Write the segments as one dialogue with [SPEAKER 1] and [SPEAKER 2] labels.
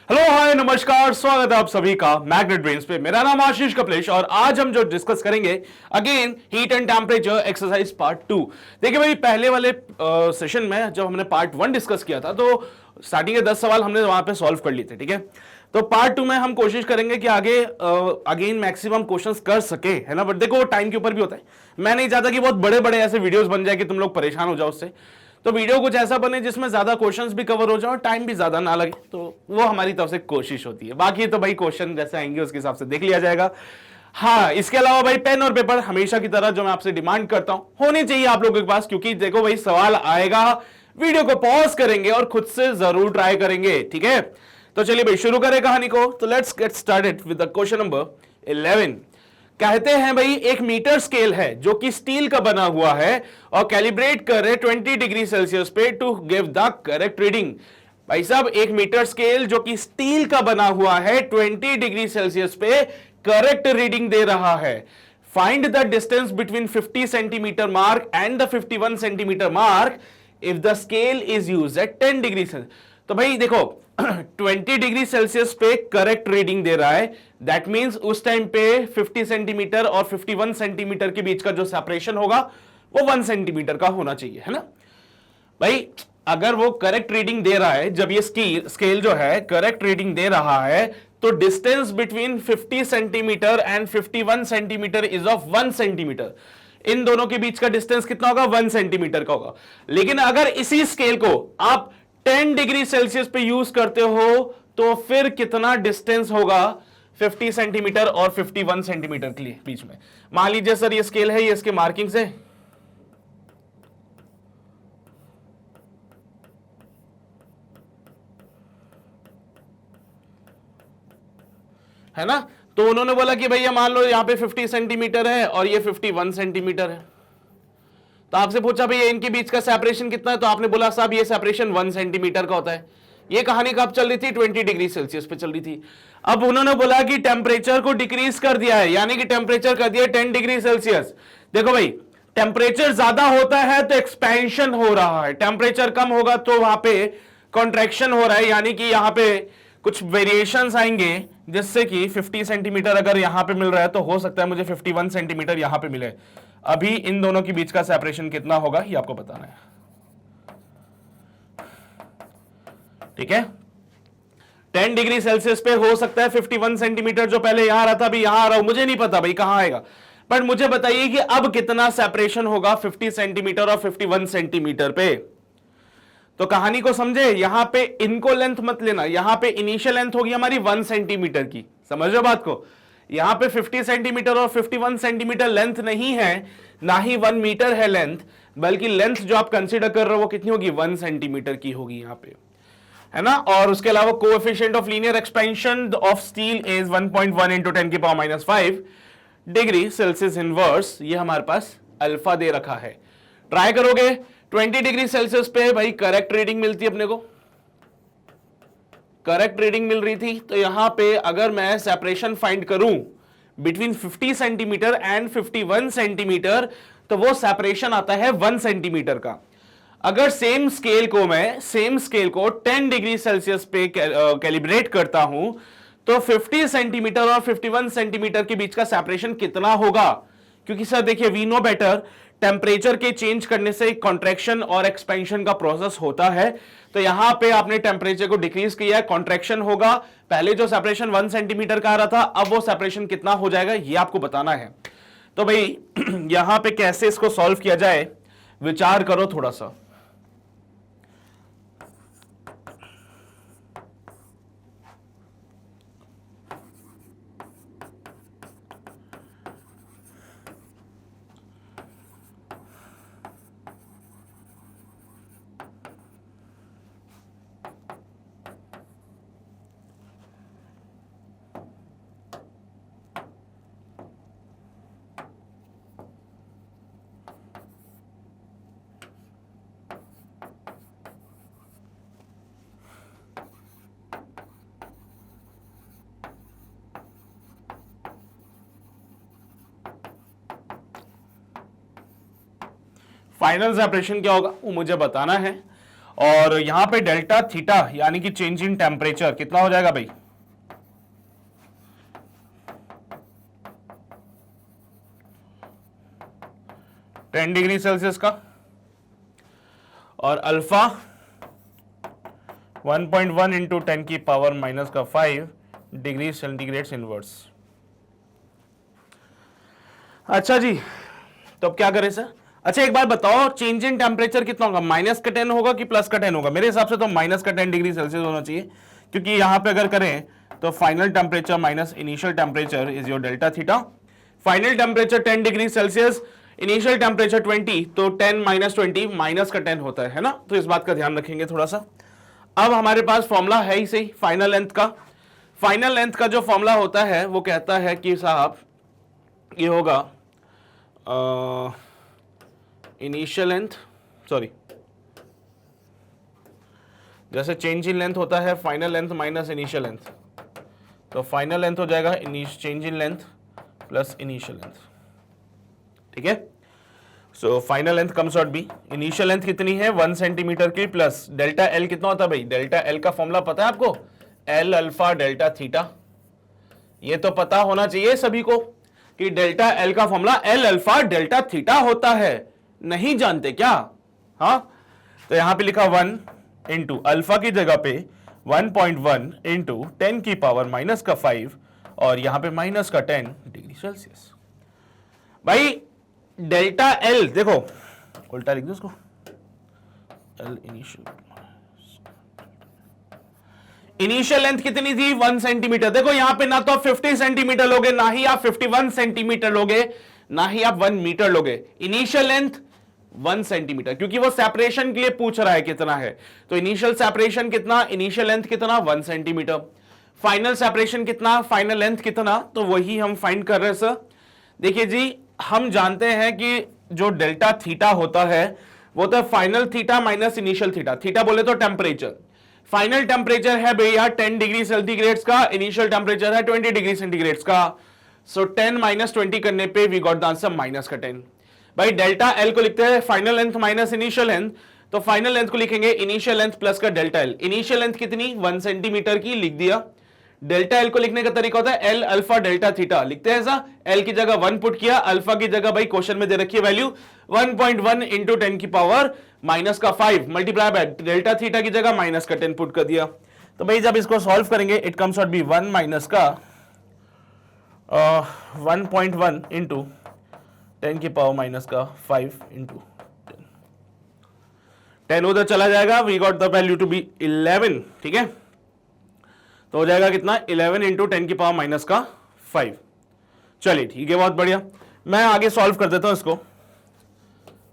[SPEAKER 1] Hello hi नमस्कार, स्वागत है आप सभी का मैग्नेट ब्रेन्स पे। मेरा नाम आशीष कपलेश और आज हम जो डिस्कस करेंगे again heat and temperature exercise part 2। देखिए भाई, पहले वाले सेशन में जब हमने पार्ट 1 डिस्कस किया था तो स्टार्टिंग के 10 सवाल हमने वहां पे सॉल्व कर लिए थे, ठीक है। तो पार्ट 2 में हम कोशिश करेंगे कि आगे अगेन मैक्सिमम क्वेश्चंस कर सके, है ना। बट देखो टाइम के ऊपर भी होता है। मैं नहीं चाहता कि बहुत बड़े बड़े ऐसे वीडियोस बन जाए कि तुम लोग परेशान हो जाओ उससे। तो वीडियो कुछ ऐसा बने जिसमें ज्यादा क्वेश्चंस भी कवर हो जाए और टाइम भी ज्यादा ना लगे, तो वो हमारी तरफ से कोशिश होती है। बाकी तो भाई क्वेश्चन जैसे आएंगे उसके हिसाब से देख लिया जाएगा। हाँ, इसके अलावा भाई पेन और पेपर हमेशा की तरह जो मैं आपसे डिमांड करता हूं होने चाहिए आप लोगों के पास, क्योंकि देखो भाई सवाल आएगा, वीडियो को पॉज करेंगे और खुद से जरूर ट्राई करेंगे, ठीक है। तो चलिए भाई शुरू करें कहानी को। तो let's get started with the question number 11। कहते हैं भाई एक मीटर स्केल है जो कि स्टील का बना हुआ है और कैलिब्रेट कर रहे 20 डिग्री सेल्सियस पे to give the correct reading. भाई साहब, एक मीटर स्केल जो कि स्टील का बना हुआ है 20 डिग्री सेल्सियस पे करेक्ट रीडिंग दे रहा है। Find the distance between 50 centimetre mark and the 51 centimetre mark if the scale is used eight 10 degree Celsius. तो भाई देखो 20 डिग्री सेल्सियस पे करेक्ट रीडिंग दे रहा है, दैट मींस उस टाइम पे 50 सेंटीमीटर और 51 सेंटीमीटर के बीच का जो सेपरेशन होगा वो 1 सेंटीमीटर का होना चाहिए, है ना भाई। अगर वो करेक्ट रीडिंग दे रहा है, जब ये स्केल जो है करेक्ट रीडिंग दे रहा है, तो distance between 50 centimetre and 51 centimetre is of 1 centimetre. इन दोनों के बीच का डिस्टेंस कितना होगा? 1 सेंटीमीटर का होगा। लेकिन अगर इसी स्केल को आप 10 डिग्री सेल्सियस पे यूज करते हो तो फिर कितना डिस्टेंस होगा 50 सेंटीमीटर और 51 सेंटीमीटर के लिए बीच में? मान लीजिए सर ये स्केल है, ये इसके मार्किंग से है ना। तो उन्होंने बोला कि भैया मान लो यहां पे 50 सेंटीमीटर है और ये 51 सेंटीमीटर है। तो आपसे पूछा भैया इनके बीच का सेपरेशन कितना है, तो आपने बोला साहब ये सेपरेशन 1 सेंटीमीटर का होता है। ये कहानी कब चल रही थी? 20 डिग्री सेल्सियस पे चल रही थी। अब उन्होंने बोला कि टेम्परेचर को डिक्रीज कर दिया है, यानी कि टेम्परेचर कर दिया 10 डिग्री सेल्सियस। देखो भाई, टेम्परेचर ज्यादा होता है तो एक्सपेंशन हो रहा है, टेम्परेचर कम होगा तो वहां पे कॉन्ट्रैक्शन हो रहा है, यानी कि यहां पे कुछ वेरिएशंस आएंगे, जिससे कि 50 सेंटीमीटर अगर यहां पे मिल रहा है तो हो सकता है मुझे 51 सेंटीमीटर यहां पे मिले। अभी इन दोनों के बीच का सेपरेशन कितना होगा ये आपको बताना है, ठीक है। 10 डिग्री सेल्सियस पे हो सकता है 51 सेंटीमीटर जो पहले यहां रहा था अभी यहां आ रहा हूं, मुझे नहीं पता भाई कहां आएगा। बट मुझे बताइए कि अब कितना सेपरेशन होगा 50 सेंटीमीटर और 51 सेंटीमीटर पे। तो कहानी को समझे, यहां पे इनको लेंथ मत लेना, यहां पे इनिशियल लेंथ होगी हमारी 1 सेंटीमीटर की, समझो बात को। यहां पे 50 सेंटीमीटर और 51 सेंटीमीटर लेंथ नहीं है, ना ही 1 मीटर है लेंथ, बल्कि लेंथ जो आप कंसीडर कर रहे हो वो कितनी होगी? 1 सेंटीमीटर की होगी यहां पे, है ना। और उसके अलावा coefficient of linear expansion of steel is 1.1 into 10 की पावर -5 डिग्री सेल्सियस इनवर्स। ये हमारे पास अल्फा दे रखा है। ट्राई करोगे 20 डिग्री सेल्सियस पे भाई करेक्ट रीडिंग मिलती है अपने को, करेक्ट रीडिंग मिल रही थी। तो यहां पे अगर मैं सेपरेशन फाइंड करूं बिटवीन 50 सेंटीमीटर एंड 51 सेंटीमीटर, तो वो सेपरेशन आता है 1 सेंटीमीटर का। अगर सेम स्केल को 10 डिग्री सेल्सियस पे कैलिब्रेट करता हूं तो 50 सेंटीमीटर और 51 सेंटीमीटर के बीच का सेपरेशन कितना होगा? क्योंकि सर देखिए, वी नो बेटर, टेम्परेचर के चेंज करने से कॉन्ट्रैक्शन और एक्सपेंशन का प्रोसेस होता है। तो यहां पे आपने टेम्परेचर को डिक्रीज किया है, कॉन्ट्रैक्शन होगा। पहले जो सेपरेशन 1 सेंटीमीटर का आ रहा था, अब वो सेपरेशन कितना हो जाएगा ये आपको बताना है। तो भाई यहां पे कैसे इसको सॉल्व किया जाए, विचार करो थोड़ा सा। फाइनल सेपरेशन क्या होगा वो मुझे बताना है। और यहां पे डेल्टा थीटा यानी कि चेंज इन टेम्परेचर कितना हो जाएगा भाई? टेन डिग्री सेल्सियस का, और अल्फा 1.1 इंटू 10 की पावर माइनस का 5 डिग्री सेंटीग्रेड इनवर्स। अच्छा जी, तो अब क्या करें सर? अच्छा एक बार बताओ, चेंज इन टेम्परेचर कितना होगा? माइनस का 10 होगा कि प्लस का 10 होगा? मेरे हिसाब से तो माइनस का 10 डिग्री सेल्सियस होना चाहिए, क्योंकि यहां पे अगर करें तो final temperature minus initial temperature is your delta theta. Final temperature 10 degree Celsius, initial temperature 20, तो 10 माइनस 20 माइनस का 10 होता है ना? तो इस बात का ध्यान रखेंगे थोड़ा सा। अब हमारे पास फॉर्मूला है ही सही फाइनल लेंथ का। फाइनल लेंथ का जो फॉर्मूला होता है वो कहता है कि साहब ये होगा इनिशियल लेंथ, सॉरी, जैसे चेंज इन लेंथ होता है final length minus initial length, तो फाइनल लेंथ हो जाएगा change in length plus initial length. ठीक है, so final length comes out be, initial length कितनी है 1 सेंटीमीटर की, प्लस डेल्टा एल कितना होता है भाई? डेल्टा एल का फॉर्मूला पता है आपको? L alpha delta theta. ये तो पता होना चाहिए सभी को कि डेल्टा एल का formula L alpha delta theta होता है। नहीं जानते क्या? हाँ, तो यहां पे लिखा 1 इंटू अल्फा की जगह पे 1.1 इंटू 10 की पावर माइनस का 5 और यहां पे माइनस का 10 डिग्री सेल्सियस। भाई डेल्टा एल देखो, उल्टा लिख दो उसको, एल इनिशियल लेंथ कितनी थी 1 सेंटीमीटर। देखो यहां पे ना तो आप 50 सेंटीमीटर लोगे, ना ही आप 51 सेंटीमीटर लोगे, ना ही आप 1 मीटर लोगे। इनिशियल लेंथ 1 सेंटीमीटर, क्योंकि वो सेपरेशन के लिए पूछ रहा है कितना है, तो इनिशियल सेपरेशन कितना, इनिशियल लेंथ कितना 1 सेंटीमीटर, फाइनल सेपरेशन कितना, फाइनल लेंथ कितना, तो वही हम फाइंड कर रहे हैं सर। देखिए जी, हम जानते हैं कि जो डेल्टा थीटा होता है वो तो final theta minus initial theta. Theta बोले तो टेम्परेचर, फाइनल टेम्परेचर है भैया 10 डिग्री सेंटीग्रेड का, इनिशियल टेम्परेचर है 20 डिग्री सेंटीग्रेड का। सो 10 माइनस 20 करने पे we got the answer minus का 10। भाई डेल्टा एल को लिखते हैं final length minus initial length, तो फाइनल लेंथ को लिखेंगे इनिशियल लेंथ प्लस का डेल्टा एल। इनिशियल लेंथ कितनी 1 सेंटीमीटर की लिख दिया। डेल्टा एल को लिखने का तरीका होता है एल अल्फा डेल्टा थीटा, लिखते हैं ऐसा, एल की जगह 1 पुट किया, अल्फा की जगह भाई क्वेश्चन में दे रखी है वैल्यू 1.1 इंटू 10 की पावर माइनस का 5 मल्टीप्लाई बाय डेल्टा थीटा की जगह माइनस का 10 पुट कर दिया। तो भाई जब इसको सॉल्व करेंगे it comes out be 1 minus का 1.1 इंटू 10 की पावर माइनस का 5 इंटू 10 उधर चला जाएगा, we got the value to be 11। ठीक है, तो हो जाएगा कितना 11 इंटू 10 की पावर माइनस का 5। चलिए ठीक है, बहुत बढ़िया, मैं आगे सॉल्व कर देता हूं इसको।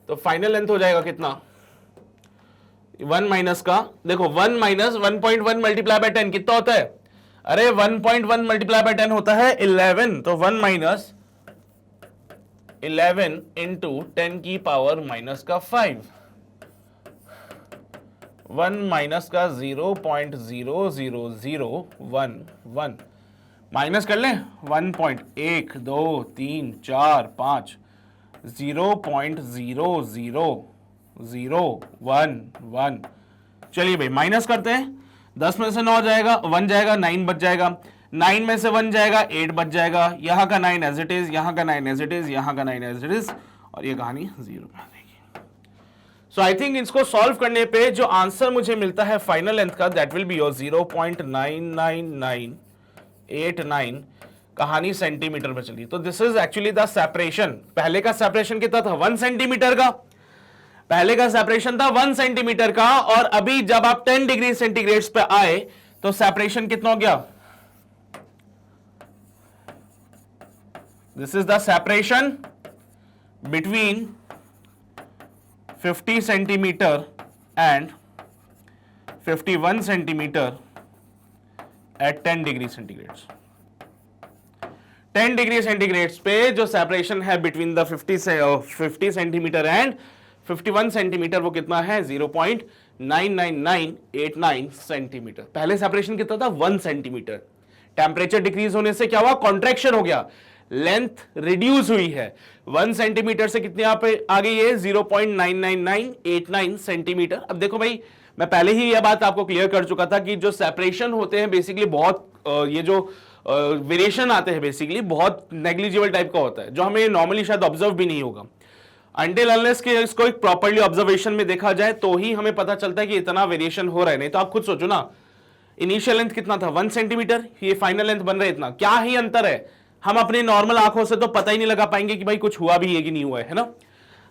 [SPEAKER 1] तो फाइनल लेंथ हो जाएगा कितना 1 माइनस का, देखो 1 माइनस 1.1 मल्टीप्लाई बाय 10 कितना होता है? अरे 1.1 मल्टीप्लाई बाय 10 होता है 11, तो 1 माइनस 11 इंटू 10 की पावर माइनस का 5, 1 माइनस का 0.00011 माइनस कर लें 1.1 2 3 4 5 0.00011। चलिए भाई माइनस करते हैं, 10 में से 9 जाएगा, 1 जाएगा, 9 बच जाएगा, 9 में से 1 जाएगा, 8 बच जाएगा, यहां का 9 एज इट इज, यहां का 9 एज इट इज, यहां का 9 एज इट इज, और ये कहानी 0 में आ जाएगी। सो आई थिंक इसको सॉल्व करने पे जो आंसर मुझे मिलता है फाइनल लेंथ का, दैट विल बी योर 0.99989, कहानी सेंटीमीटर में चली। तो this is actually the separation. पहले का सेपरेशन कितना था 1 सेंटीमीटर का, पहले का सेपरेशन था 1 सेंटीमीटर का, और अभी जब आप 10 डिग्री सेंटीग्रेड पे आए तो सेपरेशन कितना हो गया? This is the separation between 50 centimetre and 51 centimetre at 10 degree centigrade. 10 degree centigrade पे जो सेपरेशन है between the 50 centimetre and 51 centimetre वो कितना है 0.99989 सेंटीमीटर। पहले सेपरेशन कितना था 1 सेंटीमीटर। टेम्परेचर डिक्रीज होने से क्या हुआ? कॉन्ट्रैक्शन हो गया, लेंथ रिड्यूस हुई है। 1 सेंटीमीटर से कितने यहाँ पे आ गई है 0.99989 सेंटीमीटर। अब देखो भाई मैं पहले ही यह बात आपको क्लियर कर चुका था कि जो सेपरेशन होते हैं बेसिकली बहुत ये जो वेरिएशन आते हैं बेसिकली बहुत नेग्लिजिबल टाइप का होता है, जो हमें नॉर्मली शायद ऑब्जर्व भी नहीं होगा अनटिल अनलेस कि इसको एक प्रॉपर्ली ऑब्जर्वेशन में देखा जाए तो ही हमें पता चलता है कि इतना वेरिएशन हो रहा है। नहीं तो आप खुद सोचो ना, इनिशियल लेंथ कितना था 1 सेंटीमीटर, ये फाइनल लेंथ बन रहा है इतना, क्या ही अंतर है। हम अपनी नॉर्मल आंखों से तो पता ही नहीं लगा पाएंगे कि भाई कुछ हुआ भी है कि नहीं हुआ है ना।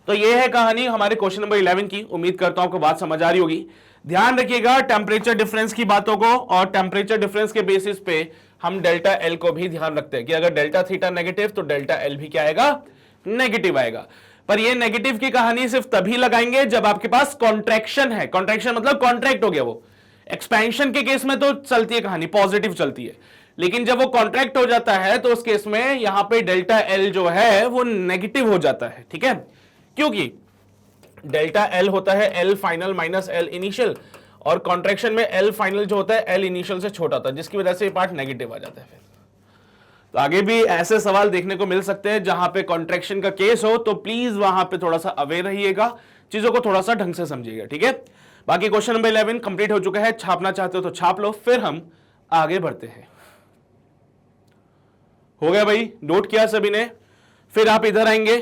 [SPEAKER 1] तो ये है कहानी हमारे क्वेश्चन नंबर 11 की। उम्मीद करता हूं आपको बात समझ आ रही होगी। ध्यान रखिएगा टेम्परेचर डिफरेंस की बातों को, और टेम्परेचर डिफरेंस के बेसिस पे हम डेल्टा एल को भी ध्यान रखते हैं कि अगर डेल्टा थीटा नेगेटिव तो डेल्टा एल भी क्या आएगा, नेगेटिव आएगा। पर ये नेगेटिव की कहानी सिर्फ तभी लगाएंगे जब आपके पास कॉन्ट्रैक्शन है। कॉन्ट्रैक्शन मतलब कॉन्ट्रैक्ट हो गया वो। एक्सपेंशन के केस में तो चलती है कहानी, पॉजिटिव चलती है, लेकिन जब वो कॉन्ट्रैक्ट हो जाता है तो उस केस में यहां पे डेल्टा एल जो है वो नेगेटिव हो जाता है। ठीक है, क्योंकि डेल्टा एल होता है L final minus L initial, और कॉन्ट्रैक्शन में एल फाइनल जो होता है एल इनिशियल से छोटा होता है, जिसकी वजह से ये पार्ट नेगेटिव आ जाता है। फिर तो आगे भी ऐसे सवाल देखने को मिल सकते हैं जहां पे कॉन्ट्रैक्शन का केस हो, तो प्लीज वहां पे थोड़ा सा अवेयर रहिएगा, चीजों को थोड़ा सा ढंग से समझिएगा। ठीक है, बाकी क्वेश्चन नंबर 11 कंप्लीट हो चुका है। छापना चाहते हो तो छाप लो, फिर हम आगे बढ़ते हैं। हो गया भाई, नोट किया सभी ने? फिर आप इधर आएंगे,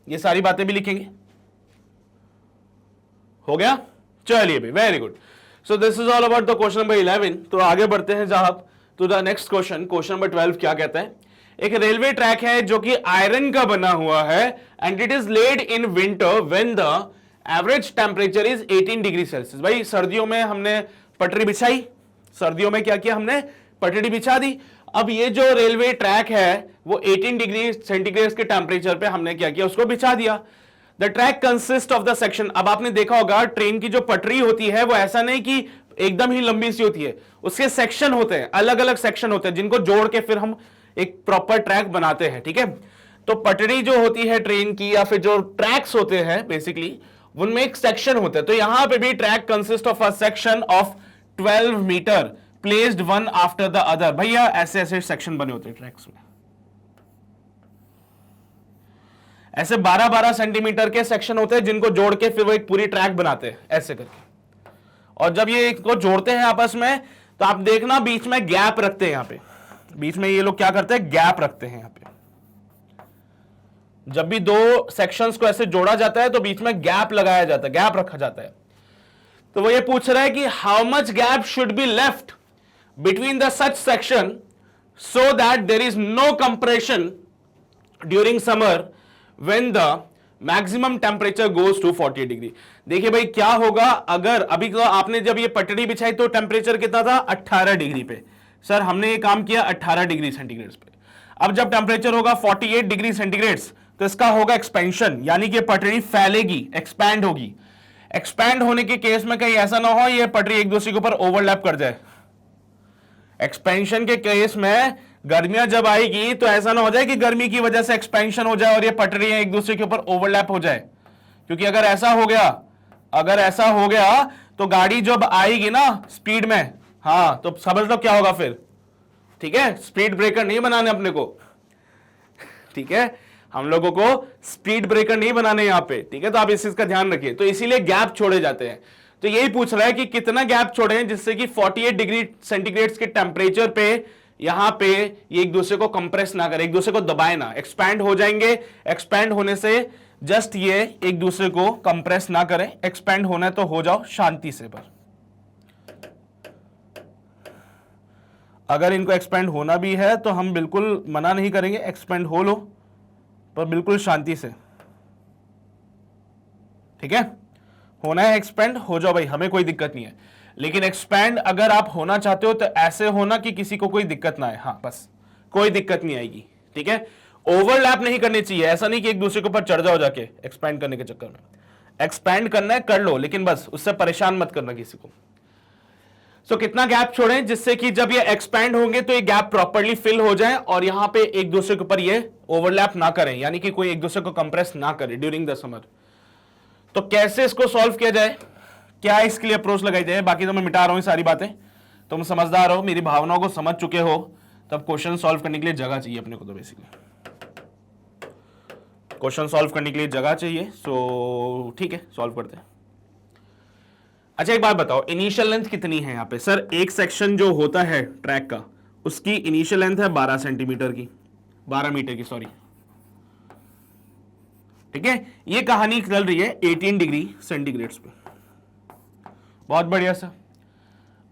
[SPEAKER 1] ये सारी बातें भी लिखेंगे। हो गया, चलिए भाई, very good. So this is all about the question number 11। तो आगे बढ़ते हैं साहब to the next question. Question number 12 क्या कहता है? एक रेलवे ट्रैक है जो कि आयरन का बना हुआ है and it is laid in winter when the average temperature is 18 degree Celsius. भाई सर्दियों में हमने पटरी बिछाई, सर्दियों में क्या किया हमने, पटरी बिछा दी। अब ये जो रेलवे ट्रैक है वो 18 डिग्री सेंटीग्रेड के टेम्परेचर पे हमने क्या किया, उसको बिछा दिया। The track consist of the section. अब आपने देखा होगा ट्रेन की जो पटरी होती है वो ऐसा नहीं कि एकदम ही लंबी सी होती है, उसके सेक्शन होते हैं, अलग अलग सेक्शन होते हैं जिनको जोड़ के फिर हम एक प्रॉपर ट्रैक बनाते हैं। ठीक है, तो पटरी जो होती है ट्रेन की या फिर जो ट्रैक्स होते हैं बेसिकली उनमें एक सेक्शन होता है। तो यहां पे भी track consist of a section of 12 metre placed one after the other. भैया ऐसे ऐसे सेक्शन बने होते हैं ट्रैक्स में, ऐसे 12-12 सेंटीमीटर के सेक्शन होते हैं जिनको जोड़ के फिर वो एक पूरी ट्रैक बनाते हैं ऐसे करके। और जब ये इनको जोड़ते हैं आपस में तो आप देखना बीच में गैप रखते हैं। यहां पे बीच में ये लोग क्या करते हैं, गैप रखते हैं। यहां पे जब भी दो सेक्शंस को ऐसे जोड़ा जाता है तो बीच में गैप लगाया जाता है, गैप रखा जाता है। तो वो ये पूछ रहा है कि how much gap should be left between the such section so that there is no compression during summer when the maximum temperature goes to 48 degree. देखिए भाई क्या होगा, अगर अभी तो आपने जब ये पटड़ी बिछाई तो टेम्परेचर कितना था 18 डिग्री पे। सर हमने ये काम किया 18 डिग्री सेंटीग्रेड पे। अब जब टेम्परेचर होगा 48 डिग्री सेंटीग्रेड तो इसका होगा एक्सपेंशन, यानी कि पटड़ी फैलेगी, एक्सपैंड होगी। एक्सपैंड होने के केस में कहीं ऐसा ना हो ये पटड़ी एक दूसरे के ऊपर ओवरलैप कर जाए। एक्सपेंशन के केस में गर्मियां जब आएगी तो ऐसा ना हो जाए कि गर्मी की वजह से एक्सपेंशन हो जाए और ये पटरियां एक दूसरे के ऊपर ओवरलैप हो जाए, क्योंकि अगर ऐसा हो गया तो गाड़ी जब आएगी ना स्पीड में, हाँ तो समझ लो क्या होगा फिर। ठीक है, स्पीड ब्रेकर नहीं बनाने अपने को, ठीक है, हम लोगों को स्पीड ब्रेकर नहीं बनाने यहां पे। ठीक है, तो आप इस चीज का ध्यान रखिए। तो इसीलिए गैप छोड़े जाते हैं। तो यही पूछ रहा है कि कितना गैप छोड़े जिससे कि 48 डिग्री सेंटीग्रेड के टेम्परेचर पे यहां पे ये एक दूसरे को कंप्रेस ना करे, एक दूसरे को दबाए ना, एक्सपैंड हो जाएंगे। एक्सपैंड होने से जस्ट ये एक दूसरे को कंप्रेस ना करें, एक्सपैंड होना है तो हो जाओ शांति से। पर अगर इनको एक्सपैंड होना भी है तो हम बिल्कुल मना नहीं करेंगे, एक्सपैंड हो लो पर बिल्कुल शांति से। ठीक है, होना है एक्सपैंड हो जाओ भाई, हमें कोई दिक्कत नहीं है। लेकिन एक्सपैंड अगर आप होना चाहते हो तो ऐसे होना कि किसी को कोई दिक्कत ना आए। हाँ बस, कोई दिक्कत नहीं आएगी। ठीक है, ओवरलैप नहीं करनी चाहिए। ऐसा नहीं कि एक दूसरे के ऊपर चढ़ जाओ जाके एक्सपैंड करने के चक्कर में। एक्सपैंड करना है कर लो, लेकिन बस उससे परेशान मत करना किसी को। सो कितना गैप छोड़ें जिससे कि जब ये एक्सपैंड होंगे तो ये गैप प्रॉपर्ली फिल हो जाए और यहां पे एक दूसरे के ऊपर ये ओवरलैप ना करें, यानी कि कोई एक दूसरे को कंप्रेस ना करे ड्यूरिंग द समर। तो कैसे इसको सॉल्व किया जाए, क्या इसके लिए अप्रोच लगाई जाए? बाकी तो मैं मिटा रहा हूं सारी बातें, तुम समझदार हो, मेरी भावनाओं को समझ चुके हो, तब क्वेश्चन सॉल्व करने के लिए जगह चाहिए अपने को। तो बेसिकली क्वेश्चन सॉल्व करने के लिए जगह चाहिए। सो ठीक है, सॉल्व करते हैं। अच्छा एक बात बताओ, इनिशियल लेंथ कितनी है यहाँ पे? सर एक सेक्शन जो होता है ट्रैक का, उसकी इनिशियल लेंथ है 12 सेंटीमीटर की, 12 मीटर की, सॉरी। ठीक है, ये कहानी चल रही है 18 डिग्री सेंटीग्रेड पे। बहुत बढ़िया सर।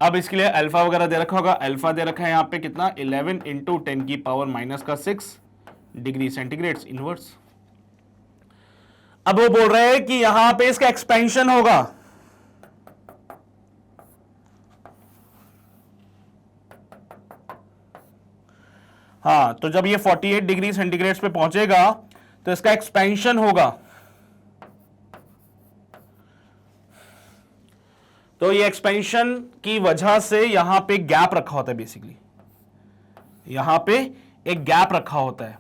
[SPEAKER 1] अब इसके लिए अल्फा वगैरह दे रखा होगा, अल्फा दे रखा है यहाँ पे कितना, 11 इंटू 10 की पावर माइनस का 6 डिग्री सेंटीग्रेड इनवर्स। अब वो बोल रहे हैं कि यहां पे इसका एक्सपेंशन होगा, हाँ, तो जब ये 48 डिग्री सेंटीग्रेड पे पहुंचेगा तो इसका एक्सपेंशन होगा। तो ये एक्सपेंशन की वजह से यहां पे गैप रखा होता है, बेसिकली यहां पे एक गैप रखा होता है।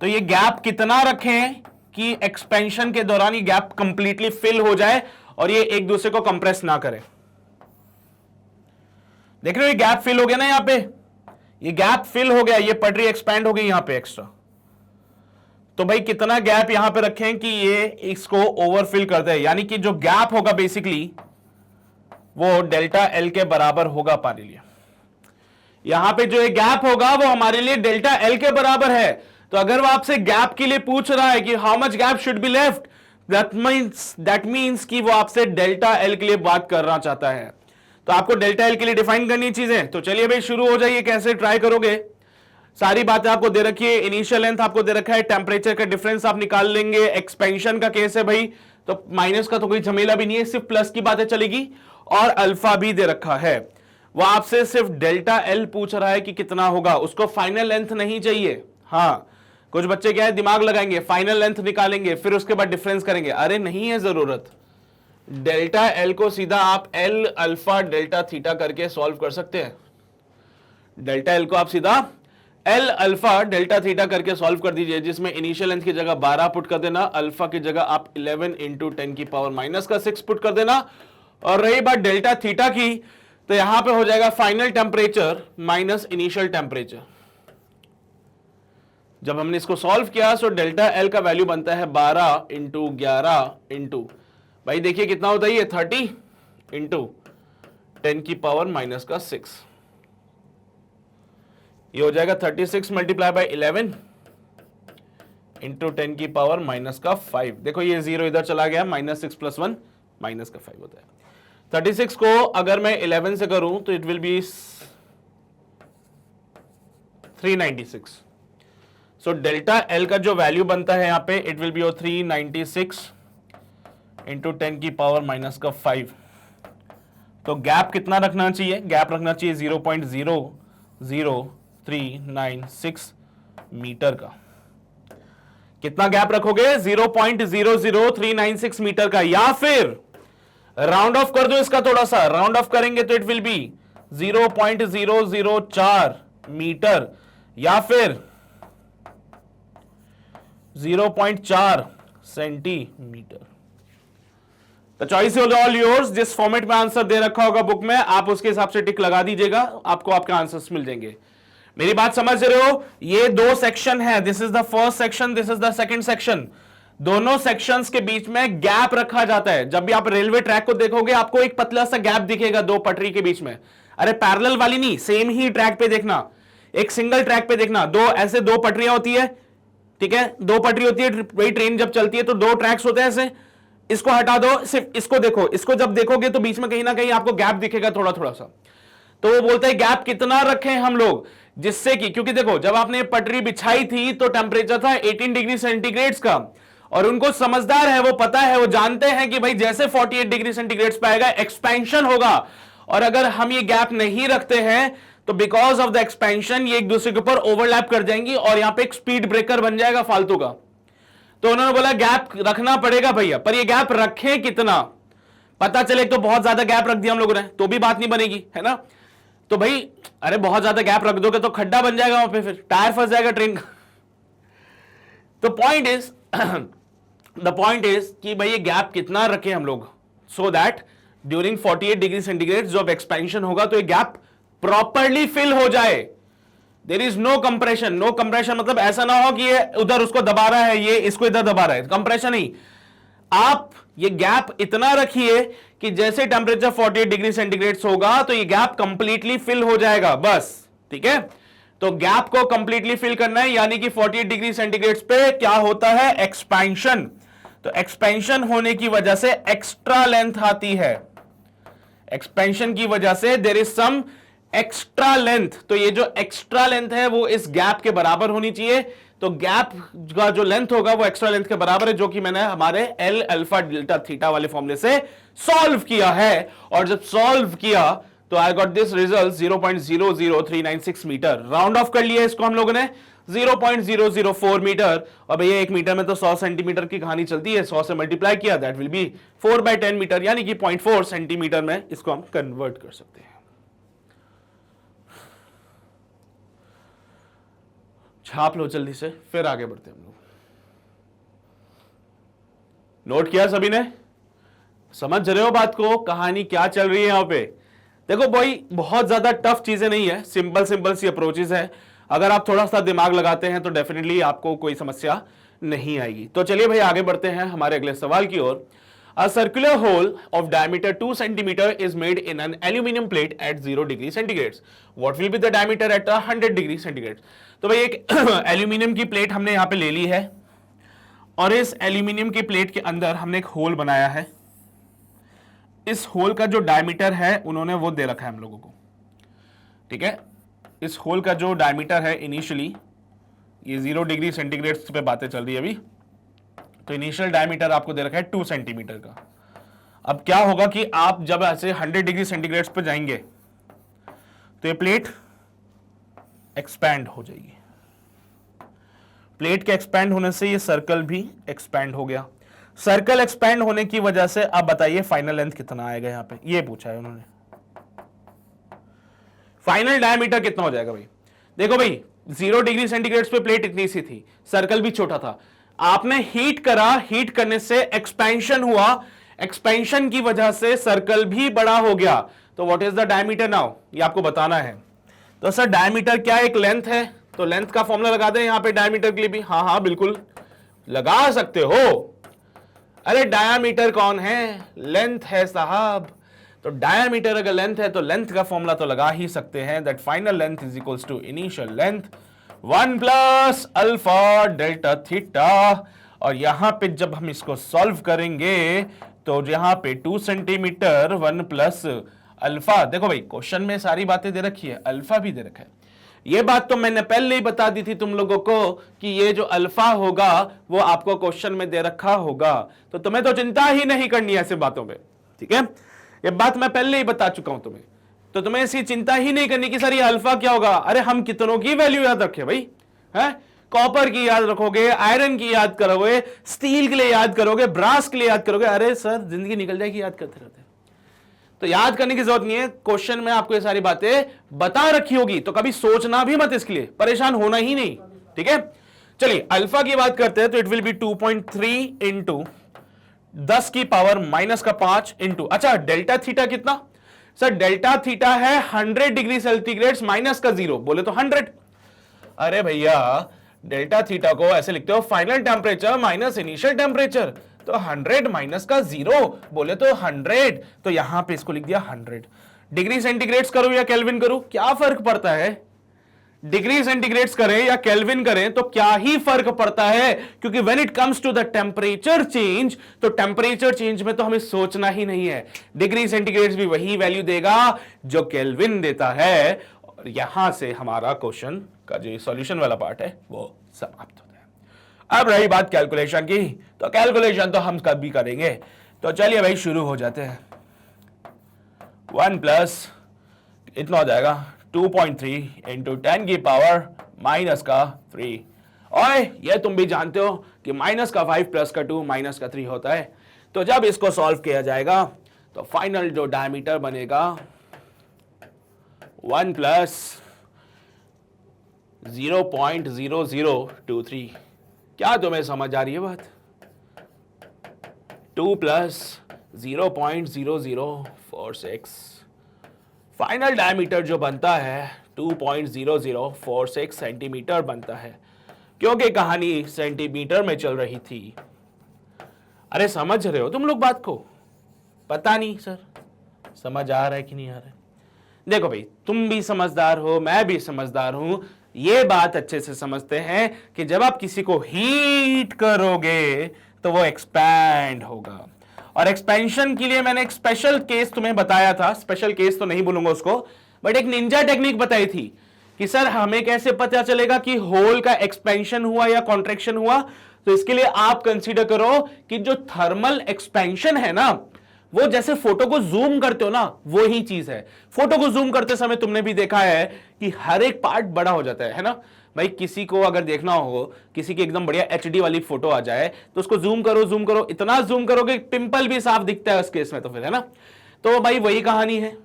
[SPEAKER 1] तो ये गैप कितना रखें कि एक्सपेंशन के दौरान ये गैप कंप्लीटली फिल हो जाए और ये एक दूसरे को कंप्रेस ना करे। देख रहे हो, ये गैप फिल हो गया ना, यहां पे ये गैप फिल हो गया, ये पटरी एक्सपैंड हो गई यहां पे एक्स्ट्रा। तो भाई कितना गैप यहां पे रखें कि ये इसको ओवरफिल कर दे, यानी कि जो गैप होगा बेसिकली वो डेल्टा एल के बराबर होगा हमारे लिए। यहां पे जो ये गैप होगा वो हमारे लिए डेल्टा एल के बराबर है। तो अगर वो आपसे गैप के लिए पूछ रहा है कि how much gap should be left, that means कि वो आपसे डेल्टा एल के लिए बात करना चाहता है। तो आपको डेल्टा एल के लिए डिफाइन करनी चीजें। तो चलिए भाई शुरू हो जाइए, कैसे ट्राई करोगे? सारी बातें आपको दे रखी है, इनिशियल लेंथ आपको दे रखा है, टेम्परेचर का डिफरेंस आप निकाल लेंगे, एक्सपेंशन का केस है भाई, तो माइनस का तो कोई झमेला भी नहीं है, सिर्फ प्लस की बातें चलेगी, और अल्फा भी दे रखा है। वो आपसे सिर्फ डेल्टा एल पूछ रहा है कि कितना होगा, उसको फाइनल लेंथ नहीं चाहिए। हाँ, कुछ बच्चे क्या है, दिमाग लगाएंगे, फाइनल लेंथ निकालेंगे, फिर उसके बाद डिफरेंस करेंगे। अरे नहीं है जरूरत, डेल्टा एल को सीधा आप एल अल्फा डेल्टा थीटा करके सॉल्व कर सकते हैं। डेल्टा एल को आप सीधा एल अल्फा डेल्टा थीटा करके सॉल्व कर दीजिए, जिसमें इनिशियल लेंथ की जगह 12 पुट कर देना, अल्फा की जगह आप 11 इंटू 10 की पावर माइनस का 6 पुट कर देना। और रही बात डेल्टा थीटा की, तो यहां पे हो जाएगा final temperature minus initial temperature. जब हमने इसको सॉल्व किया तो डेल्टा एल का वैल्यू बनता है 12 इंटू 11 इंटू, भाई देखिए कितना होता है ये, 30 इंटू 10 की पावर माइनस का 6। ये हो जाएगा 36 मल्टीप्लाई बाय 11 इंटू 10 की पावर माइनस का 5। देखो ये 0 इधर चला गया, माइनस 6 प्लस 1 माइनस का 5 होता है। 36 को अगर मैं 11 से करूं तो it will B 396। So delta L का जो वैल्यू बनता है यहां पे, इट विल बी 396 इंटू 10 की पावर माइनस का 5। तो गैप कितना रखना चाहिए? गैप रखना चाहिए 0.00396 मीटर का। कितना गैप रखोगे? 0.00396 मीटर का, या फिर राउंड ऑफ कर दो इसका, थोड़ा सा राउंड ऑफ करेंगे तो इट विल बी 0.004 मीटर, या फिर 0.4 centimetre. The choice is all yours. जिस फॉर्मेट में आंसर दे रखा होगा बुक में, आप उसके हिसाब से टिक लगा दीजिएगा, आपको आपके आंसर्स मिल जाएंगे। मेरी बात समझ रहे हो? ये दो सेक्शन है, this is the first section, this is the second section. दोनों सेक्शंस के बीच में गैप रखा जाता है। जब भी आप रेलवे ट्रैक को देखोगे, आपको एक पतला सा गैप दिखेगा दो पटरी के बीच में। अरे पैरेलल वाली नहीं, सेम ही ट्रैक पे देखना, एक सिंगल ट्रैक पे देखना, ऐसे दो पटरियां होती है, ठीक है, दो पटरी होती है, वही ट्रेन जब चलती है तो दो ट्रैक्स होते हैं ऐसे। इसको हटा दो, सिर्फ इसको देखो, इसको जब देखोगे तो बीच में कहीं ना कहीं आपको गैप दिखेगा थोड़ा थोड़ा सा। तो वो बोलता है गैप कितना रखें हम लोग, जिससे कि, क्योंकि देखो जब आपने पटरी बिछाई थी तो टेम्परेचर था 18 डिग्री सेंटीग्रेड का, और उनको समझदार है, वो पता है, वो जानते हैं कि भाई जैसे 48 डिग्री सेंटीग्रेड पे आएगा एक्सपेंशन होगा, और अगर हम ये गैप नहीं रखते हैं तो बिकॉज ऑफ द एक्सपेंशन ये एक दूसरे के ऊपर ओवरलैप कर जाएंगी और यहां पे एक स्पीड ब्रेकर बन जाएगा फालतू का। तो उन्होंने बोला गैप रखना पड़ेगा भैया, पर ये गैप रखें कितना? पता चले तो बहुत ज्यादा गैप रख दिया हम लोगों ने तो भी बात नहीं बनेगी, है ना? तो भाई अरे बहुत ज्यादा गैप रख दोगे तो खड्डा बन जाएगा वहां पे, फिर टायर फंस जाएगा ट्रेन का। तो पॉइंट इज कि भाई ये गैप कितना रखें हम लोग, so that during 48 degree centigrade जब एक्सपेंशन होगा तो ये गैप प्रॉपरली फिल हो जाए। There is no compression. No compression मतलब ऐसा ना हो कि ये उधर उसको दबा रहा है, ये इसको इधर दबा रहा है, कंप्रेशन नहीं। आप ये गैप इतना रखिए कि जैसे टेम्परेचर 48 डिग्री सेंटीग्रेड होगा तो ये गैप कंप्लीटली फिल हो जाएगा बस। ठीक है, तो गैप को कंप्लीटली फिल करना है, यानी कि 48 डिग्री सेंटीग्रेड पे क्या होता है, एक्सपेंशन। तो एक्सपेंशन होने की वजह से एक्स्ट्रा लेंथ आती है, एक्सपेंशन की वजह से there is some extra length. तो ये जो एक्स्ट्रा लेंथ है वो इस गैप के बराबर होनी चाहिए। तो गैप का जो लेंथ होगा वो एक्स्ट्रा लेंथ के बराबर है, जो कि मैंने हमारे एल अल्फा डेल्टा थीटा वाले फॉर्मूले से सॉल्व किया है। और जब सॉल्व किया तो I got this result 0.00396 metre. Round off कर लिया इसको हम लोगों ने 0.004 मीटर। और भैया 1 मीटर में तो 100 सेंटीमीटर की कहानी चलती है, 100 से मल्टीप्लाई किया, दैट विल बी 4/10 मीटर, यानी कि 0.4 सेंटीमीटर में इसको हम कन्वर्ट कर सकते हैं। छाप लो जल्दी से, फिर आगे बढ़ते हैं हम लोग। नोट किया सभी ने? समझ रहे हो बात को, कहानी क्या चल रही है यहां पे? देखो भाई, बहुत ज्यादा टफ चीजें नहीं है, सिंपल सिंपल सी अप्रोचेस है। अगर आप थोड़ा सा दिमाग लगाते हैं तो डेफिनेटली आपको कोई समस्या नहीं आएगी। तो चलिए भाई आगे बढ़ते हैं हमारे अगले सवाल की ओर। A circular hole of diameter 2 centimeter is made in an aluminum plate at 0 degree centigrade. What will be the diameter at 100 degree centigrade? तो भाई एक एल्यूमिनियम की प्लेट हमने यहां पे ले ली है और इस एल्यूमिनियम की प्लेट के अंदर हमने एक होल बनाया है। इस होल का जो डायमीटर है उन्होंने वो दे रखा है हम लोगों को। ठीक है, इस होल का जो डायमीटर है इनिशियली, ये 0 डिग्री सेंटीग्रेड पे बातें चल रही है अभी, तो इनिशियल डायमीटर आपको दे रखा है 2 सेंटीमीटर का। अब क्या होगा कि आप जब ऐसे 100 डिग्री सेंटीग्रेड पे जाएंगे तो ये प्लेट एक्सपैंड हो जाएगी। प्लेट के एक्सपैंड होने से ये सर्कल भी एक्सपैंड हो गया। सर्कल एक्सपैंड होने की वजह से अब बताइए फाइनल लेंथ कितना आएगा, यहां पे ये पूछा है उन्होंने। फाइनल डायमीटर कितना हो जाएगा भाई? देखो भाई 0 डिग्री सेंटीग्रेड पे प्लेट इतनी सी थी, सर्कल भी छोटा था, आपने हीट करा, हीट करने से एक्सपेंशन हुआ, एक्सपेंशन की वजह से सर्कल भी बड़ा हो गया। तो what is the diameter now, ये आपको बताना है। तो सर डायमीटर क्या एक लेंथ है, तो लेंथ का फॉर्मूला लगा दें यहां पे डायमीटर के लिए भी। हाँ हाँ बिल्कुल लगा सकते हो। अरे डायमीटर कौन है, लेंथ है साहब। तो डायमीटर अगर लेंथ है तो लेंथ का फॉर्मूला तो लगा ही सकते हैं, that final length is equals to initial length 1 plus alpha delta theta. और यहां पे जब हम इसको सॉल्व करेंगे तो यहां पे 2 सेंटीमीटर 1 प्लस अल्फा। देखो भाई क्वेश्चन में सारी बातें दे रखी है, अल्फा भी दे रखा है। ये बात तो मैंने पहले ही बता दी थी तुम लोगों को कि ये जो अल्फा होगा वो आपको क्वेश्चन में दे रखा होगा, तो तुम्हें तो चिंता ही नहीं करनी है ऐसे बातों पे। ठीक है, ये बात मैं पहले ही बता चुका हूं तुम्हें, तो तुम्हें ऐसी चिंता ही नहीं करनी कि सर ये अल्फा क्या होगा। अरे हम कितनों की वैल्यू याद रखे भाई, हैं? कॉपर की याद रखोगे, आयरन की याद करोगे, स्टील के लिए याद करोगे, ब्रास के लिए याद करोगे। अरे सर जिंदगी निकल जाएगी याद करते रहते। तो याद करने की जरूरत नहीं है, क्वेश्चन में आपको ये सारी बातें बता रखी होगी, तो कभी सोचना भी मत, इसके लिए परेशान होना ही नहीं। ठीक है, चलिए अल्फा की बात करते हैं। तो इट विल बी 2.3 इंटू 10 की पावर माइनस का 5 इंटू, अच्छा डेल्टा थीटा कितना सर? डेल्टा थीटा है 100 डिग्री सेंटीग्रेड माइनस का 0, बोले तो 100। अरे भैया डेल्टा थीटा को ऐसे लिखते हो final temperature minus initial temperature, तो 100 माइनस का 0 बोले तो 100, तो यहां पे इसको लिख दिया 100। डिग्री सेंटीग्रेड करूं या केल्विन करूं, क्या फर्क पड़ता है? डिग्री सेंटीग्रेड करें या केल्विन करें तो क्या ही फर्क पड़ता है, क्योंकि when it comes to the temperature change, तो टेम्परेचर चेंज में तो हमें सोचना ही नहीं है। डिग्री सेंटीग्रेड भी वही वैल्यू देगा जो केल्विन देता है। और यहां से हमारा क्वेश्चन का जो सॉल्यूशन वाला पार्ट है वो समाप्त होता है। अब रही बात कैलकुलेशन की, तो कैलकुलेशन तो हम कभी करेंगे। तो चलिए भाई शुरू हो जाते हैं। 1 प्लस इतना हो जाएगा 2.3 इंटू 10 की पावर माइनस का 3। और ये तुम भी जानते हो कि माइनस का 5 प्लस का 2 माइनस का 3 होता है। तो जब इसको सॉल्व किया जाएगा तो फाइनल जो डायमीटर बनेगा 1 प्लस 0.0023। क्या तुम्हें समझ आ रही है बात? 2 प्लस 0.0046, फाइनल डायमीटर जो बनता है 2.0046 सेंटीमीटर बनता है, क्योंकि कहानी सेंटीमीटर में चल रही थी। अरे समझ रहे हो तुम लोग बात को? पता नहीं सर समझ आ रहा है कि नहीं आ रहा है। देखो भाई, तुम भी समझदार हो, मैं भी समझदार हूं, ये बात अच्छे से समझते हैं कि जब आप किसी को हीट करोगे तो वो एक्सपैंड होगा। और एक्सपेंशन के लिए मैंने एक स्पेशल केस तुम्हें बताया था, स्पेशल केस तो नहीं बोलूंगा उसको, बट एक निंजा टेक्निक बताई थी कि सर हमें कैसे पता चलेगा कि होल का एक्सपेंशन हुआ या कॉन्ट्रैक्शन हुआ। तो इसके लिए आप कंसीडर करो कि जो थर्मल एक्सपेंशन है ना, वो जैसे फोटो को जूम करते हो ना, वो ही चीज है। फोटो को जूम करते समय तुमने भी देखा है कि हर एक पार्ट बड़ा हो जाता है ना भाई। किसी को अगर देखना हो, किसी की एकदम बढ़िया एचडी वाली फोटो आ जाए तो उसको जूम करो, इतना जूम करोगे पिंपल भी साफ दिखता है उस केस में, तो फिर है ना। तो भाई वही कहानी है।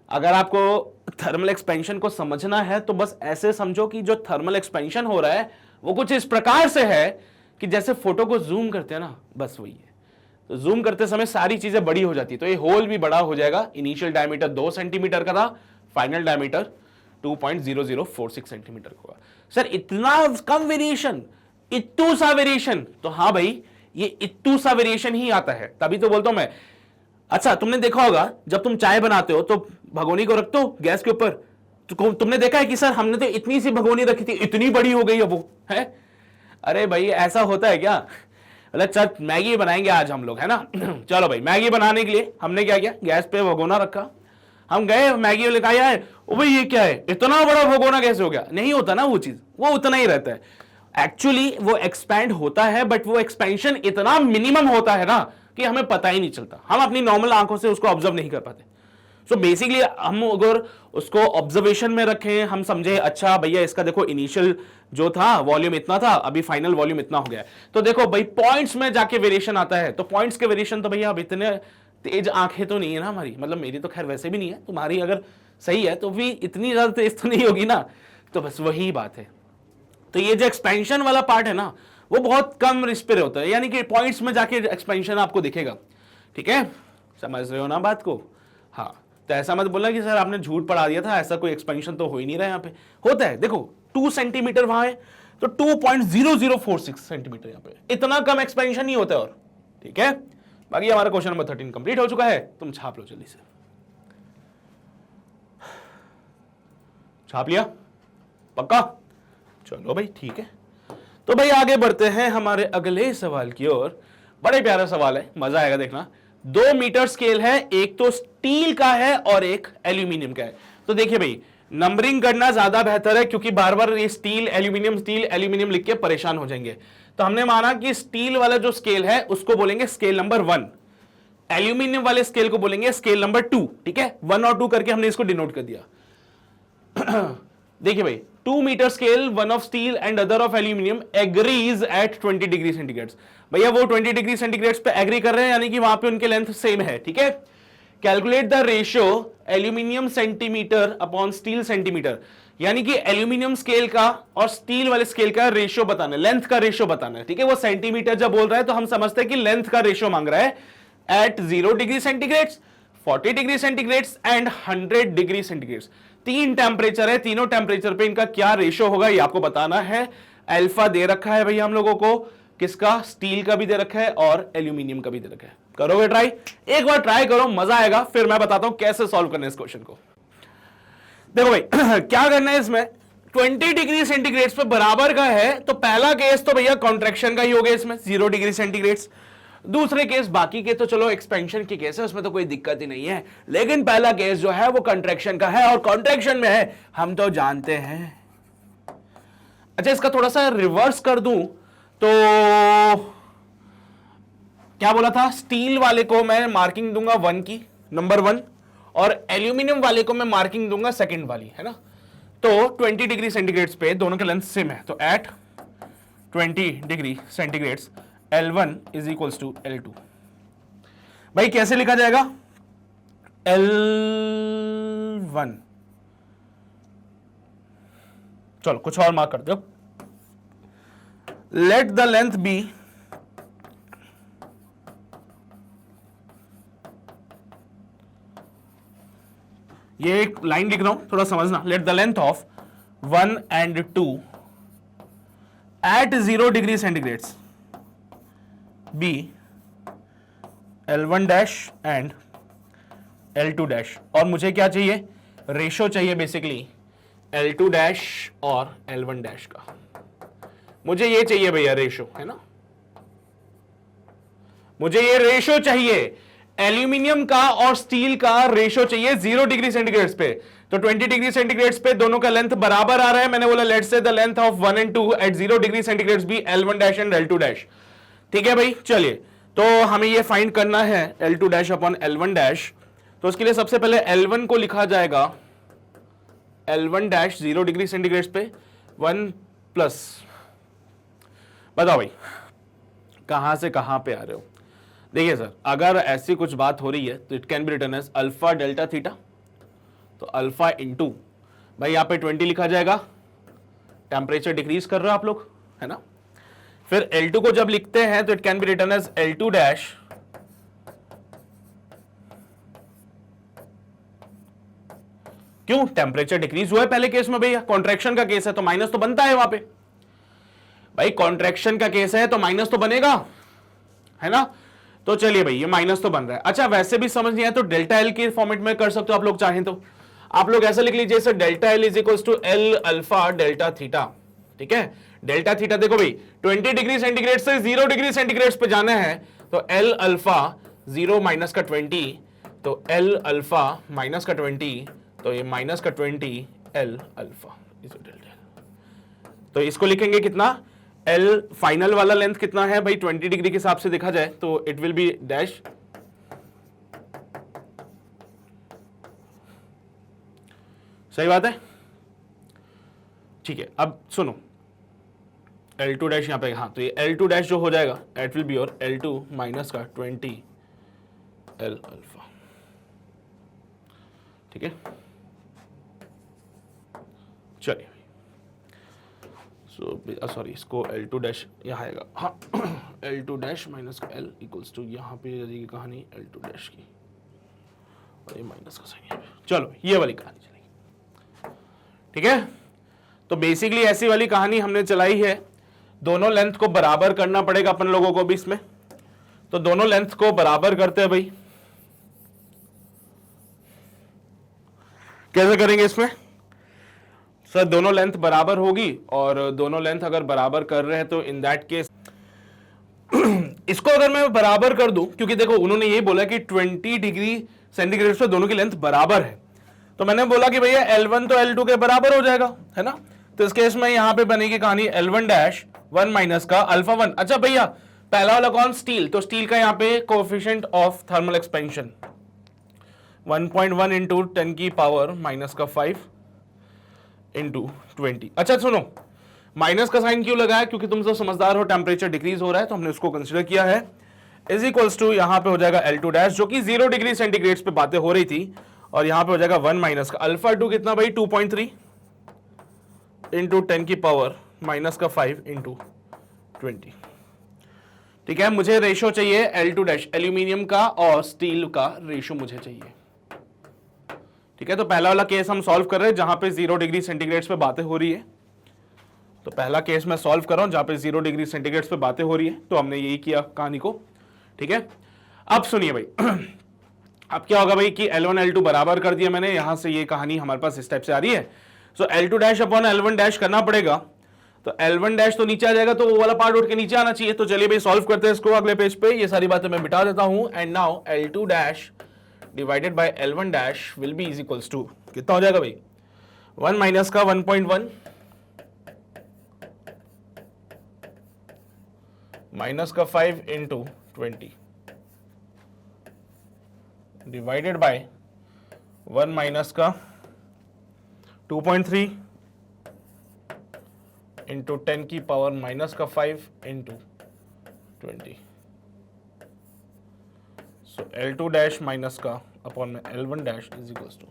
[SPEAKER 1] अगर आपको थर्मल एक्सपेंशन को समझना है तो बस ऐसे समझो कि जो थर्मल एक्सपेंशन हो रहा है वो कुछ इस प्रकार से है कि जैसे फोटो को जूम करते हैं ना, बस वही है। तो जूम करते समय सारी चीजें बड़ी हो जाती है, तो ये होल भी बड़ा हो जाएगा। इनिशियल डायमीटर 2 सेंटीमीटर का था, फाइनल डायमीटर 2.0046 सेंटीमीटर का। सर इतना कम वेरिएशन, इतू सा वेरिएशन? तो हाँ भाई, ये इतू सा वेरिएशन ही आता है, तभी तो बोलता हूं मैं। अच्छा, तुमने देखा होगा जब तुम चाय बनाते हो तो भगोनी को रखते हो गैस के ऊपर, तो तुमने देखा है कि सर हमने तो इतनी सी भगोनी रखी थी, इतनी बड़ी हो गई है वो, है? अरे भाई ऐसा होता है क्या? चल मैगी बनाएंगे आज हम लोग, है ना। चलो भाई, मैगी बनाने के लिए हमने क्या किया, गैस पे भगोना रखा, हम गए मैगी लेकर आए, ओ भाई ये क्या है, इतना बड़ा भगोना कैसे हो गया? नहीं होता ना वो चीज, वो उतना ही रहता है। एक्चुअली वो एक्सपैंड होता है, बट वो एक्सपेंशन इतना मिनिमम होता है ना कि हमें पता ही नहीं चलता, हम अपनी नॉर्मल आंखों से उसको ऑब्जर्व नहीं कर पाते। सो बेसिकली हम अगर उसको ऑब्जर्वेशन में रखें, हम समझे अच्छा भैया इसका देखो इनिशियल जो था वॉल्यूम इतना था, अभी फाइनल वॉल्यूम इतना हो गया है, तो देखो भाई पॉइंट्स में जाके वेरिएशन आता है। तो पॉइंट्स के वेरिएशन तो भैया अब इतने तेज आंखें तो नहीं है ना हमारी, मतलब मेरी तो खैर वैसे भी नहीं है, तुम्हारी अगर सही है तो भी इतनी ज्यादा तेज तो नहीं होगी ना। तो बस वही बात है। तो ये जो एक्सपेंशन वाला पार्ट है ना, वो बहुत कम रिस्पेयर होता है, यानी कि पॉइंट्स में जाके एक्सपेंशन आपको दिखेगा। ठीक है, समझ रहे हो ना बात को? हाँ, तो ऐसा मत बोलना कि सर आपने झूठ पढ़ा दिया था, ऐसा कोई एक्सपेंशन तो हो ही नहीं रहा यहाँ पे। होता है, देखो 2 सेंटीमीटर वहां है तो 2.0046 सेंटीमीटर यहाँ पे, इतना कम एक्सपेंशन नहीं होता है। और ठीक है, बाकी हमारा क्वेश्चन नंबर 13 कंप्लीट हो चुका है, तुम छाप लो जल्दी से। छाप लिया? पक्का? चलो भाई ठीक है, तो भाई आगे बढ़ते हैं हमारे अगले सवाल की ओर। बड़े प्यारा सवाल है, मजा आएगा देखना। 2 मीटर स्केल है, एक तो स्टील का है और एक एल्यूमिनियम का है। तो देखिए भाई, नंबरिंग करना ज्यादा बेहतर है, क्योंकि बार बार ये स्टील एल्यूमिनियम लिख के परेशान हो जाएंगे। तो हमने माना कि स्टील वाला जो स्केल है उसको बोलेंगे स्केल नंबर 1, एल्यूमिनियम वाले स्केल को बोलेंगे स्केल नंबर 2। ठीक है, 1 और 2 करके हमने इसको डिनोट कर दिया। देखिए भाई, 2 metre scale, one of steel and other of aluminium agrees at 20 degree centigrade. भैया वो 20 डिग्री सेंटीग्रेड पे एग्री कर रहे हैं, यानी कि वहां पे उनके लेंथ सेम है। ठीक है, calculate the ratio aluminium centimetre upon steel centimetre, यानी कि एल्यूमिनियम स्केल का और स्टील वाले स्केल का रेशियो बताना है, लेंथ का रेशियो बताना है। ठीक है, वो सेंटीमीटर जब बोल रहा है तो हम समझते हैं कि लेंथ का रेशियो मांग रहा है at 0 degree centigrade, 40 degree centigrade and 100 degree centigrade. 3 temperature है, तीनों टेम्परेचर पे इनका क्या रेशियो होगा ये आपको बताना है। अल्फा दे रखा है भैया हम लोगों को, किसका? स्टील का भी दे रखा है और एल्यूमिनियम का भी दे रखा है। करोगे ट्राई? एक बार ट्राई करो, मजा आएगा, फिर मैं बताता हूं कैसे सॉल्व करना है इस क्वेश्चन को। देखो भाई क्या करना है इसमें, 20 डिग्री सेंटीग्रेड पे बराबर का है, तो पहला केस तो भैया कॉन्ट्रैक्शन का ही हो गया इसमें, 0 डिग्री सेंटीग्रेड। दूसरे केस बाकी के तो चलो एक्सपेंशन के केस है, उसमें तो कोई दिक्कत ही नहीं है, लेकिन पहला केस जो है वो कॉन्ट्रैक्शन का है, और कॉन्ट्रैक्शन में है हम तो जानते हैं। अच्छा, इसका थोड़ा सा रिवर्स कर दूं तो क्या बोला था, स्टील वाले को मैं मार्किंग दूंगा 1 की, नंबर 1, और एल्यूमिनियम वाले को मैं मार्किंग दूंगा सेकंड वाली, है ना। तो 20 डिग्री सेंटीग्रेड पे दोनों के लेंथ सेम है, तो at 20 degree centigrade L1 is equals to L2। भाई कैसे लिखा जाएगा? L1, चलो कुछ और मार्क कर दो। लेट द लेंथ बी ये एक लाइन लिख रहा हूं, थोड़ा समझना। Let the length of 1 and 2 at 0 degree centigrade be L1 dash and L2 dash, और मुझे क्या चाहिए, रेशो चाहिए बेसिकली L2 डैश और L1 डैश का, मुझे ये चाहिए भैया रेशो, है ना, मुझे ये रेशो चाहिए, एल्यूमिनियम का और स्टील का रेशो चाहिए 0 डिग्री सेंटीग्रेड पे। तो 20 डिग्री सेंटीग्रेड पे दोनों का लेंथ बराबर आ रहा है, मैंने बोला let's say the length of 1 and 2 at 0 degree centigrade be L1 dash and L2 dash. ठीक है भाई, चलिए तो हमें ये फाइंड करना है L2 dash upon L1 dash. तो उसके लिए सबसे पहले L1 को लिखा जाएगा L1 डैश 0 डिग्री सेंटीग्रेड पे 1 प्लस, बताओ भाई कहां से कहां पे आ रहे हो। देखिए सर, अगर ऐसी कुछ बात हो रही है तो it can be written as alpha delta theta, तो अल्फा इंटू भाई यहाँ पे 20 लिखा जाएगा, टेम्परेचर डिक्रीज कर रहे हो आप लोग, है ना। फिर L2 को जब लिखते हैं तो it can be written as L2 dash क्यों, टेम्परेचर डिक्रीज हुआ है पहले केस में भैया, कॉन्ट्रैक्शन का केस है तो माइनस तो बनता है वहां पे, भाई कॉन्ट्रैक्शन का केस है तो माइनस तो बनेगा, है ना। तो चलिए भाई ये माइनस तो बन रहा है। अच्छा वैसे भी समझ नहीं आया तो डेल्टा एल के फॉर्मेट में कर सकते हो आप लोग चाहें तो, आप लोग ऐसा लिख लीजिए जैसे delta L is equals to L alpha delta theta. ठीक है, डेल्टा थीटा देखो भाई 20 डिग्री सेंटीग्रेड से 0 डिग्री सेंटीग्रेड पे जाना है तो एल अल्फा 0 माइनस का 20, तो एल अल्फा माइनस का 20, तो ये माइनस का 20 L alpha is delta L. तो इसको लिखेंगे कितना, एल फाइनल वाला लेंथ कितना है भाई 20 डिग्री के हिसाब से देखा जाए तो इट विल बी डैश, सही बात है। ठीक है, अब सुनो L2 डैश यहां पे, हाँ तो ये L2 डैश जो हो जाएगा इट विल बी और L2 माइनस का 20 एल अल्फा। ठीक है, चलिए सॉरी इसको L2 डैश यहाँ आएगा, हाँ L2 डैश माइनस का L इक्वल्स टू यहाँ पे जाएगी कहानी L2 डैश की और ये माइनस का साइन है। चलो ये वाली कहानी चलेगी। ठीक है, तो बेसिकली ऐसी वाली कहानी हमने चलाई है, दोनों लेंथ को बराबर करना पड़ेगा अपन लोगों को भी इसमें। तो दोनों लेंथ को बराबर करते हैं भाई, कैसे करेंगे इसमें सर, दोनों लेंथ बराबर होगी और दोनों लेंथ अगर बराबर कर रहे हैं तो इन दैट केस इसको अगर मैं बराबर कर दूं, क्योंकि देखो उन्होंने ये बोला कि 20 डिग्री सेंटीग्रेड से दोनों की लेंथ बराबर है, तो मैंने बोला कि भैया L1 तो L2 के बराबर हो जाएगा, है ना। तो इस केस में यहां पे बनेगी कहानी L1 डैश 1 माइनस का अल्फा 1। अच्छा भैया पहला वाला कौन, स्टील, तो स्टील का यहां पे coefficient of thermal expansion 1.1 into 10 की पावर माइनस का 5 इंटू 20। अच्छा सुनो, माइनस का साइन क्यों लगाया, क्योंकि तुम सब समझदार हो, टेम्परेचर डिक्रीज हो रहा है तो हमने उसको कंसीडर किया है, इज इक्वल्स टू यहां पे हो जाएगा L2 डैश जो कि 0 डिग्री सेंटीग्रेड पे बातें हो रही थी, और यहां पे हो जाएगा 1 माइनस का अल्फा 2 कितना भाई 2.3 इंटू 10 की पावर माइनस का 5 इंटू 20। ठीक है, मुझे रेशो चाहिए L2 डैश, एल्यूमिनियम का और स्टील का रेशो मुझे चाहिए। ठीक है, तो पहला वाला केस हम सॉल्व कर रहे हैं जहां पे 0 डिग्री सेंटीग्रेड पे बातें हो रही है, तो पहला केस मैं सॉल्व कर रहा हूं जहां पे 0 डिग्री सेंटीग्रेड पे बातें हो रही है, तो हमने यही किया कहानी को। ठीक है, अब सुनिए भाई अब क्या होगा भाई कि L1 L2 बराबर कर दिया मैंने, यहां से ये कहानी हमारे पास इस टाइप से आ रही है। सो L2 dash upon L1 dash करना पड़ेगा, तो L1 डैश तो नीचे आ जाएगा, तो वो वाला पार्ट उठ के नीचे आना चाहिए। तो चलिए भाई सॉल्व करते हैं इसको अगले पेज पे, ये सारी बातें मैं बिठा देता हूं। And now L2 dash divided by L1 dash will be is equals to कितना हो जाएगा भाई 1 माइनस का 1.1 माइनस का 5 इंटू 20 डिवाइडेड बाय 1 माइनस का 2.3 इंटू 10 की पावर माइनस का 5 into 20। So L2 dash minus का अपॉन में L1 dash is equals to,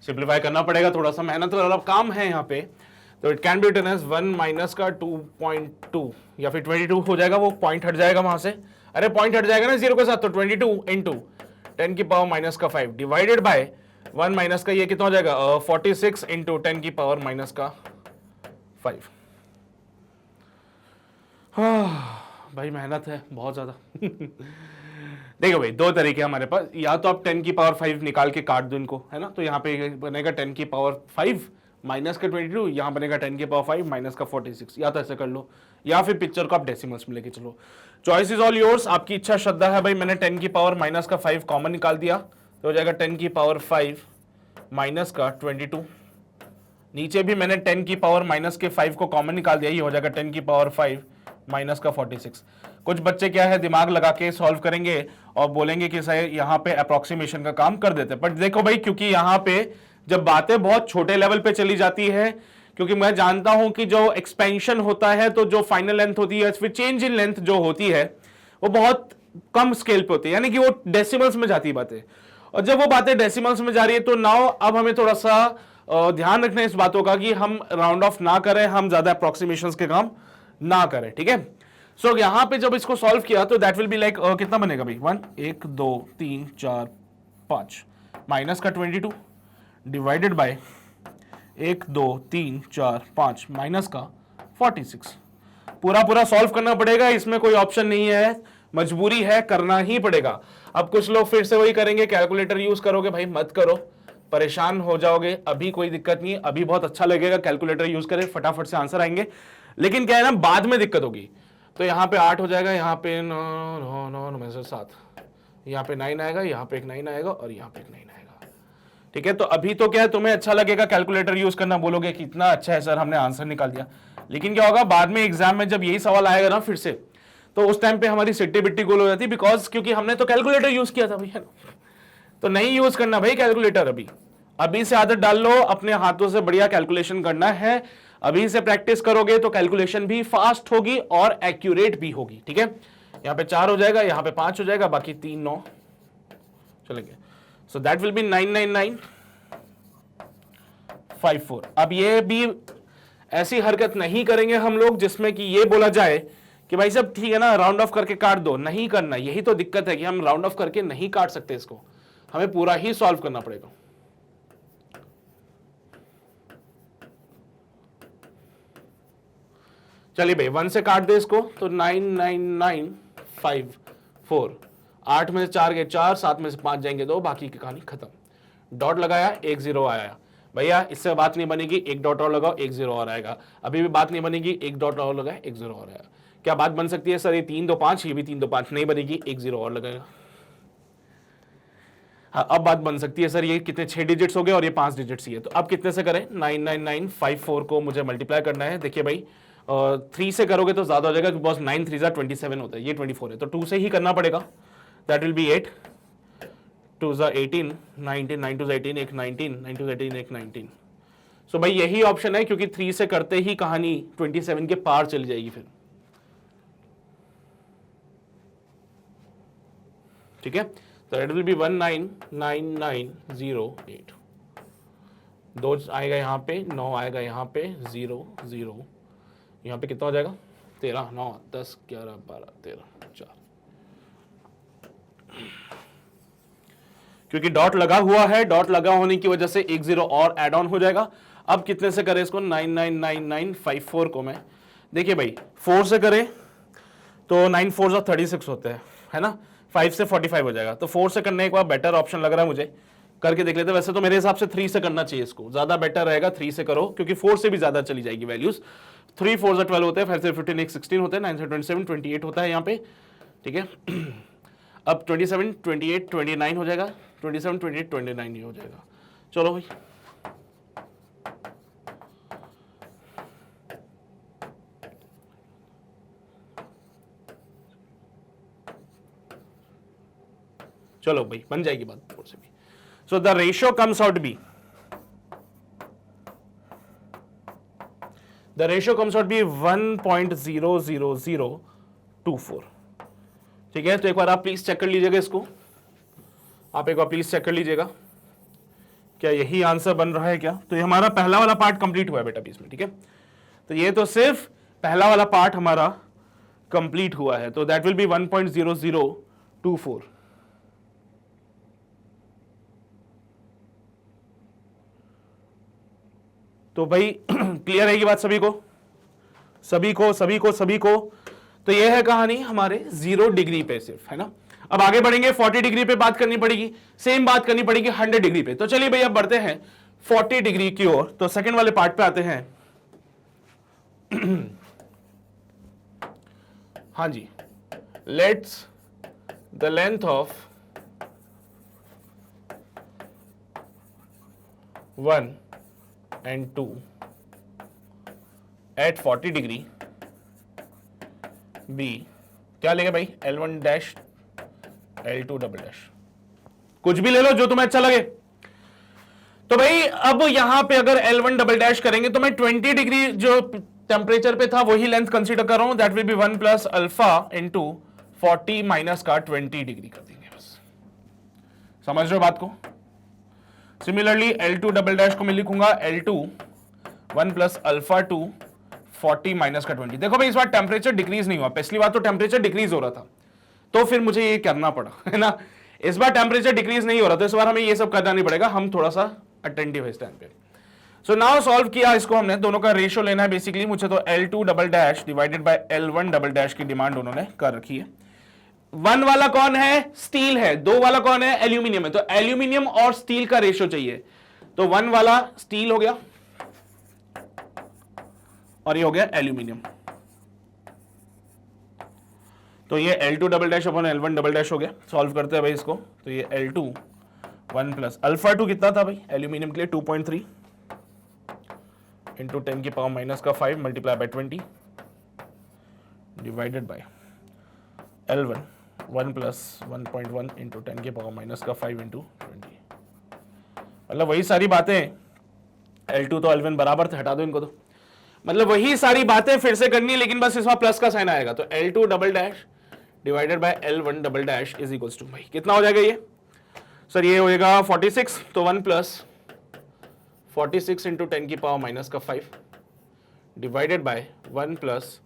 [SPEAKER 1] simplify करना पड़ेगा, थोड़ा सा मेहनत वाला काम है यहाँ पे, तो it can be written as 1 minus का 2.2 या फिर 22 हो जाएगा, वो पॉइंट हट जाएगा वहां से, अरे पॉइंट हट जाएगा ना जीरो के साथ, तो 22 इंटू 10 की पावर माइनस का 5 डिवाइडेड बाय 1 माइनस का ये कितना हो जाएगा 46 इंटू 10 की पावर माइनस का 5। भाई मेहनत है बहुत ज्यादा देखो भाई दो तरीके हमारे पास, या तो आप 10 की पावर 5 निकाल के काट दो इनको, है ना, तो यहाँ पे बनेगा 10 की पावर 5 माइनस का 22, यहाँ बनेगा 10 की पावर 5 माइनस का 46, या तो ऐसे कर लो, या फिर पिक्चर को आप डेसिमल्स में लेके चलो। चॉइस इज ऑल योर्स, आपकी इच्छा श्रद्धा है भाई। मैंने 10 की पावर माइनस का 5 कॉमन निकाल दिया तो हो जाएगा 10 की पावर 5 माइनस का 22। नीचे भी मैंने 10 की पावर माइनस के 5 को कॉमन निकाल दिया, ये हो जाएगा 10 की पावर 5 माइनस का 46। कुछ बच्चे क्या है दिमाग लगा के सॉल्व करेंगे और बोलेंगे कि सर यहाँ पे अप्रोक्सीमेशन का काम कर देते हैं, बट देखो भाई क्योंकि यहाँ पे जब बातें बहुत छोटे लेवल पे चली जाती है, क्योंकि मैं जानता हूं कि जो एक्सपेंशन होता है तो जो फाइनल लेंथ होती है फिर चेंज इन लेंथ जो होती है वो बहुत कम स्केल पे होती है, यानी कि वो डेसिमल्स में जाती है बातें, और जब वो बातें डेसिमल्स में जा रही है तो नाउ अब हमें थोड़ा सा ध्यान रखना है इस बातों का कि हम राउंड ऑफ ना करें, हम ज्यादा अप्रोक्सीमेशंस के काम ना करें, ठीक है। सो यहां पे जब इसको सॉल्व किया तो दैट विल बी लाइक कितना बनेगा भाई 1 2 3 4 5 माइनस का 22 डिवाइडेड बाय 1 2 3 4 5 माइनस का 46। पूरा सॉल्व करना पड़ेगा, इसमें कोई ऑप्शन नहीं है, मजबूरी है, करना ही पड़ेगा। अब कुछ लोग फिर से वही करेंगे, कैलकुलेटर यूज करोगे, भाई मत करो, परेशान हो जाओगे। अभी कोई दिक्कत नहीं है, अभी बहुत अच्छा लगेगा, कैलकुलेटर यूज करें, फटाफट से आंसर आएंगे, लेकिन क्या है ना बाद में दिक्कत होगी। तो यहाँ पे 8 हो जाएगा, यहाँ पे 9 में से 7, यहाँ पे 9 आएगा, यहाँ पे एक 9 आएगा और यहाँ पे एक 9 आएगा, ठीक है। तो अभी तो क्या है तुम्हें अच्छा लगेगा कैलकुलेटर यूज करना, बोलोगे कितना अच्छा है सर हमने आंसर निकाल दिया, लेकिन क्या होगा बाद में एग्जाम में जब यही सवाल आएगा ना फिर से, तो उस टाइम पे हमारी सिट्टी बिट्टी गोल हो जाती है, बिकॉज क्योंकि हमने तो कैलकुलेटर यूज किया था भैया। तो नहीं यूज करना भाई कैलकुलेटर, अभी से आदत डाल लो, अपने हाथों से बढ़िया कैलकुलेशन करना है। अभी से प्रैक्टिस करोगे तो कैलकुलेशन भी फास्ट होगी और एक्यूरेट भी होगी, ठीक है। यहाँ पे 4 हो जाएगा, यहाँ पे 5 हो जाएगा, बाकी 3 9 चलेंगे। So that will B 99954। अब ये भी ऐसी हरकत नहीं करेंगे हम लोग जिसमें कि ये बोला जाए कि भाई साहब ठीक है ना राउंड ऑफ करके काट दो, नहीं करना। यही तो दिक्कत है कि हम राउंड ऑफ करके नहीं काट सकते, इसको हमें पूरा ही सॉल्व करना पड़ेगा। चलिए भाई 1 से काट दे इसको, तो 99954, 8 में से 4 गए 4, 7 में से 5 जाएंगे 2, बाकी की कहानी खत्म। डॉट लगाया 1 0 आया, भैया इससे बात नहीं बनेगी, एक डॉट और लगाओ 1 0 और आएगा। अभी भी बात नहीं बनेगी, एक डॉट और लगाया 1 0 और आएगा। क्या बात बन सकती है सर ये 3 2 5, ये भी 3 2 5 नहीं बनेगी, 1 0 और लगाएगा। हाँ अब बात बन सकती है सर ये कितने 6 डिजिट्स हो गए और ये 5 डिजिट्स ही है, तो अब कितने से करें 99954 को मुझे मल्टीप्लाई करना है। देखिए भाई 3 से करोगे तो ज्यादा हो जाएगा, बिकॉज 9 3 27 होता है, ये 24 है, तो 2 से ही करना पड़ेगा। दैट विल बी 8 2 18 19 9 2 18 एक 19 9 2 18 एक 19। सो भाई यही ऑप्शन है, क्योंकि 3 से करते ही कहानी 27 के पार चली जाएगी फिर, ठीक है। तो दैट विल बी 199908। 2 आएगा यहाँ पे, 9 आएगा यहाँ पे, 0 0, यहाँ पे कितना हो जाएगा 13 9 10 11 12 13 4, क्योंकि डॉट लगा हुआ है, डॉट लगा होने की वजह से 1 0 और एड ऑन हो जाएगा। अब कितने से करें इसको 99954 को मैं, देखिए भाई 4 से करें तो 9 4 36 होते हैं, है ना, 5 से 45 हो जाएगा। तो 4 से करने एक बार बेटर ऑप्शन लग रहा है मुझे, करके देख लेते हैं। वैसे तो मेरे हिसाब से 3 से करना चाहिए, इसको ज्यादा बेटर रहेगा 3 से करो, क्योंकि 4 से भी ज्यादा चली जाएगी वैल्यूज। 3 4 से 12 होते हैं, 5 से 15 एक 16 होते हैं, 9 से 27 28 होता है यहाँ पे, ठीक है। अब 27 28 29 हो जाएगा, 27 28 29 ही हो जाएगा। चलो भाई चलो भाई बन जाएगी बात 4 से भी। So the ratio comes out be, the ratio comes out be 1.00024, ठीक है। तो एक बार आप प्लीज चेक कर लीजिएगा इसको, आप एक बार प्लीज चेक कर लीजिएगा क्या यही आंसर बन रहा है क्या। तो ये हमारा पहला वाला पार्ट कंप्लीट हुआ है बेटा इसमें, ठीक है। तो ये तो सिर्फ पहला वाला पार्ट हमारा कंप्लीट हुआ है, तो दैट विल बी 1.0024। तो भाई क्लियर है ये बात सभी को, सभी को सभी को सभी को। तो ये है कहानी हमारे 0 डिग्री पे सिर्फ, है ना। अब आगे बढ़ेंगे, 40 डिग्री पे बात करनी पड़ेगी, सेम बात करनी पड़ेगी 100 डिग्री पे। तो चलिए भैया बढ़ते हैं 40 डिग्री की ओर। तो सेकंड वाले पार्ट पे आते हैं। हाँ जी, let's the length of 1 and 2 at 40 degree B, क्या लेंगे भाई, L1 dash L2 double dash, कुछ भी ले लो जो तुम्हें अच्छा लगे। तो भाई अब यहां पे अगर L1 डबल डैश करेंगे तो मैं 20 डिग्री जो टेम्परेचर पे था वही लेंथ कंसीडर कर रहा हूं, that will B 1 plus alpha into 40 minus का 20 डिग्री कर देंगे बस। समझ रहे हो बात को? सिमिलरली L2 डबल डैश को मैं लिखूंगा L2 1 प्लस अल्फा 2 40 माइनस का 20। देखो भाई इस बार टेम्परेचर डिक्रीज नहीं हुआ, पिछली बार तो टेम्परेचर डिक्रीज हो रहा था तो फिर मुझे ये करना पड़ा, है ना। इस बार टेम्परेचर डिक्रीज नहीं हो रहा तो इस बार हमें ये सब करना नहीं पड़ेगा, हम थोड़ा सा अटेंटिव है इस टाइम पे। सो नाउ सॉल्व किया इसको हमने, दोनों का रेशियो लेना है बेसिकली मुझे। तो L2 double dash divided by L1 double dash की डिमांड उन्होंने कर रखी है। 1 वाला कौन है, स्टील है, 2 वाला कौन है, एल्यूमिनियम है। तो एल्यूमिनियम और स्टील का रेशियो चाहिए, तो 1 वाला स्टील हो गया और ये हो गया एल्यूमिनियम। तो ये L2 डबल डैश अपन L1 डबल डैश हो गया। सॉल्व करते हैं भाई इसको। तो ये L2 1 प्लस अल्फा 2 कितना था भाई एल्यूमिनियम के लिए, 2.3 इंटू 10 की पावर माइनस का 5 multiply by 20 divided by L1 1 plus 1.1 into 10 की पावर माइनस का 5 इंटू 20। मतलब वही सारी बातें, L2 तो L1 बराबर थे, हटा दो इनको। तो मतलब वही सारी बातें फिर से करनी है, लेकिन बस इसमें प्लस का साइन आएगा। तो L2 double dash divided by L1 double dash is equals to, भाई कितना हो जाएगा ये सर, ये होएगा 46। तो 1 प्लस 46 इंटू 10 की पावर माइनस का 5 डिवाइडेड बाय 1 प्लस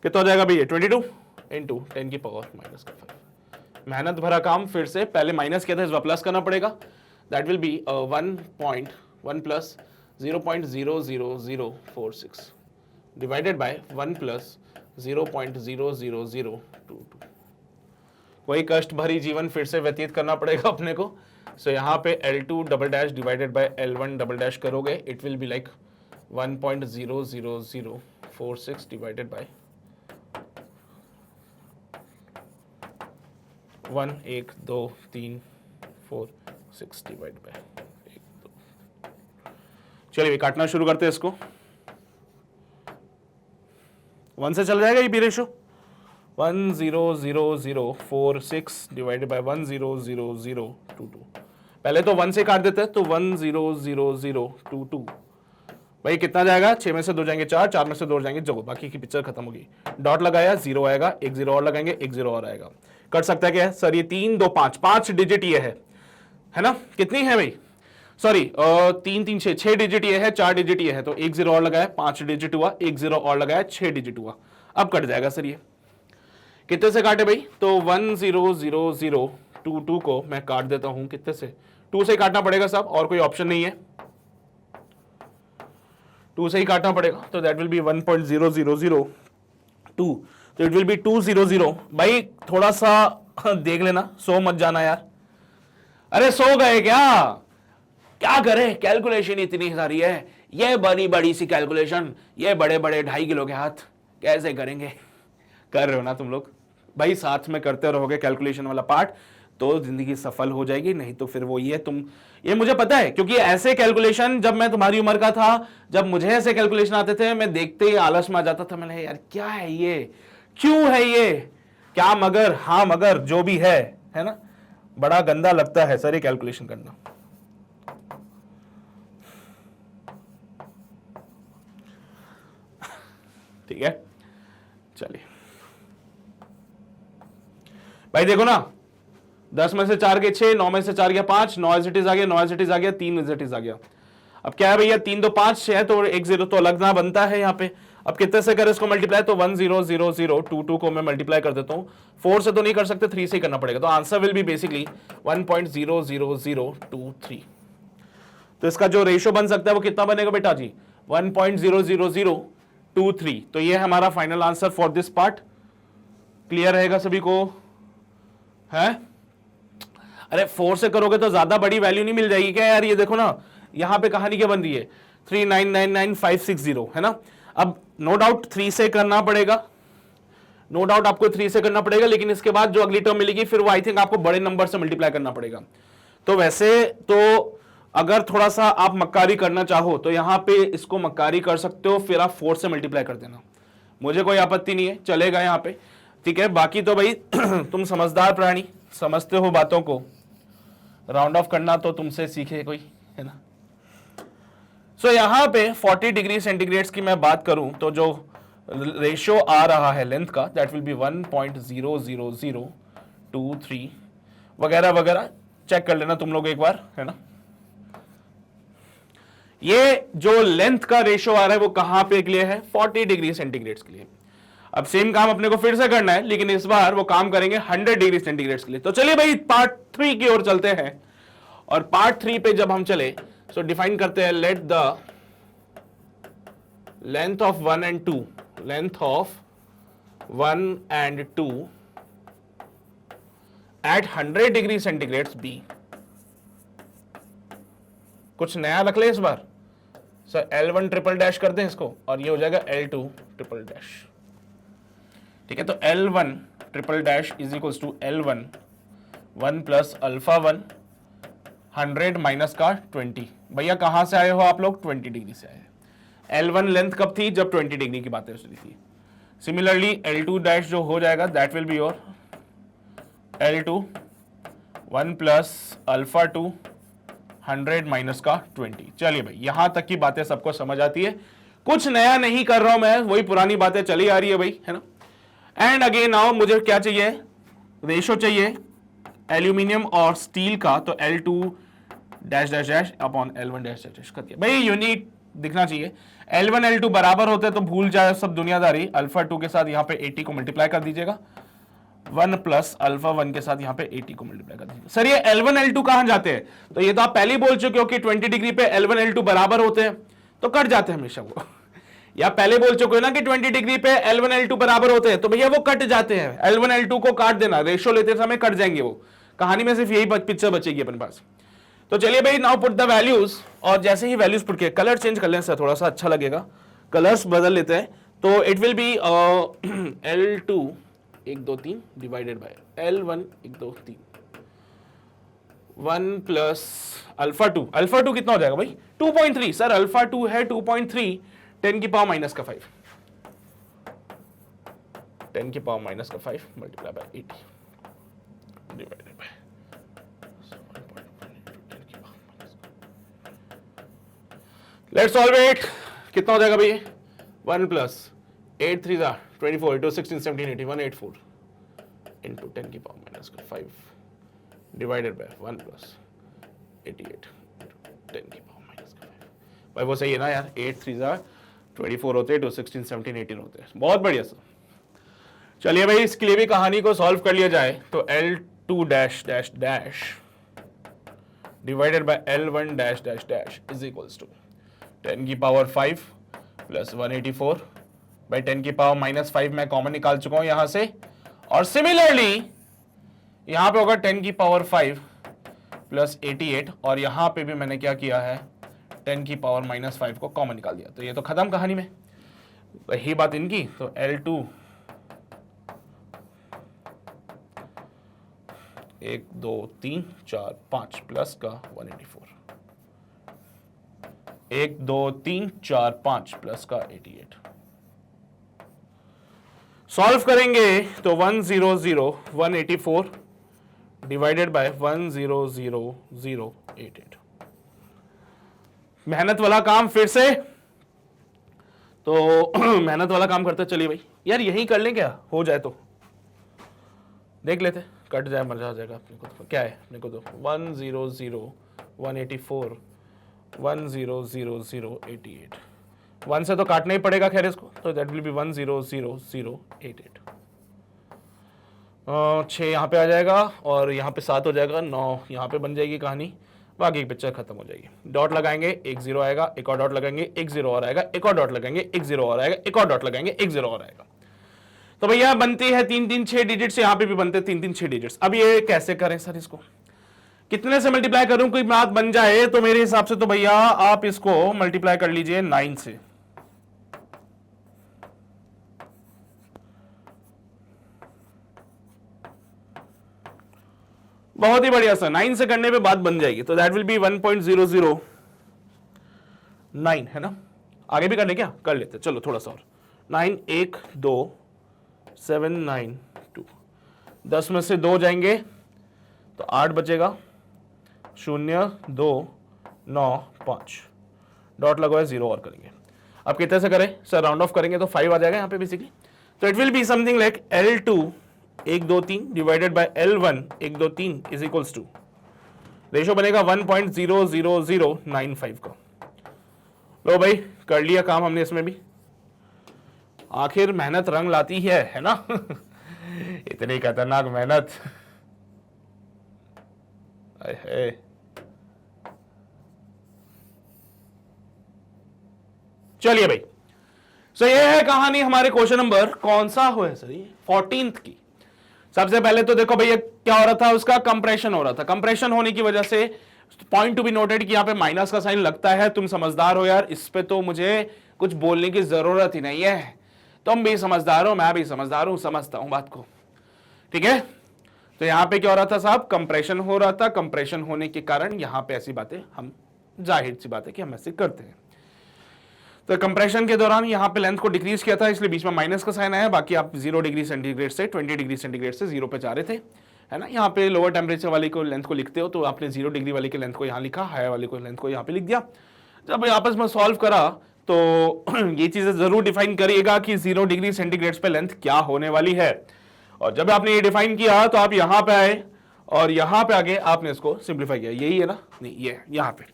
[SPEAKER 1] कितना हो जाएगा भैया 22 इंटू 10 की पावर माइनस का 5। मेहनत भरा काम, फिर से पहले माइनस किया था, इस बार प्लस करना पड़ेगा। That will B 1 plus 0.00046 divided by 1 plus 0.00022। कोई कष्ट भरी जीवन फिर से व्यतीत करना पड़ेगा अपने को। सो यहाँ पे L2 double dash divided by L1 double dash करोगे, it will be like 1.00046 divided by 1 1 2 3 4 6 divide by 1 2। चलिए काटना शुरू करते हैं इसको। 1 से चल जाएगा ये बी रेशो, 1.00046 डिवाइडेड बाय 1.00022। पहले तो 1 से काट देते हैं, तो 1.00022। भाई कितना जाएगा, 6 में से 2 जाएंगे 4, 4 में से 2 जाएंगे जो, बाकी की पिक्चर खत्म होगी। डॉट लगाया 0 आएगा, एक 0 और लगाएंगे, एक 0 और आएगा। कर सकता है क्या सर, ये 3 2 5 5 डिजिट ये है ना, कितनी है भाई, सॉरी 3 3 6 6 डिजिट ये है, 4 डिजिट ये है। तो एक 0 और लगाया 5 डिजिट हुआ, एक 0 और लगाया 6 डिजिट हुआ। अब कट जाएगा सर ये कितने से काटे भाई, तो 1.00022 को मैं काट देता हूं कितने से, 2 से काटना पड़ेगा साहब, और कोई ऑप्शन नहीं है, 2 से ही काटना पड़ेगा। तो दैट विल बी 1.0002। तो इट विल बी 200। भाई थोड़ा सा देख लेना, सो मत जाना यार। अरे सो गए क्या करें, कैलकुलेशन इतनी सारी है, ये बड़ी बड़ी सी कैलकुलेशन, ये बड़े बड़े 2.5 किलो के हाथ कैसे करेंगे। कर रहे हो ना तुम लोग भाई, साथ में करते रहोगे कैलकुलेशन वाला पार्ट तो जिंदगी सफल हो जाएगी, नहीं तो फिर वो ये तुम, ये मुझे पता है क्योंकि ऐसे कैलकुलेशन जब मैं तुम्हारी उम्र का था, जब मुझे ऐसे कैलकुलेशन आते थे, मैं देखते ही आलस में आ जाता था। मैंने यार क्या है ये, क्यों है ये, क्या मगर, हाँ मगर जो भी है ना, बड़ा गंदा लगता है सर ये कैलकुलेशन करना। ठीक है चलिए भाई, देखो ना 10 में से 4 गए 6, 9 में से 4 गया 5, 9 एज इट इज आ गया, 9 एज इट इज आ गया, 3 एज इट इज आ गया। अब क्या है भैया, 3 2 5 6 है, तो एक 0 तो अलग ना बनता है यहाँ पे। अब कितने से कर इसको मल्टीप्लाई, तो 1.00022 को मैं मल्टीप्लाई कर देता हूँ, 4 से तो नहीं कर सकते, 3 से ही करना पड़ेगा। तो आंसर विल बी बेसिकली 1.00023। तो इसका जो रेशियो बन सकता है वो कितना बनेगा बेटा जी, 1.00023। तो ये है हमारा final answer for this part. Clear रहेगा सभी को, है अरे 4 से करोगे तो ज्यादा बड़ी वैल्यू नहीं मिल जाएगी क्या यार? ये देखो ना, यहां पे कहानी क्या बन रही है, 3999560 है ना। अब नो डाउट 3 से करना पड़ेगा, नो डाउट आपको 3 से करना पड़ेगा, लेकिन इसके बाद जो अगली टर्म मिलेगी फिर वो आई थिंक आपको बड़े नंबर से मल्टीप्लाई करना पड़ेगा। तो वैसे तो अगर थोड़ा सा आप मक्कारी करना चाहो तो यहां पे इसको मक्कारी कर सकते हो, फिर आप 4 से मल्टीप्लाई कर देना, मुझे कोई आपत्ति नहीं है, चलेगा यहाँ पे, ठीक है। बाकी तो भाई तुम समझदार प्राणी, समझते हो बातों को, राउंड ऑफ करना तो तुमसे सीखे कोई, है ना। सो यहां पे 40 डिग्री सेंटीग्रेड्स की मैं बात करूं तो जो रेशियो आ रहा है लेंथ का, दैट विल बी 1.00023 वगैरह वगैरह, चेक कर लेना तुम लोग एक बार, है ना। ये जो लेंथ का रेशियो आ रहा है वो कहां पे के लिए है, 40 डिग्री सेंटीग्रेड्स के लिए। अब सेम काम अपने को फिर से करना है, लेकिन इस बार वो काम करेंगे 100 डिग्री सेंटीग्रेड्स के लिए। तो चलिए भाई पार्ट 3 की ओर चलते हैं, और पार्ट 3 पे जब हम चले सो डिफाइन करते हैं, let the length of 1 and 2, length of 1 and 2 at 100 degree centigrades be. कुछ नया रख ले इस बार सर, L1 ट्रिपल डैश कर दें इसको, और ये हो जाएगा L2 ट्रिपल डैश, ठीक है। तो L1 triple dash is equals to L1 1 plus alpha 1 100 minus का 20। भैया कहां से आए हो आप लोग, 20 डिग्री से आए। L1 लेंथ कब थी, जब 20 डिग्री की बातें चली थी। सिमिलरली L2 डैश जो हो जाएगा that will be your L2 1 plus alpha 2 100 minus का 20। चलिए भाई यहां तक की बातें सबको समझ आती है, कुछ नया नहीं कर रहा हूं मैं, वही पुरानी बातें चली आ रही है भाई, है ना। एंड अगेन नाउ मुझे क्या चाहिए, रेशो चाहिए एल्यूमिनियम और स्टील का, तो L2 dash dash dash upon L1 dash dash कर दिया भाई, यूनिट दिखना चाहिए। L1 L2 बराबर होते तो भूल जाए सब दुनियादारी, अल्फा 2 के साथ यहाँ पे 80 को मल्टीप्लाई कर दीजिएगा, 1 प्लस अल्फा 1 के साथ यहाँ पे 80 को मल्टीप्लाई कर दीजिएगा। सर ये L1 L2 कहां जाते हैं, तो ये तो आप पहले ही बोल चुके हो कि 20 डिग्री पे L1 L2 बराबर होते हैं, तो कट जाते हैं हमेशा वो या पहले बोल चुके हो ना कि 20 डिग्री पे L1 L2 बराबर होते हैं, तो भैया वो कट जाते हैं, L1 L2 को काट देना, रेशियो लेते समय कट जाएंगे वो, कहानी में सिर्फ यही पिक्चर बचेगी अपने पास। तो चलिए भाई नाउ पुट द वैल्यूज, और जैसे ही वैल्यूज पुट के कलर चेंज कर लेने से थोड़ा सा अच्छा लगेगा, कलर्स बदल लेते हैं। तो it will B L2 1 2 3 divided by L1 1 2 3 1 plus alpha 2, alpha 2 कितना हो जाएगा भाई 2.3, सर अल्फा 2 है 2.3, 10 की पावर माइनस का 5, 10 की पावर माइनस का 5 multiply by 80 divided by, let's solve it. कितना हो जाएगा भाई 1 प्लस 8 3 24 8 16 17 18 184 इंटू 10 की पावर माइनस का 5 डिवाइडेड बाय 1 प्लस 88 10 की पावर माइनस का 5। भाई वो सही है ना यार, 8 3 24 होते हैं, 2 16 17 18 होते हैं, बहुत बढ़िया सर। चलिए भाई इसके लिए भी कहानी को सॉल्व कर लिया जाए, तो L2 dash dash dash divided by L1 dash dash dash is equals to 10 की पावर 5 प्लस 184 बाई 10 की पावर माइनस 5 मैं कॉमन निकाल चुका हूं यहां से, और सिमिलरली यहां पे होगा 10 की पावर 5 प्लस 88, और यहां पे भी मैंने क्या किया है 10 की पावर माइनस 5 को कॉमन निकाल दिया, तो ये तो खत्म कहानी में, वही बात इनकी। तो L2 1 2 3 4 5 प्लस का 184, 1 2 3 4 5 प्लस का 88, सॉल्व करेंगे तो 100 184 डिवाइडेड बाय 100 मेहनत वाला काम फिर से, तो मेहनत वाला काम करते चलिए भाई यार, यही कर लें क्या, हो जाए तो देख लेते, कट जाए मजा आ जाएगा अपने को, तो क्या है अपने को, तो 100 184 100 1 से तो काटना ही पड़ेगा खैर इसको, तो दैट विल बी 100 6 यहाँ पे आ जाएगा, और यहाँ पे 7 हो जाएगा, 9 यहाँ पे बन जाएगी कहानी, बाकी की पिक्चर खत्म हो जाएगी। डॉट लगाएंगे 1 0 आएगा, एक और डॉट लगाएंगे 1 0 और आएगा, एक और डॉट लगाएंगे 1 0 और आएगा, एक और डॉट लगाएंगे 1 0 और आएगा। तो भैया बनती है 3 3 6 डिजिट्स, यहाँ पे भी बनते हैं 3 3 6 डिजिट्स। अब ये कैसे करें सर इसको, कितने से मल्टीप्लाई करूं कोई बात बन जाए, तो मेरे हिसाब से तो भैया आप इसको मल्टीप्लाई कर लीजिए 9 से। बहुत ही बढ़िया सर, 9 से करने पे बात बन जाएगी, तो दैट विल बी 1.009 है ना। आगे भी करने क्या कर लेते, चलो थोड़ा सा और। 9 1 2 7 9 2, 10 में से 2 जाएंगे तो 8 बचेगा, 0 2 9 5, डॉट लगवाए 0 और करेंगे। अब कितने से करें सर, राउंड ऑफ करेंगे तो 5 आ जाएगा यहाँ पे बेसिकली। तो it will be something like L2 1 2 3 divided by L1 1 2 3 is equals to, ratio बनेगा 1.00095 का। लो भाई कर लिया काम हमने इसमें भी, आखिर मेहनत रंग लाती है ना। इतनी खतरनाक मेहनत, चलिए भाई। सो ये है कहानी हमारे क्वेश्चन नंबर कौन सा हो है सर, ये 14th की। सबसे पहले तो देखो भैया क्या हो रहा था, उसका कंप्रेशन हो रहा था। कंप्रेशन होने की वजह से पॉइंट टू बी नोटेड कि यहां पे माइनस का साइन लगता है। तुम समझदार हो यार, इस पे तो मुझे कुछ बोलने की जरूरत ही नहीं है। तुम भी समझदार हो, मैं भी समझदार हूं, समझता हूं बात को, ठीक है। तो यहां पे क्या हो रहा था साहब, कंप्रेशन हो रहा था। कंप्रेशन होने के कारण यहां पे ऐसी बातें हम, जाहिर सी बात है कि हम ऐसे करते हैं। तो कंप्रेशन के दौरान यहां पे लेंथ को डिक्रीज किया था, इसलिए बीच में माइनस का साइन आया। बाकी आप 0 डिग्री सेंटीग्रेड से 20 डिग्री सेंटीग्रेड से 0 पे जा रहे थे, है ना। यहाँ पे लोअर टेम्परेचर वाली को लेंथ को लिखते हो तो आपने 0 डिग्री वाली के लेंथ को यहाँ लिखा, हायर वाली को लेंथ को यहाँ पे लिख दिया। जब आपस में सॉल्व करा तो ये चीजें जरूर डिफाइन करिएगा कि 0 डिग्री सेंटीग्रेड पे लेंथ क्या होने वाली है। और जब आपने ये डिफाइन किया तो आप यहाँ पे आए और यहाँ पे आगे आपने इसको सिंप्लीफाई किया, यही है ना, नहीं ये यहाँ पे,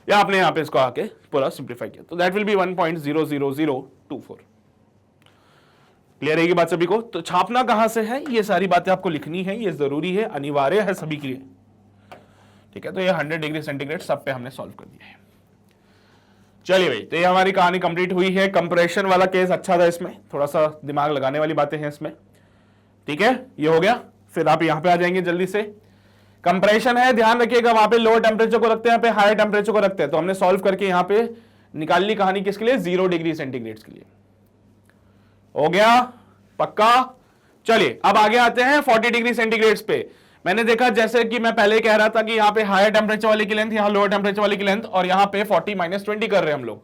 [SPEAKER 1] या आपने यहाँ पे इसको आके पूरा सिंप्लीफाई किया, तो दैट विल बी 1.00024। क्लियर है ये बात सभी को। तो छापना कहां से है, ये सारी बातें आपको लिखनी है, ये जरूरी है, अनिवार्य है सभी के लिए, ठीक है। तो ये 100 डिग्री सेंटीग्रेड सब पे हमने सॉल्व कर दिया है। चलिए भाई, तो ये हमारी कहानी कंप्लीट हुई है। कंप्रेशन वाला केस अच्छा था, इसमें थोड़ा सा दिमाग लगाने वाली बातें हैं इसमें, ठीक है। ये हो गया, फिर आप यहां पे आ जाएंगे जल्दी से। कंप्रेशन है, ध्यान रखिएगा, वहां पे लोअर टेम्परेचर को रखते हैं, यहाँ पे हायर टेम्परेचर को रखते हैं। तो हमने सॉल्व करके यहाँ पे निकाल ली कहानी किसके लिए, 0 डिग्री सेंटीग्रेड के लिए। हो गया पक्का। चलिए अब आगे आते हैं 40 डिग्री सेंटीग्रेड पे। मैंने देखा जैसे कि मैं पहले कह रहा था कि यहाँ पे हायर टेम्परेचर वाले की लेंथ, यहाँ लोअर टेम्परेचर वाले की लेंथ, और यहाँ पे 40 - 20 कर रहे हैं हम लोग,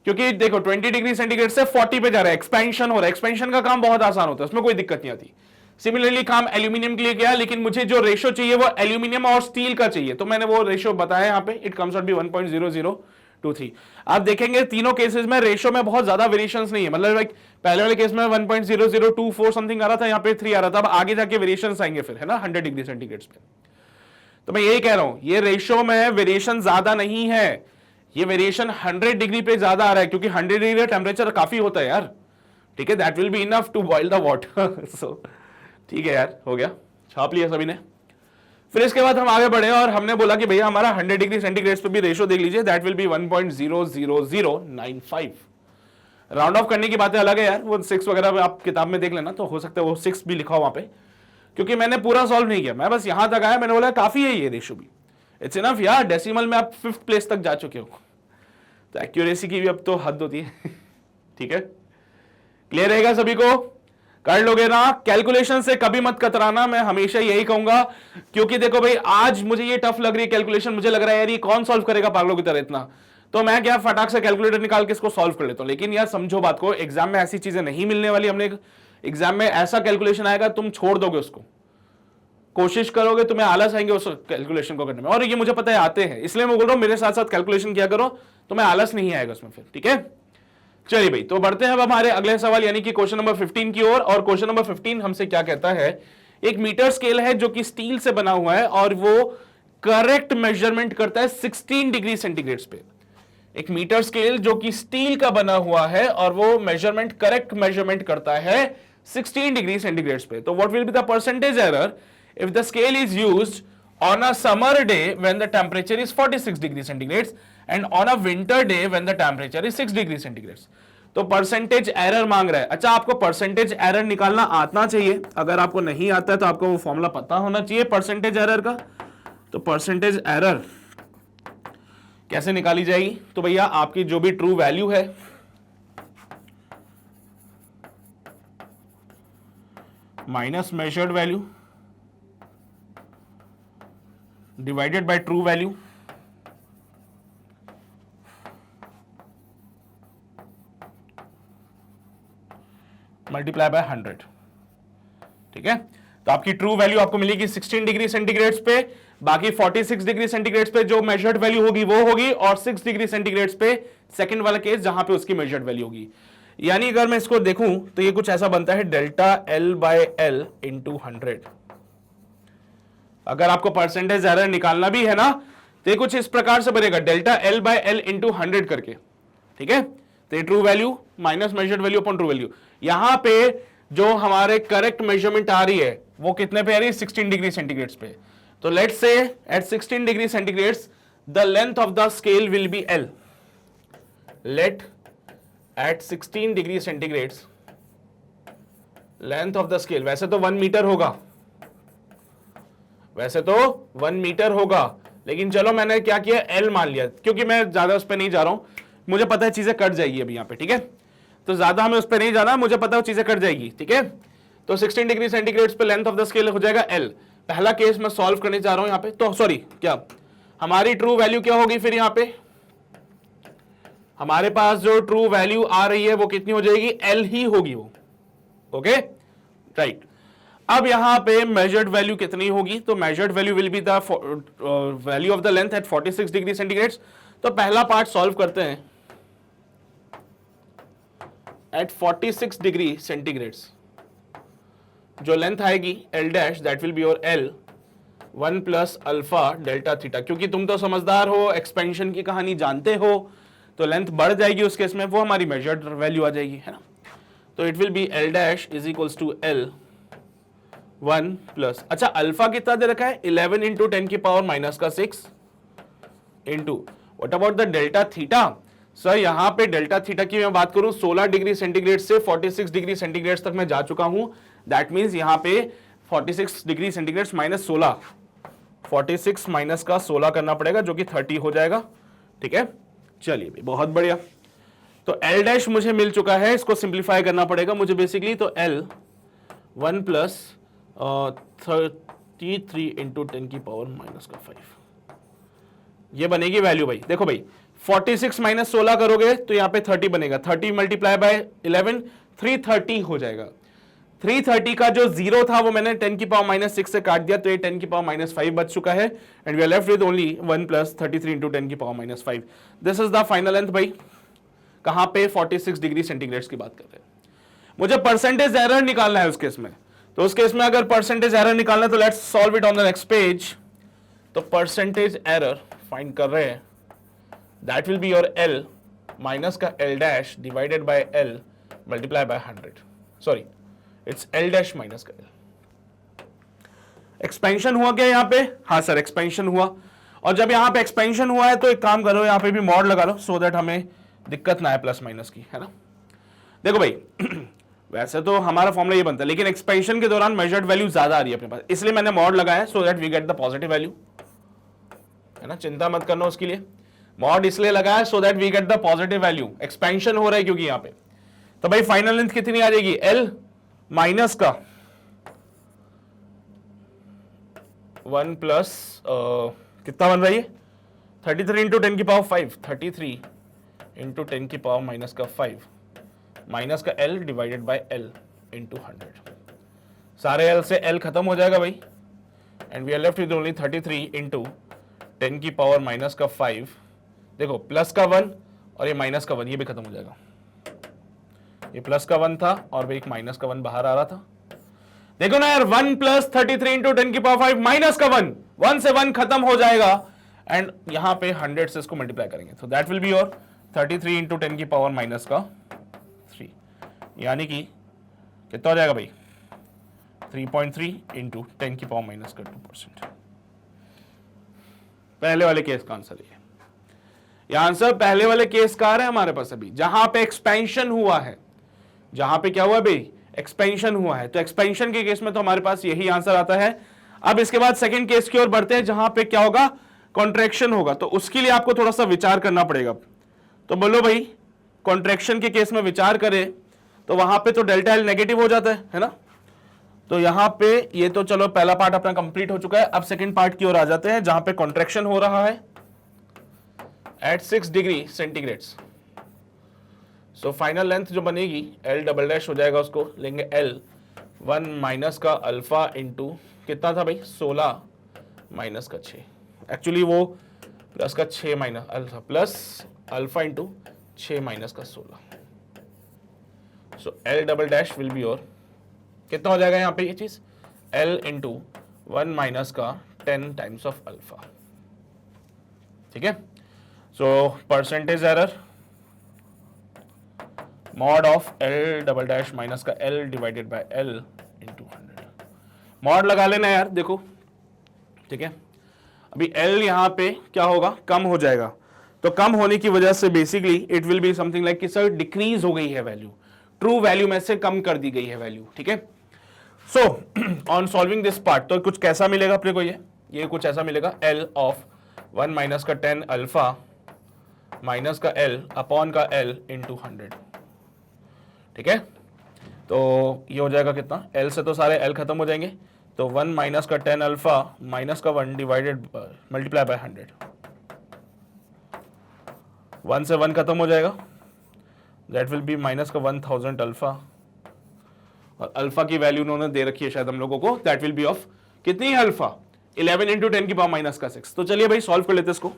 [SPEAKER 1] क्योंकि देखो 20 डिग्री सेंटीग्रेड से 40 पे जा रहा है, एक्सपेंशन हो रहा है। एक्सपेंशन का काम बहुत आसान होता है, उसमें कोई दिक्कत नहीं आती। सिमिलरली काम एल्यूमिनियम के लिए किया, लेकिन मुझे जो रेशो चाहिए वो एल्यूमिनियम और स्टील का चाहिए, तो मैंने वो रेशो बताया यहाँ पे, इट कम्स आउट बी 1.0023। आप देखेंगे तीनों केसेस में रेशो में बहुत ज्यादा वेरिएशंस नहीं है, मतलब लाइक पहले वाले केस में 1.0024 समथिंग आ रहा था, यहाँ पे 3 आ रहा था। अब आगे जाके वेरिएशंस आएंगे फिर, है ना, 100 डिग्री सेंटीग्रेड पे। तो मैं यही कह रहा हूं, ये रेशो में वेरिएशन ज्यादा नहीं है, ये वेरिएशन 100 डिग्री पे ज्यादा आ रहा है, क्योंकि 100 डिग्री टेम्परेचर काफी होता है यार, ठीक है। That will be enough to boil the water. So ठीक है यार, हो गया, छाप लिया सभी ने। फिर इसके बाद हम आगे बढ़े और हमने बोला कि भैया हमारा 100 डिग्री सेंटीग्रेड पे भी रेशो देख लीजिए, that will B 1.00095। Round of करने की बातें अलग है यार, वो 6 वगैरह आप किताब में देख लेना, तो हो सकता है वो 6 भी लिखा हो वहां पे, क्योंकि मैंने पूरा सॉल्व नहीं किया, मैं बस यहां तक आया, मैंने बोला काफी है ये रेशो भी, इट्स इनफ यार। डेसिमल में आप 5th प्लेस तक जा चुके हो, तो एक्यूरेसी की भी अब तो हद होती है। ठीक है, क्लियर रहेगा सभी को, कर लोगे ना। कैलकुलेशन से कभी मत कतराना, मैं हमेशा यही कहूंगा, क्योंकि देखो भाई आज मुझे ये टफ लग रही है कैलकुलेशन, मुझे लग रहा है यार ये कौन सॉल्व करेगा पागलों की तरह इतना, तो मैं क्या फटाक से कैलकुलेटर निकाल के इसको सॉल्व कर लेता हूं। लेकिन यार समझो बात को, एग्जाम में ऐसी चीजें नहीं मिलने वाली। हमने एग्जाम में ऐसा कैलकुलेशन आएगा तुम छोड़ दोगे उसको, कोशिश करोगे, तुम्हें आलस आएंगे उस कैलकुलेशन को करने में। और ये मुझे पता है आते हैं, इसलिए मैं बोल रहा हूं मेरे साथ साथ कैलकुलेशन किया करो, तुम्हें आलस नहीं आएगा उसमें फिर, ठीक है। चलिए भाई, तो बढ़ते हैं अब हमारे अगले सवाल यानी कि क्वेश्चन नंबर 15 की ओर। और क्वेश्चन नंबर 15 हमसे क्या कहता है, एक मीटर स्केल है जो कि स्टील से बना हुआ है और वो करेक्ट मेजरमेंट करता है 16 डिग्री सेंटीग्रेड पे। एक मीटर स्केल जो कि स्टील का बना हुआ है और वो मेजरमेंट, करेक्ट मेजरमेंट करता है 16 डिग्री सेंटीग्रेड पे। तो what will be the percentage error if the scale is used on a summer day when the temperature is 46 degree centigrade and on a winter day when the temperature is 6 degree centigrade। तो percentage error मांग रहा है। अच्छा, आपको percentage error निकालना आना चाहिए, अगर आपको नहीं आता है तो आपको वो फॉर्मूला पता होना चाहिए परसेंटेज एरर का। तो परसेंटेज एरर कैसे निकाली जाएगी? तो भैया आपकी जो भी ट्रू वैल्यू है minus measured value divided by true value multiply by 100। ठीक है, तो आपकी ट्रू वैल्यू आपको मिलेगी 16 डिग्री सेंटीग्रेड पे, बाकी 46 डिग्री सेंटीग्रेड पे जो मेजर्ड वैल्यू होगी वो होगी, और 6 डिग्री सेंटीग्रेड पे सेकंड वाला केस जहां पे उसकी मेजर्ड वैल्यू होगी। यानी अगर मैं इसको देखूं तो ये कुछ ऐसा बनता है delta L by L into 100। अगर आपको परसेंटेज एरर निकालना भी है ना तो ये कुछ इस प्रकार से बनेगा, delta L by L into 100 करके। ठीक है, तो ये true value minus measured value upon true value. यहां पे जो हमारे करेक्ट मेजरमेंट आ रही है वो कितने पे आ रही है? 16 डिग्री सेंटीग्रेड पे। तो let's say at 16 degree centigrade the length of the scale will be L. Let at 16 degree centigrade length of the scale, वैसे तो 1 मीटर होगा, वैसे तो 1 मीटर होगा, लेकिन चलो मैंने क्या किया, एल मान लिया, क्योंकि मैं ज्यादा उस पर नहीं जा रहा हूं, मुझे पता है चीजें कट जाएगी अभी यहां पे। ठीक है, तो ज्यादा हमें उस पर नहीं जाना, मुझे पता है वो चीजें कट जाएगी। ठीक है, तो 16 डिग्री सेंटीग्रेड पे लेंथ ऑफ द स्केल हो जाएगा एल। पहला केस मैं सॉल्व करने जा रहा हूं यहां पे, तो सॉरी क्या हमारी ट्रू वैल्यू क्या होगी फिर यहां पे? हमारे पास जो ट्रू वैल्यू आ रही है वो कितनी हो जाएगी? एल ही होगी वो। ओके राइट, अब यहां पे मेजर्ड वैल्यू कितनी होगी? तो measured value will be the value of the length at 46 degree centigrade. तो पहला पार्ट सॉल्व करते हैं। एट 46 डिग्री सेंटीग्रेड जो लेंथ आएगी L dash, that will be your L 1 plus alpha delta theta. क्योंकि तुम तो समझदार हो, एक्सपेंशन की कहानी जानते हो, तो लेंथ बढ़ जाएगी उस केस में, वो हमारी मेजर्ड वैल्यू आ जाएगी, है ना। तो it will be L dash is equals to L 1 plus, अच्छा अल्फा कितना दे रखा है? 11 इंटू 10 की पावर माइनस का 6 into what about the delta theta? Sir यहां पे डेल्टा थीटा की मैं बात करूं, 16 डिग्री सेंटीग्रेड से 46 डिग्री सेंटीग्रेड तक मैं जा चुका हूं। दैट मीन्स यहां पे 46 डिग्री सेंटीग्रेड माइनस 16, 46 माइनस का 16 करना पड़ेगा जो कि 30 हो जाएगा। ठीक है, चलिए भाई बहुत बढ़िया। तो एल डैश मुझे मिल चुका है, इसको सिंप्लीफाई करना पड़ेगा मुझे बेसिकली। तो एल 1 प्लस 33 इंटू 10 की पावर माइनस का 5, ये बनेगी वैल्यू भाई। देखो भाई 46 माइनस 16 करोगे तो यहां पे 30 बनेगा, 30 मल्टीप्लाई बाय 11 330 हो जाएगा। 330 का जो जीरो था वो मैंने 10 की पावर माइनस 6 से काट दिया, तो ये 10 की पावर माइनस 5 बच चुका है। And we are left with only 1 plus 33 into 10 की power minus 5। This is the final length भाई। कहां पे? 46 डिग्री सेंटीग्रेड की बात कर रहे हैं। मुझे परसेंटेज एरर निकालना है उस केस में, तो उस केस में अगर परसेंटेज एरर निकालना है तो let's solve it on the next page. तो परसेंटेज एरर फाइंड कर रहे हैं, that will be your L minus का L dash divided by L multiply by 100। Sorry it's L dash minus का एल। एक्सपेंशन हुआ क्या यहां पे? हाँ सर एक्सपेंशन हुआ, और जब यहां पे एक्सपेंशन हुआ है तो एक काम करो यहां पे भी मॉड लगा लो, सो दैट हमें दिक्कत ना है प्लस माइनस की, है ना। देखो भाई वैसे तो हमारा फॉर्मूला ये बनता है, लेकिन एक्सपेंशन के दौरान मेजर्ड वैल्यू ज्यादा आ रही है अपने पास, इसलिए मैंने मॉड लगाया so that we get the positive value, है ना। चिंता मत करना उसके लिए, मॉड इसलिए लगाया so that we get the positive value. Expansion हो रहा है क्योंकि यहां पे। तो भाई फाइनल लेंथ कितनी आ जाएगी? एल माइनस का 1 प्लस कितना बन रही है? 33 इंटू 10 की पावर 5, 33 इंटू 10 की पावर माइनस का 5 माइनस का L divided by L into 100। सारे एल से एल खत्म हो जाएगा भाई, and we are left with only 33 into 10 की पावर माइनस का 5। देखो प्लस का 1 और ये माइनस का 1, ये भी खत्म हो जाएगा। ये प्लस का 1 था और एक माइनस का 1 बाहर आ रहा था। देखो ना यार 1 प्लस 33 इंटू 10 की पावर 5 माइनस का 1, 1 से 1 खत्म हो जाएगा, एंड यहां पे 100 से इसको मल्टीप्लाई करेंगे, तो that will be your 33 into 10 की पावर माइनस का 3, यानी कि कितना हो जाएगा भाई? 3.3 इंटू 10 की पावर माइनस का 2%। पहले वाले केस का आंसर ये आंसर पहले वाले केस का आ रहा है हमारे पास अभी, जहां पे एक्सपेंशन हुआ है। जहां पे क्या हुआ भाई? एक्सपेंशन हुआ है। तो एक्सपेंशन के केस में तो हमारे पास यही आंसर आता है। अब इसके बाद सेकंड केस की ओर बढ़ते हैं जहां पे क्या होगा, कॉन्ट्रैक्शन होगा, तो उसके लिए आपको थोड़ा सा विचार करना पड़ेगा। तो बोलो भाई, कॉन्ट्रैक्शन के केस में विचार करें तो वहां पे तो डेल्टा एल नेगेटिव हो जाता है ना। तो यहां पे ये तो चलो पहला पार्ट अपना कंप्लीट हो चुका है। अब सेकंड पार्ट की ओर आ जाते हैं जहां पे कॉन्ट्रैक्शन हो रहा है at 6 degree centigrade. So final length जो बनेगी एल डबल डैश हो जाएगा, उसको लेंगे एल 1 माइनस का अल्फा इंटू कितना था भाई, 16 माइनस का 6, एक्चुअली वो प्लस का 6 minus alpha plus alpha into 6 minus का 16। So L double dash will be और कितना हो जाएगा यहाँ पे ये चीज, एल इंटू 1 माइनस का 10 टाइम्स ऑफ अल्फा। ठीक है, so percentage error mod of L double dash minus का L divided by L into 100। Mod लगा लेना यार, देखो ठीक है। अभी एल यहां पे क्या होगा, कम हो जाएगा, तो कम होने की वजह से basically it will be something like कि सर डिक्रीज हो गई है वैल्यू, ट्रू वैल्यू में से कम कर दी गई है वैल्यू। ठीक है, so on solving this part तो कुछ कैसा मिलेगा अपने को, ये कुछ ऐसा मिलेगा, एल ऑफ 1 माइनस का 10 अल्फा माइनस का एल अपॉन का एल इंटू 100। ठीक है, तो ये हो जाएगा कितना, एल से तो सारे एल खत्म हो जाएंगे, तो 1 माइनस का 10 अल्फा माइनस का 1 डिवाइडेड मल्टीप्लाई बाय 100, 1 से 1 खत्म हो जाएगा, दैट विल बी माइनस का 1000 अल्फा, और अल्फा की वैल्यू उन्होंने दे रखी है शायद हम लोगों को, दैट विल बी ऑफ कितनी है अल्फा, 11 इंटू 10 की पावर माइनस का 6। तो चलिए भाई सॉल्व कर लेते हैं इसको।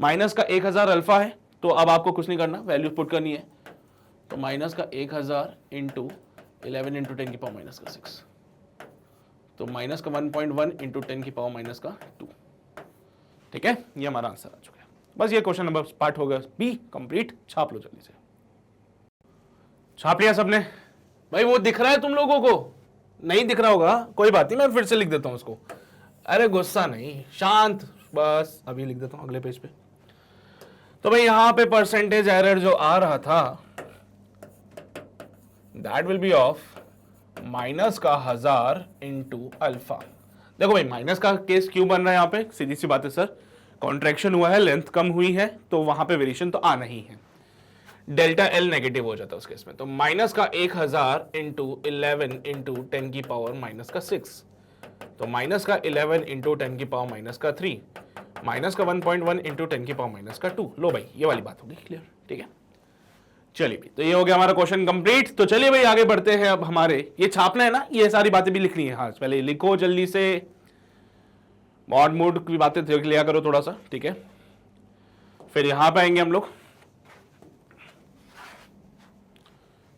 [SPEAKER 1] माइनस का 1000 अल्फा है, तो अब आपको कुछ नहीं करना, वैल्यू पुट करनी है, तो माइनस का 1000 इंटू 11 इंटू 10 की पावर माइनस का 6, तो माइनस का 1.1 इंटू 10 की पावर माइनस का 2। ठीक है, ये हमारा आंसर आ चुका है। बस ये क्वेश्चन नंबर पार्ट हो गया बी कंप्लीट। छाप लो जल्दी से, छाप लिया सबने भाई? वो दिख रहा है तुम लोगों को? नहीं दिख रहा होगा, कोई बात नहीं, मैं फिर से लिख देता हूं उसको। अरे गुस्सा नहीं, शांत, बस अभी लिख देता हूं अगले पेज पे। तो भाई यहां पे परसेंटेज एरर जो आ रहा था that will be of minus का 1000 इंटू अल्फा। देखो भाई माइनस का केस क्यों बन रहा है यहाँ पे, सीधी सी बात है सर, कॉन्ट्रैक्शन हुआ है, लेंथ कम हुई है, तो वहां पे वेरिएशन तो आना ही है, डेल्टा एल नेगेटिव हो जाता है उस केस में। तो माइनस का 1000 इंटू 11 इंटू 10 की पावर माइनस का 6, तो माइनस का 11 इंटू 10 की पावर माइनस का 3, माइनस का 1.1 इंटू 10 की पावर माइनस का 2। लो भाई ये वाली बात होगी क्लियर। ठीक है, चलिए भाई, तो ये हो गया हमारा क्वेश्चन कंप्लीट। तो चलिए भाई आगे बढ़ते हैं। अब हमारे ये छापना है ना, ये सारी बातें भी लिखनी है। हाँ पहले लिखो जल्दी से, मॉड मोड की बातें देख लिया करो थोड़ा सा। ठीक है, फिर यहां पे आएंगे हम लोग।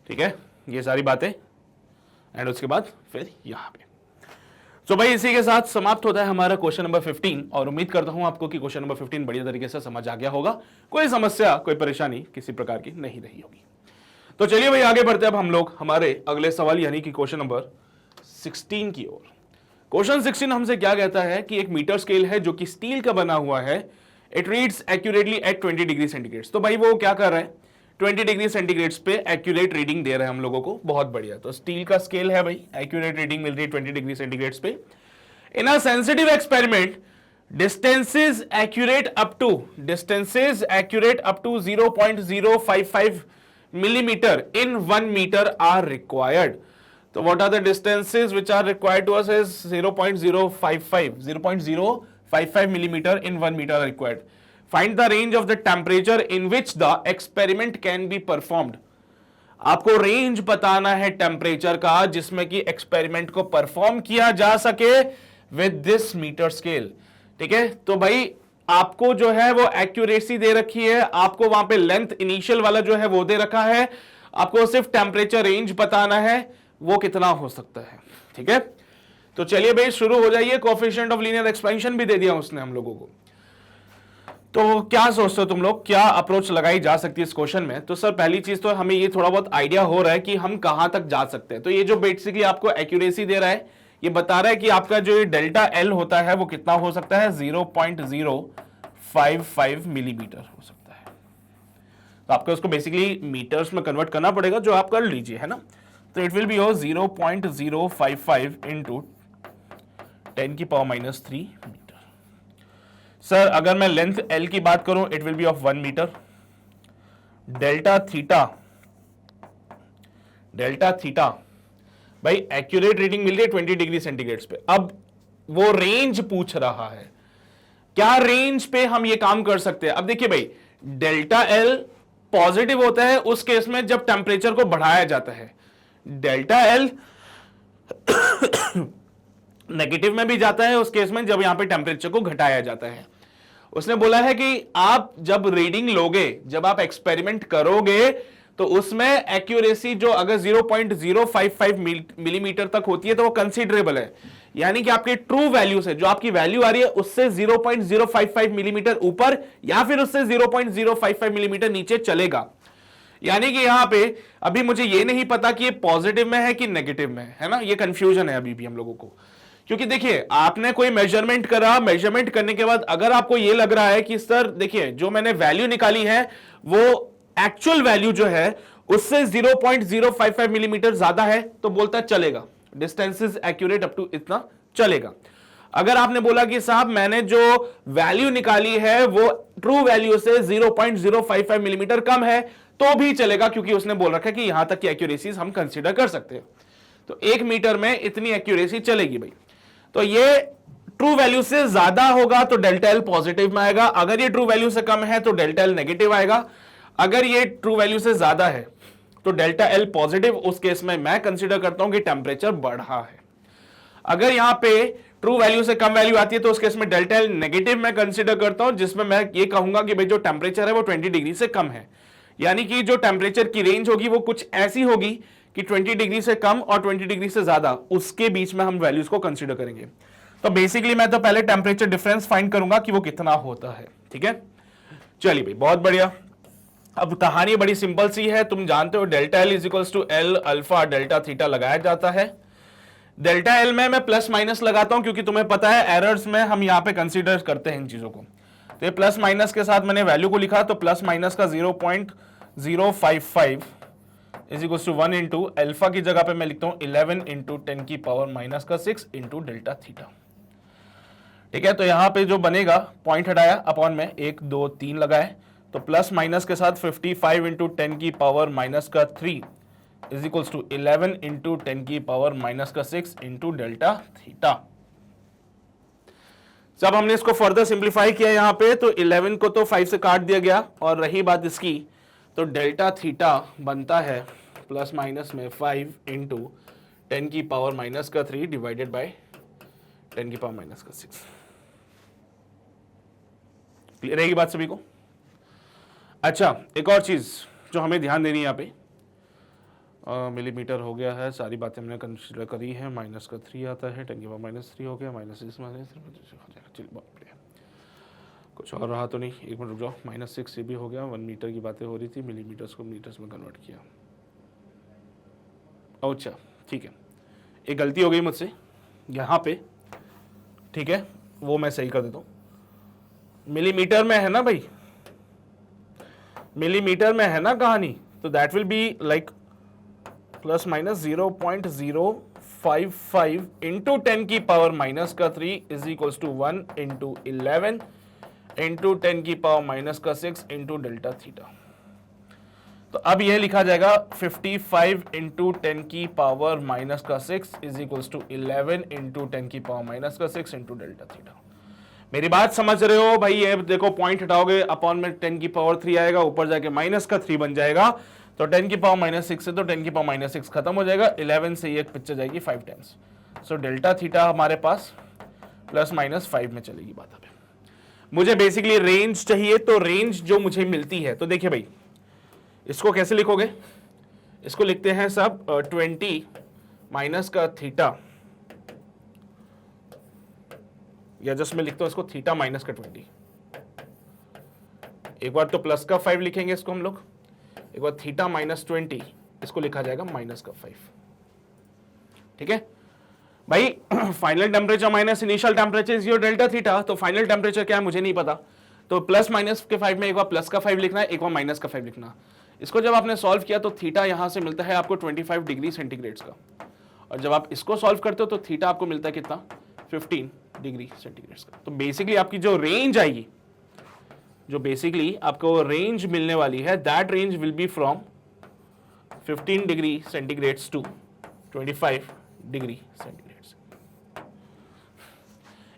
[SPEAKER 1] ठीक है, ये सारी बातें, एंड उसके बाद फिर यहां पे। तो भाई इसी के साथ समाप्त होता है हमारा क्वेश्चन नंबर 15, और उम्मीद करता हूं आपको कि क्वेश्चन नंबर 15 बढ़िया तरीके से समझ आ गया होगा, कोई समस्या कोई परेशानी किसी प्रकार की नहीं रही होगी। तो चलिए भाई आगे बढ़ते हैं अब हम लोग हमारे अगले सवाल यानी कि क्वेश्चन नंबर 16 की ओर। क्वेश्चन 16 हमसे क्या कहता है कि एक मीटर स्केल है जो कि स्टील का बना हुआ है, it reads accurately at 20 degree centigrade. तो भाई वो क्या कर रहा है, 20 डिग्री सेंटीग्रेड पे एक्यूरेट रीडिंग दे रहे हैं हम लोगों को, बहुत बढ़िया। तो स्टील का स्केल है भाई, एक्यूरेट रीडिंग मिल रही है 20 डिग्री सेंटीग्रेड पे। In a sensitive experiment distances accurate up to 0.055 millimeter in 1 meter are required. So what are the distances which are required to us is 0.055 millimeter in 1 meter are required. Find the range of the temperature in which the experiment can be performed. आपको range बताना है temperature का जिसमें कि experiment को perform किया जा सके विद दिस मीटर स्केल। ठीक है, तो भाई आपको जो है वो एक्यूरेसी दे रखी है, आपको वहां पे लेंथ इनिशियल वाला जो है वो दे रखा है, आपको सिर्फ टेम्परेचर रेंज बताना है वो कितना हो सकता है। ठीक है, तो चलिए भाई शुरू हो जाइए। कोएफिशिएंट ऑफ लीनियर एक्सपेंशन भी दे दिया उसने हम लोगों को। तो क्या सोचते हो तुम लोग, क्या अप्रोच लगाई जा सकती है इस क्वेश्चन में? तो सर पहली चीज तो हमें ये थोड़ा बहुत आइडिया हो रहा है कि हम कहां तक जा सकते हैं। तो ये जो बेसिकली आपको एक्यूरेसी दे रहा है, ये बता रहा है कि आपका जो ये डेल्टा एल होता है वो कितना हो सकता है, 0.055 मिलीमीटर हो सकता है। तो आपको उसको बेसिकली मीटर्स में कन्वर्ट करना पड़ेगा, जो आप कर लीजिए, है ना। तो it will be 0.055 into 10⁻³ metre. Sir अगर मैं लेंथ L की बात करूं it will be of 1 metre. Delta theta भाई एक्यूरेट रीडिंग मिल रही है 20 डिग्री सेंटीग्रेड पे। अब वो रेंज पूछ रहा है, क्या रेंज पे हम ये काम कर सकते हैं। अब देखिए भाई, डेल्टा एल पॉजिटिव होता है उस केस में जब टेम्परेचर को बढ़ाया जाता है, डेल्टा एल नेगेटिव में भी जाता है उस केस में जब यहां पे टेम्परेचर को घटाया जाता है। उसने बोला है कि आप जब रीडिंग लोगे, जब आप एक्सपेरिमेंट करोगे तो उसमें एक्यूरेसी जो अगर 0.055 मिलीमीटर तक होती है तो वो कंसीडरेबल है, यानी कि आपके ट्रू वैल्यू से जो आपकी वैल्यू आ रही है उससे 0.055 मिलीमीटर ऊपर या फिर उससे 0.055 मिलीमीटर नीचे चलेगा। यानी कि यहां पे अभी मुझे ये नहीं पता कि ये पॉजिटिव में है कि नेगेटिव में है ना, ये कंफ्यूजन है अभी भी हम लोगों को। क्योंकि देखिए आपने कोई मेजरमेंट करा, मेजरमेंट करने के बाद अगर आपको ये लग रहा है कि सर देखिए जो मैंने वैल्यू निकाली है वो एक्चुअल वैल्यू जो है उससे 0.055 मिलीमीटर ज्यादा है तो बोलता चलेगा, distance is accurate up to इतना चलेगा। अगर आपने बोला कि साहब मैंने जो वैल्यू निकाली है वो ट्रू वैल्यू से 0.055 मिलीमीटर कम है तो भी चलेगा, क्योंकि उसने बोल रखा है कि यहां तक की एक्यूरेसीज हम कंसीडर कर सकते हैं। तो 1 मीटर में इतनी एक्यूरेसी चलेगी भाई। तो ये ट्रू वैल्यू से ज्यादा होगा तो डेल्टा एल पॉजिटिव में आएगा, अगर ये ट्रू वैल्यू से कम है तो डेल्टा एल नेगेटिव आएगा। अगर ये ट्रू वैल्यू से ज्यादा है तो डेल्टा एल पॉजिटिव, उस केस में मैं कंसीडर करता हूं कि टेम्परेचर बढ़ा है। अगर यहां पे ट्रू वैल्यू से कम वैल्यू आती है तो उस केस में डेल्टा एल नेगेटिव मैं कंसीडर करता हूं, जिसमें मैं ये कहूंगा कि भाई जो टेम्परेचर है वो 20 डिग्री से कम है। यानी कि जो टेम्परेचर की रेंज होगी वो कुछ ऐसी होगी कि 20 डिग्री से कम और 20 डिग्री से ज्यादा, उसके बीच में हम वैल्यूज को कंसीडर करेंगे। तो बेसिकली मैं तो पहले टेम्परेचर डिफरेंस फाइंड करूंगा कि वो कितना होता है। ठीक है, चलिए भाई बहुत बढ़िया। अब कहानी बड़ी सिंपल सी है, तुम जानते हो delta L is equals to L alpha delta theta लगाया जाता है। डेल्टा एल में मैं प्लस माइनस लगाता हूं क्योंकि तुम्हें पता है एरर्स में हम यहां पे कंसीडर करते हैं इन चीजों को। तो ये प्लस माइनस के साथ मैंने वैल्यू को लिखा, तो प्लस माइनस का 0.055 is equals to 1 into alpha की जगह पे मैं लिखता हूं 11 इंटू 10 की पावर माइनस का 6 इंटू डेल्टा थीटा। ठीक है, तो यहां पे जो बनेगा पॉइंट हटाया अपॉन में 1 2 3 लगाए, तो प्लस माइनस के साथ 55 इंटू 10 की पावर माइनस का 3 इज इक्वल्स टू 11 इंटू 10 की पावर माइनस का 6 इंटू डेल्टा थीटा। जब हमने इसको फर्दर सिंप्लीफाई किया यहां पे तो 11 को तो 5 से काट दिया गया, और रही बात इसकी तो डेल्टा थीटा बनता है प्लस माइनस में 5 इंटू 10 की पावर माइनस का 3 डिवाइडेड बाय 10 की पावर माइनस का 6। क्लियर रहेगी बात सभी को? अच्छा, एक और चीज जो हमें ध्यान देनी है यहाँ पे, मिलीमीटर हो गया है, सारी बातें हमने कंसीडर करी है। माइनस का 3 आता है, 10 की पावर माइनस 3 हो गया, माइनस 6 हो जाएगा। चलिए बहुत बढ़िया, कुछ और रहा तो नहीं, एक मिनट रुक जाओ। माइनस 6 ये भी हो गया, 1 मीटर की बातें हो रही थी, मिलीमीटर्स को मीटर्स में कन्वर्ट किया। अच्छा ठीक है, एक गलती हो गई मुझसे यहाँ पे, ठीक है वो मैं सही कर देता हूँ। मिलीमीटर में है ना भाई, मिलीमीटर में है ना कहानी, तो that will be like plus minus 0.055 into 10 की पावर माइनस का 3 is equals to 1 into 11 into 10 की पावर माइनस का 6 इंटू डेल्टा थीटा। तो अब यह लिखा जाएगा 55 इंटू 10 की पावर माइनस का 6 इज इक्वल्स टू 11 इंटू 10 की पावर माइनस का 6 इंटू डेल्टा थीटा। मेरी बात समझ रहे हो भाई? ये देखो पॉइंट हटाओगे, अपॉन में 10 की पावर 3 आएगा, ऊपर जाके माइनस का 3 बन जाएगा, तो 10 की पावर माइनस 6 से तो 10 की पावर माइनस 6 खत्म हो जाएगा, 11 से ये पिक्चर जाएगी 5 टाइम्स। सो डेल्टा थीटा हमारे पास प्लस माइनस 5 में चलेगी बात। अब मुझे बेसिकली रेंज चाहिए, तो रेंज जो मुझे मिलती है, तो देखिए भाई इसको कैसे लिखोगे, इसको लिखते हैं सब 20 माइनस का थीटा, या जस्ट मैं लिखता हूं इसको थीटा माइनस का 20। एक बार तो प्लस का 5 लिखेंगे इसको हम लोग, एक बार थीटा माइनस 20, इसको लिखा जाएगा माइनस का 5। ठीक है भाई, final temperature minus initial temperature is your delta theta. तो फाइनल टेम्परेचर क्या है मुझे नहीं पता, तो प्लस माइनस के 5 में एक बार प्लस का 5 लिखना है, एक बार माइनस का 5 लिखना। इसको जब आपने सॉल्व किया तो थीटा यहां से मिलता है आपको 25 डिग्री सेंटीग्रेड का, और जब आप इसको सॉल्व करते हो तो थीटा आपको मिलता है कितना, 15 डिग्री सेंटीग्रेड का। तो बेसिकली आपकी जो रेंज आएगी, जो बेसिकली आपको रेंज मिलने वाली है, that range will be from 15 degree centigrade to 25 degree centigrade.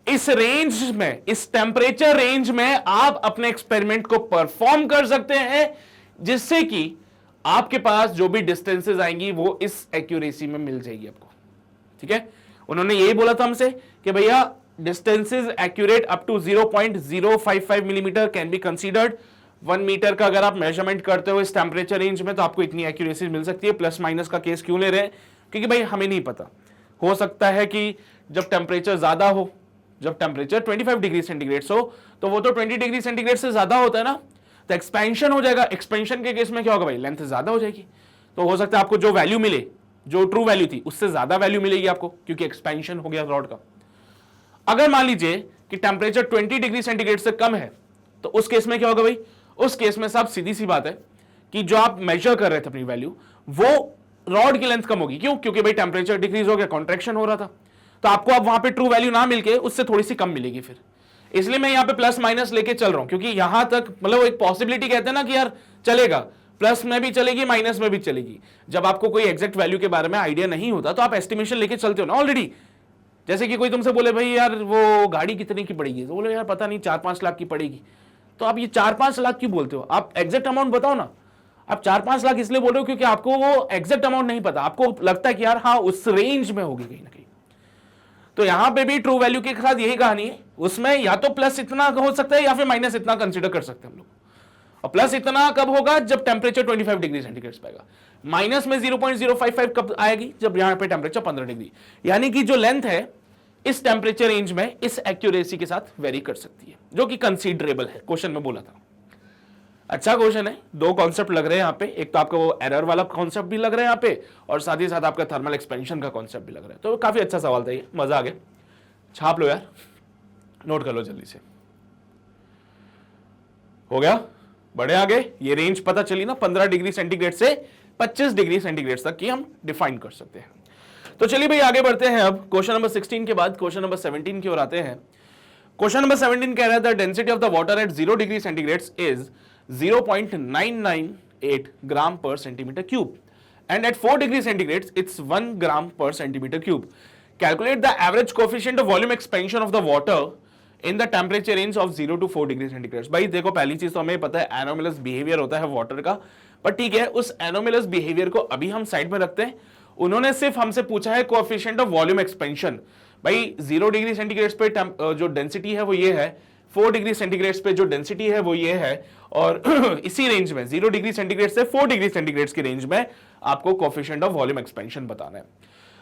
[SPEAKER 1] इस रेंज में, इस टेम्परेचर रेंज में आप अपने एक्सपेरिमेंट को परफॉर्म कर सकते हैं, जिससे कि आपके पास जो भी डिस्टेंसेस आएंगी वो इस एक्यूरेसी में मिल जाएगी आपको। ठीक है, उन्होंने यही बोला था हमसे कि भैया distances accurate up to 0.055 millimetre can be considered. 1 metre का अगर आप मेजरमेंट करते हो इस टेम्परेचर रेंज में तो आपको इतनी एक्यूरेसी मिल सकती है। प्लस माइनस का केस क्यों ले रहे हैं? क्योंकि भाई हमें नहीं पता, हो सकता है कि जब टेम्परेचर ज्यादा हो, जब टेम्परेचर 25 डिग्री सेंटीग्रेड हो, तो वो तो 20 डिग्री सेंटीग्रेड से ज्यादा होता है ना, तो एक्सपेंशन हो जाएगा। एक्सपेंशन के केस में क्या होगा भाई, लेंथ ज्यादा हो जाएगी। तो हो सकता है आपको जो वैल्यू मिले, जो ट्रू वैल्यू थी उससे ज्यादा वैल्यू मिलेगी आपको, क्योंकि एक्सपेंशन हो गया रॉड का। अगर मान लीजिए कि टेम्परेचर 20 डिग्री सेंटीग्रेड से कम है, तो उस केस में क्या होगा भाई, उस केस में साहब सीधी सी बात है कि जो आप मेजर कर रहे थे अपनी वैल्यू, वो रॉड की लेंथ कम होगी। क्यों? क्योंकि भाई टेम्परेचर डिक्रीज हो गया, कॉन्ट्रैक्शन हो रहा था, तो आपको अब वहां पे ट्रू वैल्यू ना मिलके उससे थोड़ी सी कम मिलेगी फिर। इसलिए मैं यहां पे प्लस माइनस लेके चल रहा हूं, क्योंकि यहां तक मतलब एक पॉसिबिलिटी कहते हैं ना कि यार चलेगा, प्लस में भी चलेगी माइनस में भी चलेगी। जब आपको कोई एग्जैक्ट वैल्यू के बारे में आइडिया नहीं होता तो आप एस्टिमेशन लेके चलते हो ना ऑलरेडी। जैसे कि कोई तुमसे बोले भाई यार वो गाड़ी कितने की पड़ेगी, तो बोले यार पता नहीं 4-5 लाख की पड़ेगी। तो आप ये 4-5 लाख क्यों बोलते हो? आप एग्जैक्ट अमाउंट बताओ ना। आप 4-5 लाख इसलिए बोल रहे हो क्योंकि आपको वो एग्जैक्ट अमाउंट नहीं पता, आपको लगता है कि यार हाँ उस रेंज में होगी कहीं ना कहीं। तो यहां पे भी ट्रू वैल्यू के साथ यही कहानी है, उसमें या तो प्लस इतना हो सकता है या फिर माइनस इतना कंसीडर कर सकते हैं हम लोग। और प्लस इतना कब होगा, जब टेम्परेचर 25 डिग्री सेंटीग्रेड पाएगा। माइनस में 0.055 कब आएगी, जब यहां पे टेम्परेचर 15 डिग्री। यानी कि जो लेंथ है इस टेम्परेचर रेंज में इस एक्यूरेसी के साथ वेरी कर सकती है, जो कि कंसीडरेबल है। क्वेश्चन में बोला था, अच्छा क्वेश्चन है। दो कॉन्सेप्ट लग रहे हैं यहाँ पे, एक तो आपको वो एरर वाला कॉन्सेप्ट भी लग रहा है यहाँ पे, और साथ ही साथ आपका थर्मल एक्सपेंशन का कॉन्सेप्ट भी लग रहा है। तो काफी अच्छा सवाल था ये, मजा आ गया। छाप लो यार, नोट कर लो जल्दी से। हो गया, बड़े आगे। ये रेंज पता चली ना, 15 डिग्री सेंटीग्रेड से 25 डिग्री सेंटीग्रेड तक की हम डिफाइन कर सकते हैं। तो चलिए भाई आगे बढ़ते हैं। अब क्वेश्चन नंबर 16 के बाद क्वेश्चन नंबर 17 की ओर आते हैं। क्वेश्चन नंबर 17 कह रहा है the density of the water at 0 degree centigrade is 0.998 gram per centimetre cube and at 4 degree centigrade it's 1 gram per centimetre cube. Calculate the average coefficient of volume expansion of the water in the temperature range of 0 to 4 degree centigrade. भाई देखो, पहली चीज तो हमें पता है anomalous behaviour होता है वाटर का, पर ठीक है, उस एनोमलस बिहेवियर को अभी हम साइड में रखते हैं। उन्होंने सिर्फ हमसे पूछा है कोएफिशिएंट ऑफ वॉल्यूम एक्सपेंशन। भाई 0 डिग्री सेंटीग्रेड पे जो डेंसिटी है वो ये है, 4 डिग्री सेंटीग्रेड पे जो डेंसिटी है वो ये है, और इसी रेंज में 0 डिग्री सेंटीग्रेड से 4 डिग्री सेंटीग्रेड की रेंज में आपको कोएफिशिएंट ऑफ वॉल्यूम एक्सपेंशन बताना है।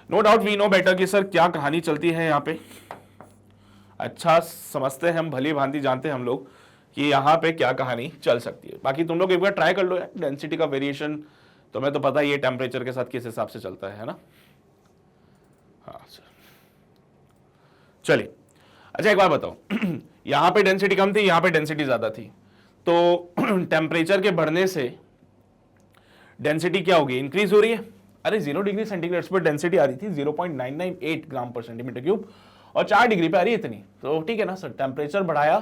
[SPEAKER 1] No doubt we know better कि सर क्या कहानी चलती है यहाँ पे। अच्छा समझते हैं हम, भली भांति जानते हैं हम लोग कि यहाँ पे क्या कहानी चल सकती है। बाकी तुम लोग एक बार ट्राई कर लो यार, डेंसिटी का वेरिएशन तुम्हें तो पता ही है टेम्परेचर के साथ किस हिसाब से चलता है ना। हाँ सर, चलिए। अच्छा एक बार बताओ, यहां पे डेंसिटी कम थी, यहां पे डेंसिटी ज्यादा थी, तो टेम्परेचर के बढ़ने से डेंसिटी क्या होगी, इंक्रीज हो रही है। अरे 0 डिग्री सेंटीग्रेड पर डेंसिटी आ रही थी 0.998 ग्राम पर सेंटीमीटर क्यूब, और 4 डिग्री पे आ रही है इतनी, तो ठीक है ना सर, टेम्परेचर बढ़ाया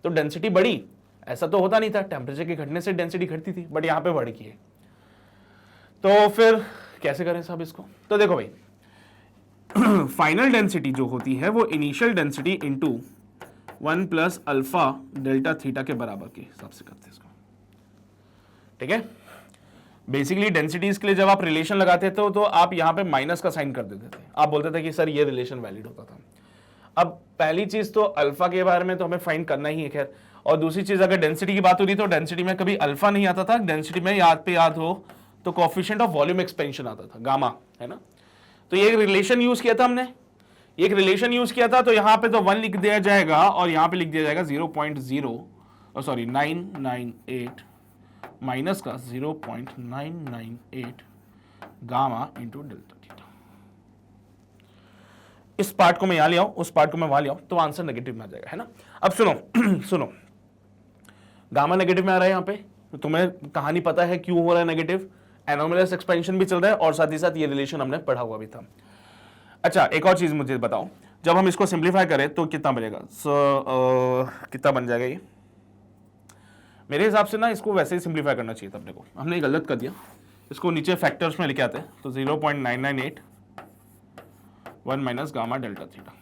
[SPEAKER 1] तो डेंसिटी बढ़ी। ऐसा तो होता नहीं था, टेम्परेचर के घटने से डेंसिटी घटती थी, बट यहां पे बढ़ गई है। तो फिर कैसे करें साहब इसको? तो देखो भाई, फाइनल डेंसिटी जो होती है वो initial density into 1 plus alpha delta theta के बराबर के हिसाब से करते हैं इसको। ठीक है, बेसिकली डेंसिटीज के लिए जब आप रिलेशन लगाते थे तो आप यहां पे माइनस का साइन कर देते थे, आप बोलते थे कि सर ये रिलेशन वैलिड होता था। अब पहली चीज तो अल्फा के बारे में तो हमें फाइंड करना ही है खैर, और दूसरी चीज अगर डेंसिटी की बात हो रही तो डेंसिटी में कभी अल्फा नहीं आता था, डेंसिटी में याद हो तो कोएफिशिएंट ऑफ वॉल्यूम एक्सपेंशन आता था, गामा, है ना। तो ये एक रिलेशन यूज किया था हमने, एक रिलेशन यूज किया था, तो यहां पे तो 1 लिख दिया जाएगा और यहां पे लिख दिया जाएगा 998 माइनस का 0.998 गामा इंटू डेल्टा थीटा। इस पार्ट को मैं यहां ले आऊं, उस पार्ट को मैं वहां ले आऊं, तो आंसर नेगेटिव में आ जाएगा, है ना। अब सुनो सुनो, गामा नेगेटिव में आ रहा है यहां पे, तो तुम्हें कहानी पता है क्यों हो रहा है नेगेटिव, एनोमलस एक्सपेंशन भी चल रहा है और साथ ही साथ ये रिलेशन हमने पढ़ा हुआ भी था। अच्छा एक और चीज मुझे बताओ, जब हम इसको सिंप्लीफाई करें तो कितना बनेगा, कितना बन जाएगा ये, मेरे हिसाब से ना इसको वैसे ही सिंप्लीफाई करना चाहिए था अपने को, हमने गलत कर दिया, इसको नीचे फैक्टर्स में लेके आते हैं, तो 0.998 1 माइनस गामा डेल्टा थीटा,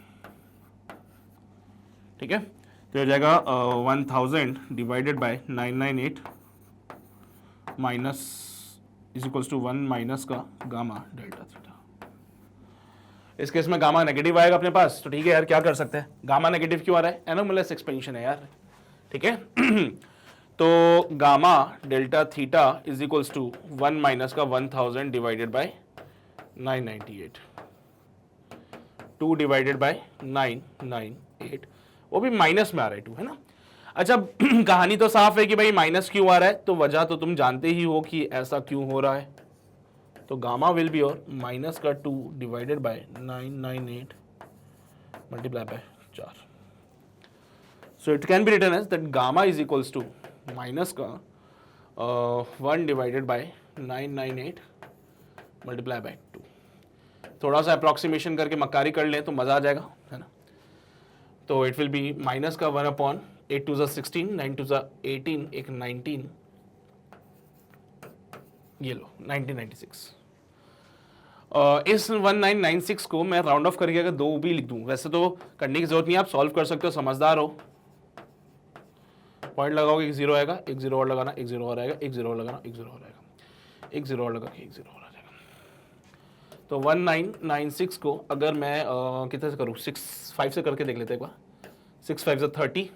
[SPEAKER 1] ठीक है। तो हो जाएगा 1000 divided by 998 minus is equals to 1 minus का गामा डेल्टा थीटा। इस केस में गामा नेगेटिव आएगा अपने पास, तो ठीक है यार, क्या कर सकते हैं, गामा नेगेटिव क्यों आ रहा है, एनोमलस एक्सपेंशन है यार, ठीक है। तो gamma delta theta is equals to 1 minus का 1000 डिवाइडेड बाय 998, 2 डिवाइडेड बाय 998, वो भी माइनस में आ रहा है 2, है ना। अच्छा कहानी तो साफ है कि भाई माइनस क्यों आ रहा है, तो वजह तो तुम जानते ही हो कि ऐसा क्यों हो रहा है, तो गामा विल बी और माइनस का 2 divided by 998 multiply by 4, so it can be written as that gamma is equals to minus का 1 डिवाइडेड बाय 998 मल्टीप्लाई बाय 2। थोड़ा सा अप्रॉक्सीमेशन करके मक्कारी कर लें तो मजा आ जाएगा, है ना। तो इट विल बी माइनस का 1 अपॉन 8 टू 16, 9 टू 18, एक 19, ये लो 1996। इस 1996 को मैं राउंड ऑफ करके अगर 2 भी लिख दूं, वैसे तो करने की जरूरत नहीं, आप सॉल्व कर सकते हो, समझदार हो, पॉइंट लगाओगे, एक 0 आएगा, एक 0 और लगाना, एक 0 और आएगा, एक 0 और लगाना, एक 0 और आएगा, एक 0 और लगा के एक 0 और आ जाएगा। तो 1996 को अगर मैं कितने से करूँ, 5 से करके देख लेते एक बार, 6 5 30,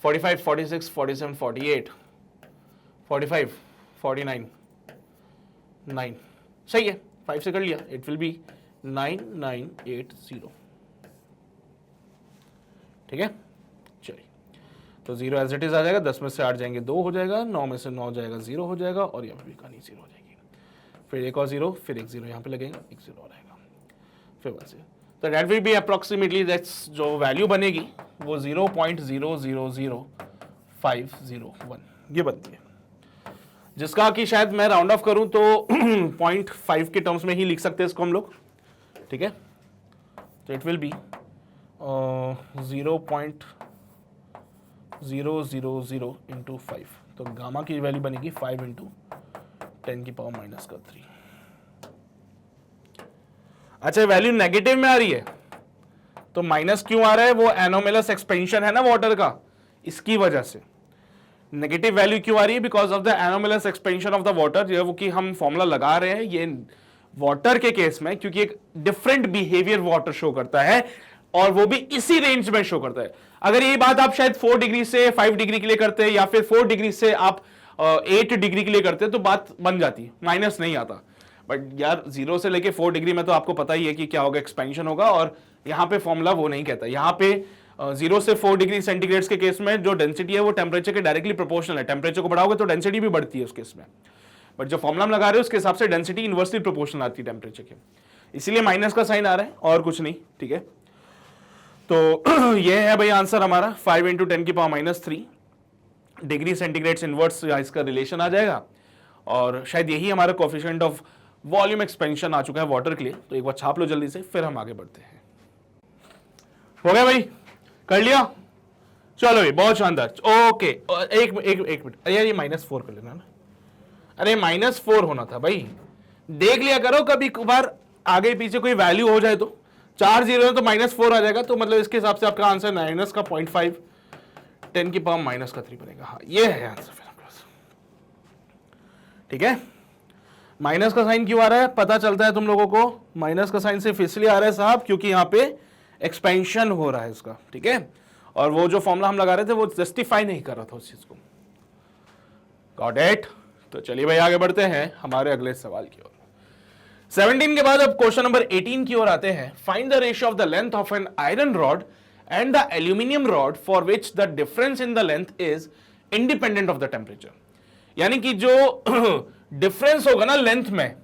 [SPEAKER 1] 45 46 47 48 45 49 9, सही है, 5 से कर लिया, इट विल बी 9980, ठीक है। चलिए, तो 0 एज इट इज आ जाएगा, 10 में से 8 जाएंगे 2 हो जाएगा, 9 में से 9 जाएगा 0 हो जाएगा, और यहाँ पे भी कहानी 0 हो जाएगी, फिर एक और 0, फिर एक 0 यहाँ पे लगेगा, एक 0 और आएगा, फिर 1 0, तो that will B approximately, that's जो वैल्यू बनेगी वो 0.000501 ये बनती है, जिसका कि शायद मैं राउंड ऑफ करूं तो 0.5 के टर्म्स में ही लिख सकते हैं इसको हम लोग, ठीक है। तो इट विल बी 0.000 इंटू 5, तो गामा की वैल्यू बनेगी 5 इंटू 10 की पावर माइनस का 3। अच्छा, वैल्यू नेगेटिव में आ रही है, तो माइनस क्यों आ रहा है, वो एनोमलस एक्सपेंशन है ना वाटर का, इसकी वजह से नेगेटिव वैल्यू क्यों आ रही है, because of the anomalous expansion of the water, जो वो कि हम फॉर्मूला लगा रहे हैं ये वाटर के केस में, क्योंकि एक डिफरेंट बिहेवियर वाटर शो करता है, और वो भी इसी रेंज में शो करता है। अगर ये बात आप शायद 4 डिग्री से 5 डिग्री के लिए करते हैं, या फिर 4 डिग्री से आप 8 डिग्री के लिए करते हैं, तो बात बन जाती, माइनस नहीं आता। बट यार 0 से लेके 4 डिग्री में तो आपको पता ही है कि क्या होगा, एक्सपेंशन होगा, और यहाँ पे फॉर्मूला वो नहीं कहता। यहाँ पे 0 से 4 डिग्री सेंटीग्रेड के केस में जो डेंसिटी है वो टेम्परेचर के डायरेक्टली प्रोपोर्शनल है, टेम्परेचर को बढ़ाओगे तो डेंसिटी भी बढ़ती है उस केस में, बट जो फॉर्मूला हम लगा रहे हैं उसके हिसाब से डेंसिटी इनवर्सली प्रोपोर्शनल आती है टेम्परेचर के, इसीलिए माइनस का साइन आ रहा है और कुछ नहीं, ठीक है। तो ये है भाई आंसर हमारा, 5 इंटू 10 की power minus 3 degree centigrade inverse इसका रिलेशन आ जाएगा, और शायद यही हमारा कोफिशिएंट ऑफ वॉल्यूम एक्सपेंशन आ चुका है वाटर के लिए। तो एक बार छाप लो जल्दी से, फिर हम आगे बढ़ते हैं। हो गया भाई, कर लिया, चलो भाई बहुत शानदार। ओके, एक मिनट, अरे यार ये -4 कर लेना ना, अरे -4 होना था भाई, देख लिया करो कभी कभार आगे पीछे कोई वैल्यू हो जाए तो, 4 0 है तो -4 आ जाएगा, तो मतलब इसके हिसाब से आपका आंसर माइनस का 0.5 10 की पावर माइनस का 3 बनेगा। हाँ ये है आंसर फिर आपके पास, ठीक है। माइनस का साइन क्यों आ रहा है पता चलता है तुम लोगों को, माइनस का साइन सिर्फ इसलिए आ रहा है साहब क्योंकि यहाँ पे एक्सपेंशन हो रहा है इसका, ठीक है, और वो जो फॉर्मूला हम लगा रहे थे वो जस्टिफाई नहीं कर रहा था उस चीज को। Got it. तो चलिए भाई आगे बढ़ते हैं हमारे अगले सवाल की ओर। 17 के बाद अब क्वेश्चन नंबर 18 की ओर आते हैं। Find the ratio of the length of an iron rod and the aluminium rod for which the difference in the length is independent of the temperature. यानी कि जो डिफरेंस होगा ना लेंथ में,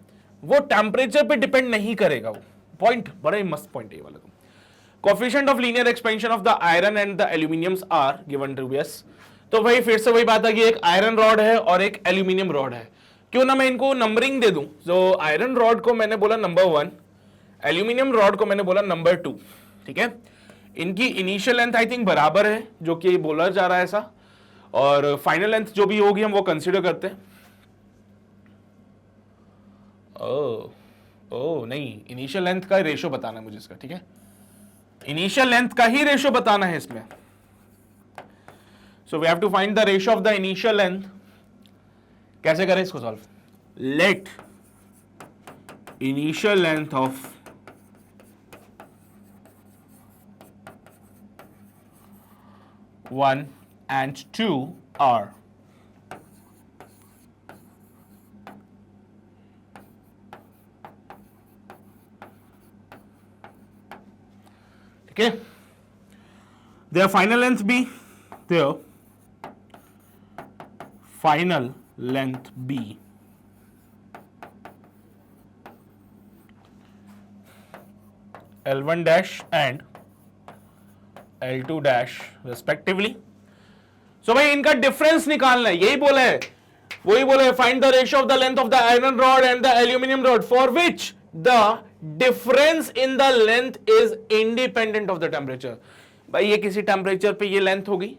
[SPEAKER 1] वो टेम्परेचर पे डिपेंड नहीं करेगा। वो पॉइंट बड़ा ही मस्त पॉइंट है ये वाला। Coefficient of linear expansion of the iron and the aluminiums are given to us. तो भाई फिर से वही बात है कि एक आयरन रॉड है और एक एल्यूमिनियम रॉड है। क्यों ना मैं इनको नंबरिंग दे दूं, जो आयरन रॉड को मैंने बोला नंबर 1, एल्यूमिनियम रॉड को मैंने बोला नंबर 2, ठीक है, इनकी इनिशियल लेंथ आई थिंक बराबर है, जो कि बोला जा रहा है ऐसा, और फाइनल लेंथ जो भी होगी हम वो कंसीडर करते हैं। ओ नहीं, इनिशियल लेंथ का रेशियो बताना है मुझे इसका, ठीक है, इनिशियल लेंथ का ही रेशियो बताना है इसमें। So we have to find the ratio of the initial length. कैसे करें इसको solve? Let initial length of one and two are okay, their final length be, their final length be L1 dash and L2 dash respectively. So भाई इनका difference निकालना है, यही बोला है, वही बोला है, find the ratio of the length of the iron rod and the aluminium rod for which the difference in the length is independent of the temperature. भाई ये किसी टेम्परेचर पे ये लेंथ होगी,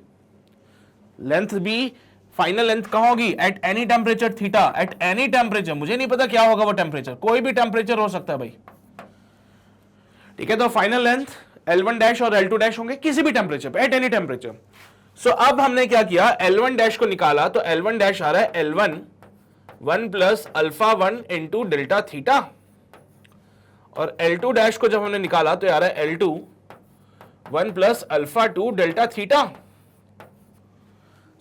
[SPEAKER 1] लेंथ भी फाइनल लेंथ कहां होगी? At any temperature theta, at any temperature, मुझे नहीं पता क्या होगा वो टेम्परेचर, कोई भी टेम्परेचर हो सकता है भाई, ठीक है। तो फाइनल लेंथ L1 डैश और L2 डैश होंगे किसी भी टेम्परेचर पे, एट एनी टेम्परेचर। सो अब हमने क्या किया, L1 डैश को निकाला, तो L1 डैश आ रहा है L1 1 plus alpha 1 into delta theta, और L2 डैश को जब हमने निकाला तो आ रहा है L2 1 plus alpha 2 delta theta.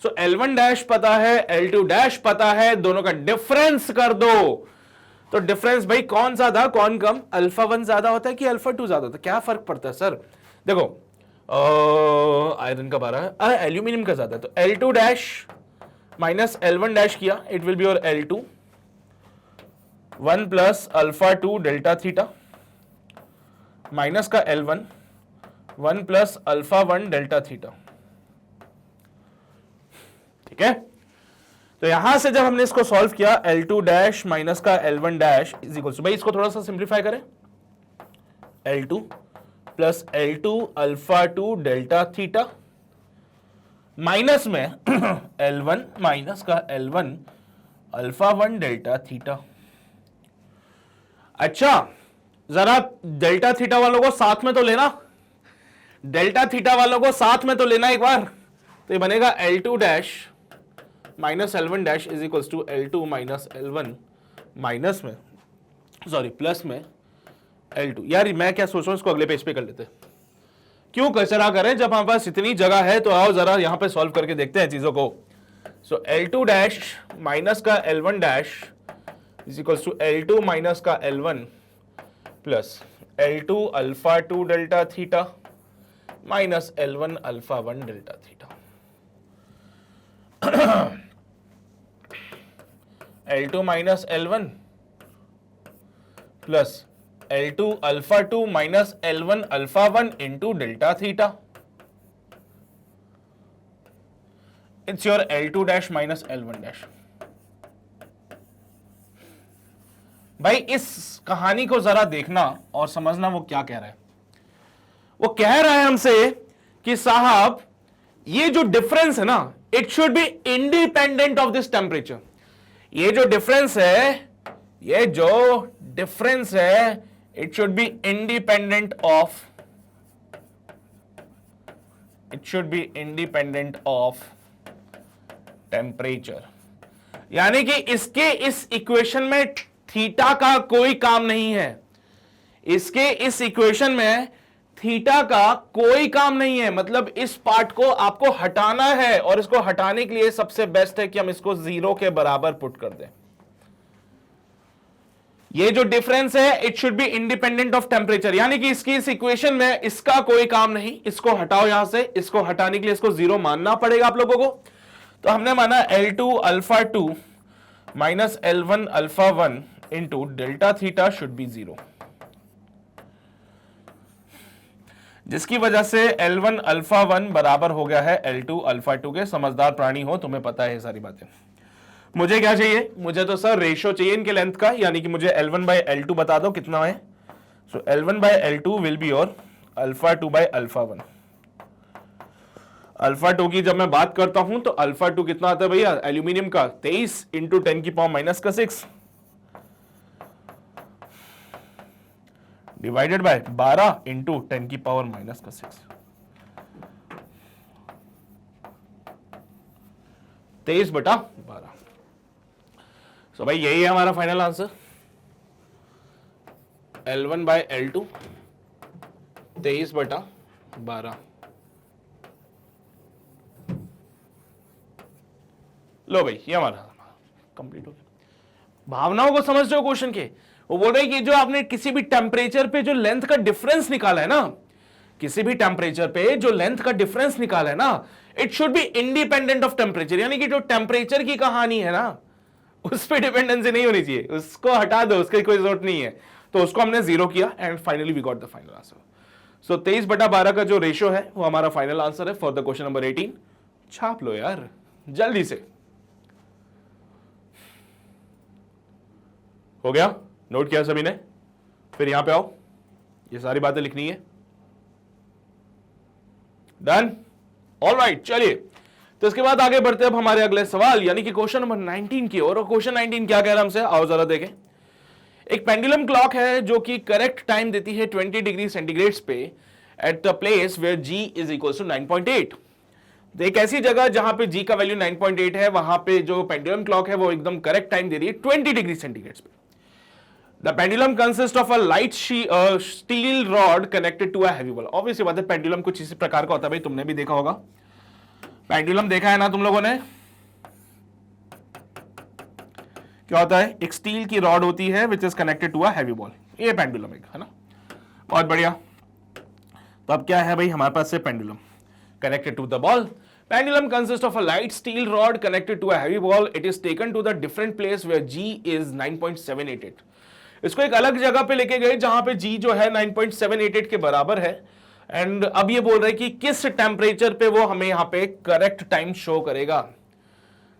[SPEAKER 1] So L1 dash पता है, L2 डैश पता है, दोनों का डिफरेंस कर दो। तो डिफरेंस भाई कौन सा था, कौन कम? अल्फा 1 ज्यादा होता है कि अल्फा 2 ज्यादा होता है? क्या फर्क पड़ता है सर? देखो आयरन का बारह है, एल्यूमिनियम का ज्यादा है, तो L2 dash minus L1 dash किया, it will be your L2 1 plus alpha 2 delta theta minus का L1 1 plus alpha 1 delta theta, ठीक है। तो यहां से जब हमने इसको सॉल्व किया, L2 डैश माइनस का L1 dash is equal to, भाई इसको थोड़ा सा सिंप्लीफाई करें, L2 plus L2 alpha 2 delta theta minus में L1 माइनस का L1 अल्फा 1 डेल्टा थीटा। अच्छा जरा डेल्टा थीटा वालों को साथ में तो लेना, डेल्टा थीटा वालों को साथ में तो लेना एक बार, तो ये बनेगा L2 dash minus L1 dash is equals to L2 minus L1 minus में, सॉरी प्लस में L2। यार मैं क्या सोच रहा हूं, इसको अगले पेज पे कर लेते, क्यों कचरा करें जब हमारे पास इतनी जगह है, तो आओ जरा यहां पे सॉल्व करके देखते हैं चीजों को। सो L2 डैश माइनस का L1 dash is equals to L2 minus का L1 plus L2 alpha 2 delta theta minus L1 alpha 1 delta theta. L2 minus L1 plus L2 alpha 2 minus L1 alpha 1 into delta theta, it's your L2 dash minus L1 dash. भाई इस कहानी को जरा देखना और समझना वो क्या कह रहा है। वो कह रहा है हमसे कि साहब ये जो डिफरेंस है ना, it should be independent of this temperature. ये जो डिफरेंस है, ये जो डिफरेंस है, it should be independent of, it should be independent of temperature. यानी कि इसके इस इक्वेशन में थीटा का कोई काम नहीं है, इसके इस इक्वेशन में थीटा का कोई काम नहीं है। मतलब इस पार्ट को आपको हटाना है, और इसको हटाने के लिए सबसे बेस्ट है कि हम इसको 0 के बराबर पुट कर दें। ये जो डिफरेंस है, it should be independent of temperature, यानी कि इसकी इस इक्वेशन में इसका कोई काम नहीं। इसको हटाओ यहां से, इसको हटाने के लिए इसको 0 मानना पड़ेगा आप लोगों को। तो हमने माना L2 alpha 2 minus L1 alpha 1 into delta theta should be 0, जिसकी वजह से L1 अल्फा 1 बराबर हो गया है L2 अल्फा 2 के। समझदार प्राणी हो, तुम्हें पता है सारी बातें। मुझे क्या चाहिए? मुझे तो सर रेशियो चाहिए इनके लेंथ का, यानी कि मुझे L1 बाय L2 बता दो कितना है। So L1 by L2 will be your alpha 2 by alpha 1। Alpha 2 की जब मैं बात करता हूं तो अल्फा 2 कितना आता है भैया एल्यूमिनियम का 23 इंटू 10 की पावर माइनस का 6 डिवाइडेड बाय 12 इंटू 10 की पावर माइनस का 6, 23/12। सो भाई यही है हमारा final answer, L1 by L2 23/12। लो भाई ये हमारा कंप्लीट हो गया। भावनाओं को समझ रहे हो क्वेश्चन के? वो बोल रहे हैं कि जो आपने किसी भी टेम्परेचर पे जो लेंथ का डिफरेंस निकाला है ना, किसी भी टेम्परेचर पे जो लेंथ का डिफरेंस निकाला है ना, it should be independent of temperature. यानी कि जो टेम्परेचर की कहानी है ना, उस पर डिपेंडेंसी नहीं होनी चाहिए, उसको हटा दो, उसकी कोई जरूरत नहीं है। तो उसको हमने 0 किया and finally we got the final answer. So 23/12 का जो रेशियो है वो हमारा फाइनल आंसर है फॉर द क्वेश्चन नंबर 18। छाप लो यार जल्दी से। हो गया? नोट किया सभी ने? फिर यहां पे आओ, ये सारी बातें लिखनी है। डन? ऑलराइट, चलिए तो इसके बाद आगे बढ़ते हैं अब हमारे अगले सवाल यानी कि क्वेश्चन नंबर 19 की ओर। और क्वेश्चन 19 क्या कह रहा है हमसे, आओ जरा देखें। एक पेंडुलम क्लॉक है जो कि करेक्ट टाइम देती है 20 डिग्री सेंटीग्रेड पे at the place where G is equal to 9.8। तो एक ऐसी जगह जहां पे G का वैल्यू 9.8 है, वहां पे जो पेंडुलम क्लॉक है वो एकदम करेक्ट टाइम दे रही है 20 डिग्री सेंटीग्रेड पे। The pendulum consists of a light steel rod connected to a heavy ball। Obviously बात है, पेंडुलम कुछ इसी प्रकार का होता है भाई, तुमने भी देखा होगा। पेंडुलम देखा है ना तुम लोगों ने? क्या होता है? एक स्टील की रॉड होती है which is connected to a heavy ball. ये पेंडुलम एक है ना, बहुत बढ़िया। तो अब क्या है भाई हमारे पास से pendulum connected to the ball. Pendulum consist of a light steel rod connected to a heavy ball. It is taken to the different place where G is 9.788। इसको एक अलग जगह पे लेके गए जहां पे G जो है 9.788 के बराबर है। एंड अब ये बोल रहे हैं कि किस टेम्परेचर पे वो हमें यहां पे करेक्ट टाइम शो करेगा।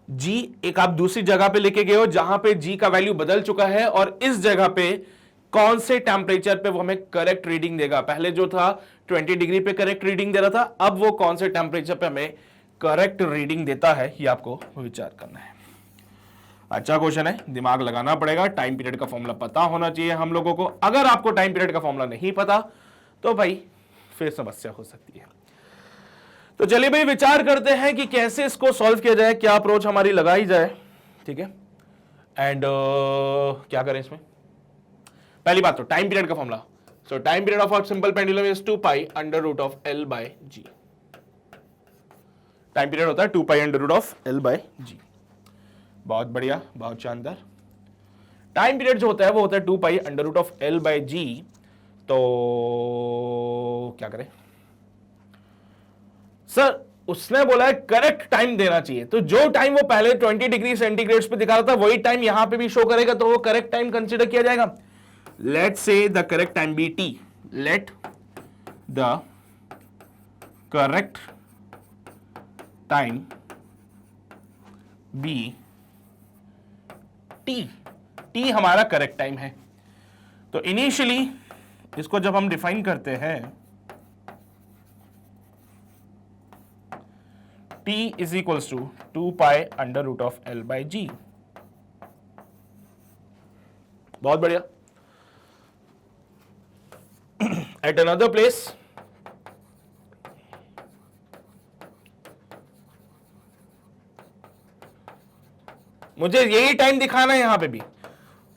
[SPEAKER 1] G एक आप दूसरी जगह पे लेके गए हो जहां पे G का वैल्यू बदल चुका है, और इस जगह पे कौन से टेम्परेचर पे वो हमें करेक्ट रीडिंग देगा। पहले जो था 20 डिग्री पे करेक्ट रीडिंग दे रहा था, अब वो कौन से टेम्परेचर पे हमें करेक्ट रीडिंग देता है, ये आपको विचार करना है। अच्छा क्वेश्चन है, दिमाग लगाना पड़ेगा। टाइम पीरियड का फॉर्मूला पता होना चाहिए हम लोगों को। अगर आपको टाइम पीरियड का फॉर्मूला नहीं पता तो भाई फिर समस्या हो सकती है। तो चलिए भाई विचार करते हैं कि कैसे इसको सॉल्व किया जाए, क्या अप्रोच हमारी लगाई जाए। ठीक है, एंड क्या करें इसमें? पहली बात तो टाइम पीरियड का formula. So time period of a simple pendulum is 2 pi under root of L by G। Time period होता है 2 pi under root of L by G। बहुत बढ़िया, बहुत शानदार। टाइम पीरियड जो होता है वो होता है 2 pi under root of L by G। तो क्या करें सर? उसने बोला है करेक्ट टाइम देना चाहिए, तो जो टाइम वो पहले 20 डिग्री सेंटीग्रेड पे दिखा रहा था वही टाइम यहां पे भी शो करेगा, तो वो करेक्ट टाइम कंसीडर किया जाएगा। Let say the correct time be T। Let the correct time be T हमारा करेक्ट टाइम है। तो इनिशियली इसको जब हम डिफाइन करते हैं, T is equals to 2 pi under root of L by G। बहुत बढ़िया। एट अनदर प्लेस मुझे यही टाइम दिखाना है यहां पे भी,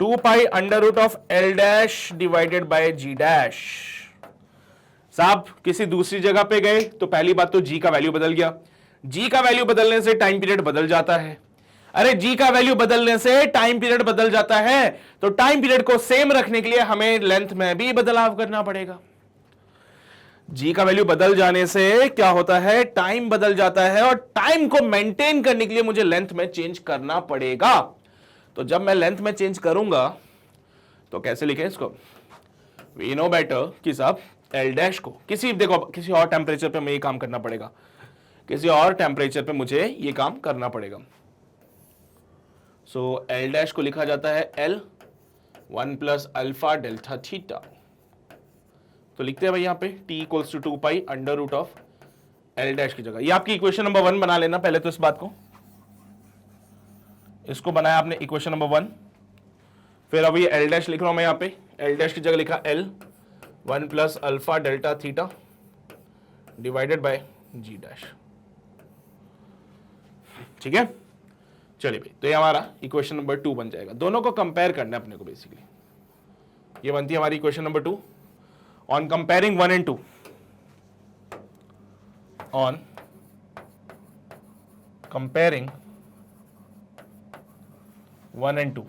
[SPEAKER 1] 2 pi under root of L dash divided by G dash. साहब किसी दूसरी जगह पे गए तो पहली बात तो G का वैल्यू बदल गया। G का वैल्यू बदलने से टाइम पीरियड बदल जाता है। अरे G का वैल्यू बदलने से टाइम पीरियड बदल जाता है, तो टाइम पीरियड को सेम रखने के लिए हमें लेंथ में भी बदलाव करना पड़ेगा। G का वैल्यू बदल जाने से क्या होता है, टाइम बदल जाता है, और टाइम को मेंटेन करने के लिए मुझे लेंथ में चेंज करना पड़ेगा। तो जब मैं लेंथ में चेंज करूंगा तो कैसे लिखें इसको? वी नो बेटर कि साहब L डैश को किसी और टेम्परेचर पे हमें ये काम करना पड़ेगा, किसी और टेम्परेचर पे मुझे ये काम करना पड़ेगा। सो L डैश को लिखा जाता है L 1 plus alpha delta theta. तो लिखते हैं भाई यहाँ पे t equals to 2 pi under root of L dash की जगह। ये आपकी इक्वेशन नंबर 1 बना लेना पहले तो इस बात को, इसको बनाया आपने इक्वेशन नंबर 1। फिर अब ये एल डैश लिख रहा हूं मैं यहाँ पे, एल डैश की जगह लिखा l 1 plus alpha delta theta divided by G dash. ठीक है, चलिए भाई, तो ये हमारा इक्वेशन नंबर 2 बन जाएगा। दोनों को कंपेयर करना है अपने को बेसिकली। ये बनती है हमारी equation number 2 on comparing 1 and 2, on comparing 1 and 2।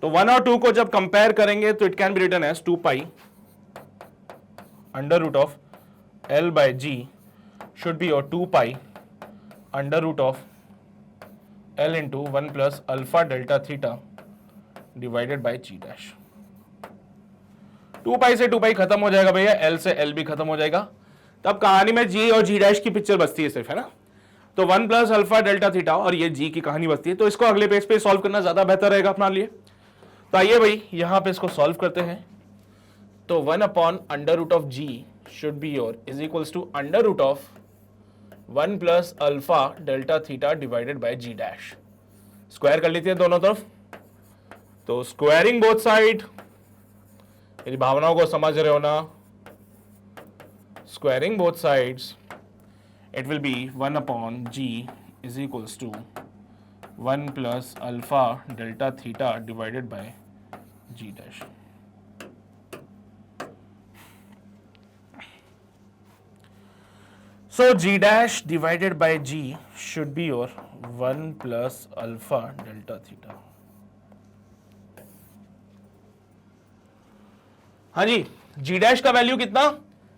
[SPEAKER 1] तो 1 और 2 को जब कंपेयर करेंगे तो it can be written as 2 pi under root of L by G should be your 2 pi under root of L into 1 plus alpha delta theta divided by G dash। 2 पाई से 2 पाई खत्म हो जाएगा भैया, L से L भी खत्म हो जाएगा, तब कहानी में G और G डैश की पिक्चर बचती है सिर्फ, है ना। तो 1 प्लस अल्फा डेल्टा थीटा और ये G की कहानी बचती है। तो इसको अगले पेज पे सॉल्व करना ज्यादा बेहतर रहेगा अपना लिए। तो आइए भाई यहां पे इसको सॉल्व करते हैं। तो 1 upon under root of G should be your is equals to under root of 1 plus alpha delta theta divided by G dash। Square कर लेते हैं दोनों तरफ, तो स्क्वायरिंग बोथ साइड, मेरी भावनाओं को समझ रहे हो ना, squaring both sides it will B 1 upon G is equals to 1 plus alpha delta theta divided by G dash। So G dash divided by G should be your 1 plus alpha delta theta। हाँ जी, G dash का value कितना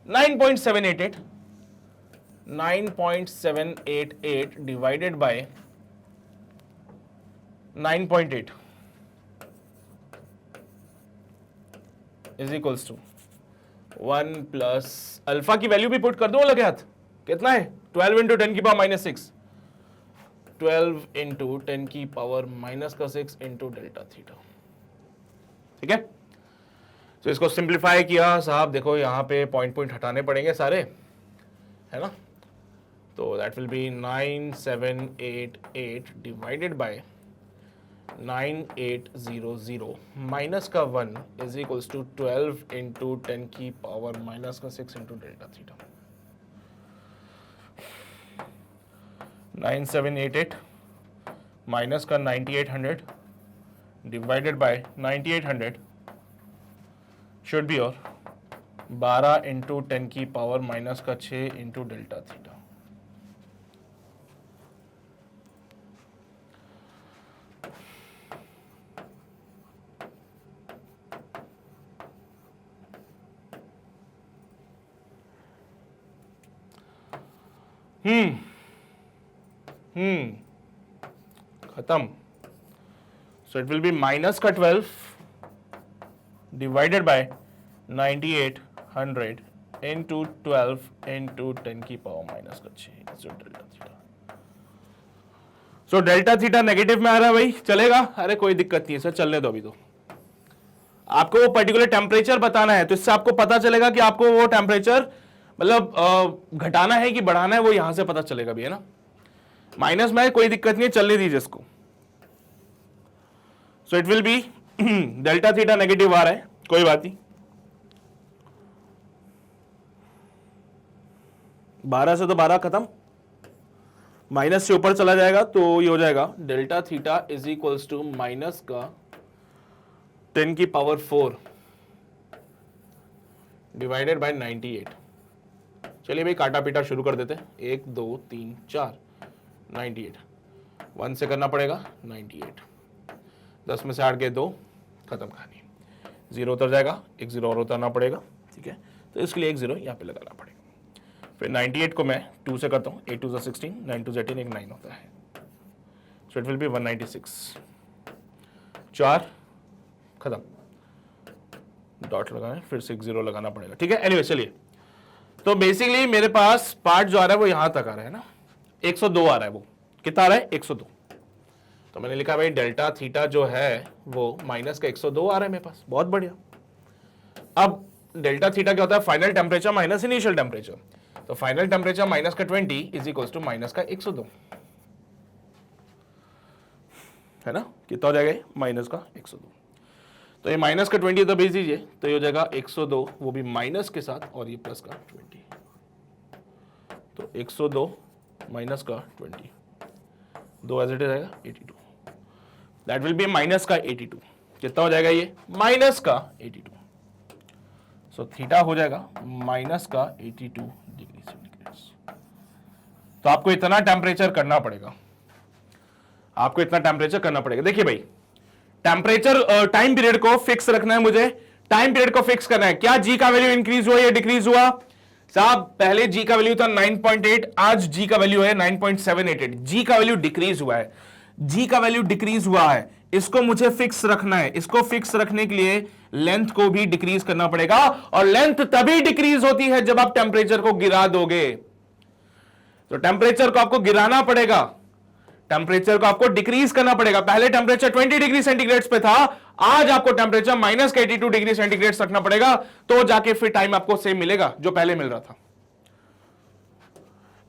[SPEAKER 1] 9.788, 9.788 divided by 9.8 is equals to 1 plus alpha की value भी put कर दो लगे हाथ, कितना है 12 इंटू 10 की पावर माइनस 6, 12 इंटू 10 की पावर माइनस का 6 इंटू डेल्टा थीटा। ठीक है, तो इसको सिंप्लीफाई किया साहब, देखो यहाँ पे पॉइंट हटाने पड़ेंगे सारे, है ना। तो that will B 9788 divided by 9800 minus का 1 इज इक्वल्स टू 12 इंटू 10 की पावर माइनस का 6 इंटू डेल्टा थीटा। 9788 माइनस का 9800 डिवाइडेड बाय 9800 शुड बी और 12 इंटू 10 की पावर माइनस का 6 इंटू डेल्टा थीटा। खत्म। So it will be minus का 12 divided by 9800 into 12 into 10 की पावर माइनस का 6 delta theta. So delta theta negative में आ रहा है भाई, चलेगा, अरे कोई दिक्कत नहीं है सर, चलने दो। अभी तो आपको वो पर्टिकुलर टेम्परेचर बताना है, तो इससे आपको पता चलेगा कि आपको वो टेम्परेचर मतलब घटाना है कि बढ़ाना है, वो यहां से पता चलेगा भी, है ना। माइनस में कोई दिक्कत नहीं है, चलने दीजिए इसको। So it will be delta theta negative आ रहा है, कोई बात नहीं, 12 से तो 12 खत्म, माइनस से ऊपर चला जाएगा तो ये हो जाएगा delta theta is equals to minus का 10 की पावर 4 डिवाइडेड बाय 98। चलिए भाई काटा पीटा शुरू कर देते हैं, 1 2 3 4 98, 1 से करना पड़ेगा 98, 10 में से 8 गए 2, खत्म कहानी, 0 उतर जाएगा, एक 0 और उतरना पड़ेगा। ठीक है, तो इसके लिए एक 0 यहाँ पे लगाना पड़ेगा। फिर 98 को मैं 2 से करता हूँ, 8 2 16, 9 2 18, एक 9 होता है, सो इट विल बी 196, 4 खत्म, डॉट लगाना, फिर से एक 0 लगाना पड़ेगा। ठीक है, एनीवे चलिए, तो बेसिकली मेरे पास पार्ट जो आ रहा है वो यहां तक आ रहा है ना, 102 आ रहा है, वो कितना आ रहा है 102। तो मैंने लिखा भाई डेल्टा थीटा जो है वो माइनस का 102 आ रहा है मेरे पास, बहुत बढ़िया। अब डेल्टा थीटा क्या होता है, final temperature minus initial temperature, तो फाइनल टेम्परेचर माइनस का 20 इज इक्वल टू माइनस का 102, है ना, कितना हो जाएगा माइनस का 102। तो ये माइनस का 20 तो भेज दीजिए, तो ये हो जाएगा 102, वो भी माइनस के साथ, और ये प्लस का 20, तो 102 माइनस का 20, 2 एज इट इज आएगा 82, दैट विल बी माइनस का 82। कितना हो जाएगा ये माइनस का 82, सो थीटा हो जाएगा माइनस का 82 डिग्री सेंटीग्रेड। तो आपको इतना टेम्परेचर करना पड़ेगा, आपको इतना टेम्परेचर करना पड़ेगा। देखिए भाई टेम्परेचर टाइम पीरियड को फिक्स रखना है, मुझे टाइम पीरियड को फिक्स करना है। क्या जी का वैल्यू इंक्रीज हुआ या डिक्रीज हुआ साहब? पहले जी का वैल्यू था 9.8, आज जी का वैल्यू है 9.788, जी का वैल्यू डिक्रीज हुआ है, जी का वैल्यू डिक्रीज हुआ है, इसको मुझे फिक्स रखना है। इसको फिक्स रखने के लिए लेंथ को भी डिक्रीज करना पड़ेगा, और लेंथ तभी डिक्रीज होती है जब आप टेम्परेचर को गिरा दोगे। तो टेम्परेचर को आपको गिराना पड़ेगा, टेम्परेचर को आपको डिक्रीज करना पड़ेगा। पहले टेम्परेचर 20 डिग्री सेंटीग्रेड पे था, आज आपको टेम्परेचर माइनस का 82 डिग्री सेंटीग्रेड रखना पड़ेगा, तो जाके फिर टाइम आपको सेम मिलेगा जो पहले मिल रहा था।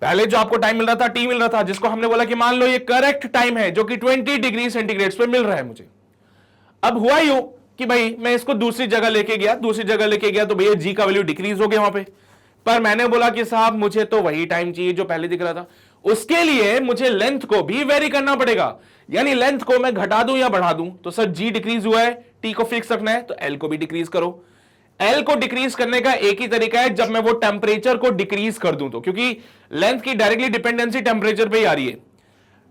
[SPEAKER 1] पहले जो आपको टाइम मिल रहा था, टी मिल रहा था, जिसको हमने बोला कि मान लो ये करेक्ट टाइम है जो कि 20 डिग्री सेंटीग्रेड पे मिल रहा है मुझे। अब हुआ यूं कि भाई मैं इसको दूसरी जगह लेके गया, दूसरी जगह लेके गया तो भैया जी का वैल्यू डिक्रीज हो गया वहां पे, पर मैंने बोला कि साहब मुझे तो वही टाइम चाहिए जो पहले दिख रहा था। उसके लिए मुझे लेंथ को भी वेरी करना पड़ेगा, यानी लेंथ को मैं घटा दूं या बढ़ा दूं। तो सर जी डिक्रीज हुआ है, टी को फिक्स रखना है, तो एल को भी डिक्रीज करो। एल को डिक्रीज करने का एक ही तरीका है, जब मैं वो टेम्परेचर को डिक्रीज कर दूं तो, क्योंकि लेंथ की डायरेक्टली डिपेंडेंसी टेम्परेचर पे ही आ रही है।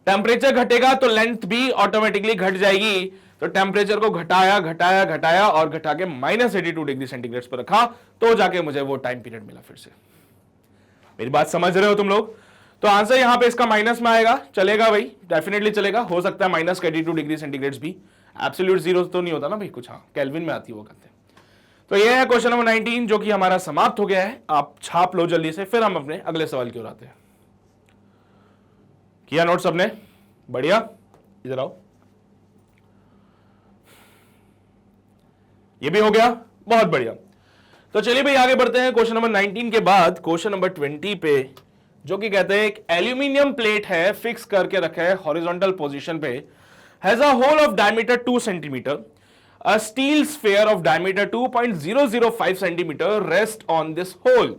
[SPEAKER 1] टेम्परेचर घटेगा तो लेंथ भी ऑटोमेटिकली घट जाएगी। तो टेम्परेचर को घटाया घटाया घटाया और घटा के -82 डिग्री सेंटीग्रेड पर रखा, तो जाके मुझे वो टाइम पीरियड मिला। फिर से मेरी बात समझ रहे हो तुम लोग? तो आंसर यहां पे इसका माइनस में आएगा, चलेगा भाई, डेफिनेटली चलेगा। हो सकता है -82 डिग्री सेंटीग्रेड भी, एब्सोल्यूट जीरो तो नहीं होता ना भाई, कुछ हाँ केल्विन में आती है वो कहते हैं। तो ये है क्वेश्चन नंबर 19 जो कि हमारा समाप्त हो गया है। आप छाप लो जल्दी से, फिर हम अपने अगले सवाल की ओर आते हैं। किया नोट सबने? बढ़िया, इधर आओ। ये भी हो गया, बहुत बढ़िया। तो चलिए भाई आगे बढ़ते हैं क्वेश्चन नंबर 19 के बाद क्वेश्चन नंबर 20 पे, जो कि कहते हैं एक एल्यूमिनियम प्लेट है, फिक्स करके रखा है हॉरिजॉन्टल पोजीशन पे, has a hole of diameter 2 centimetre, a steel sphere of diameter 2.005 centimeter rests on this hole.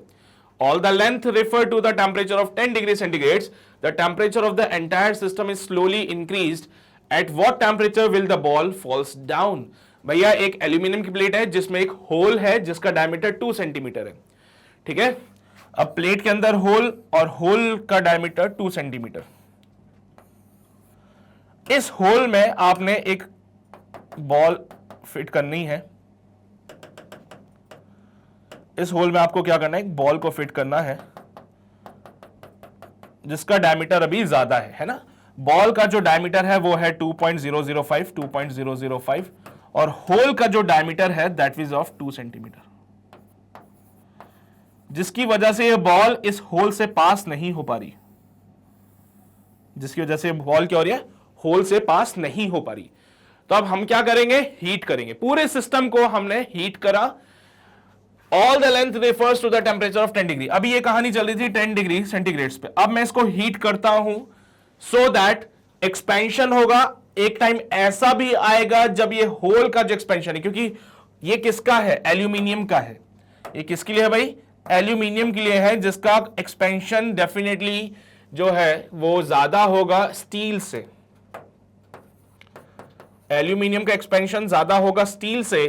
[SPEAKER 1] All the length refer to the temperature of 10 degrees centigrade. The temperature of the entire system is slowly increased. At what temperature will the ball falls down? भैया एक aluminium की plate है जिसमें एक whole है जिसका diameter 2 centimetre है, ठीक है। अब प्लेट के अंदर होल, और होल का डायमीटर 2 सेंटीमीटर। इस होल में आपने एक बॉल फिट करनी है। इस होल में आपको क्या करना है, एक बॉल को फिट करना है जिसका डायमीटर अभी ज्यादा है ना। बॉल का जो डायमीटर है वो है 2.005 और होल का जो डायमीटर है दैट इज ऑफ 2 सेंटीमीटर, जिसकी वजह से ये बॉल इस होल से पास नहीं हो पा रही, जिसकी वजह से बॉल क्या हो रही है, होल से पास नहीं हो पा रही। तो अब हम क्या करेंगे, हीट करेंगे। पूरे सिस्टम को हमने हीट करा। All the length refers to the temperature of 10 degree. अभी ये कहानी चल रही थी 10 डिग्री सेंटीग्रेड पे। अब मैं इसको हीट करता हूं सो दैट एक्सपेंशन होगा। एक टाइम ऐसा भी आएगा जब ये होल का जो एक्सपेंशन है, क्योंकि ये किसका है, एल्यूमिनियम का है। ये किसके लिए है भाई, एल्यूमिनियम के लिए है, जिसका एक्सपेंशन डेफिनेटली जो है वो ज्यादा होगा स्टील से। एल्यूमिनियम का एक्सपेंशन ज्यादा होगा स्टील से।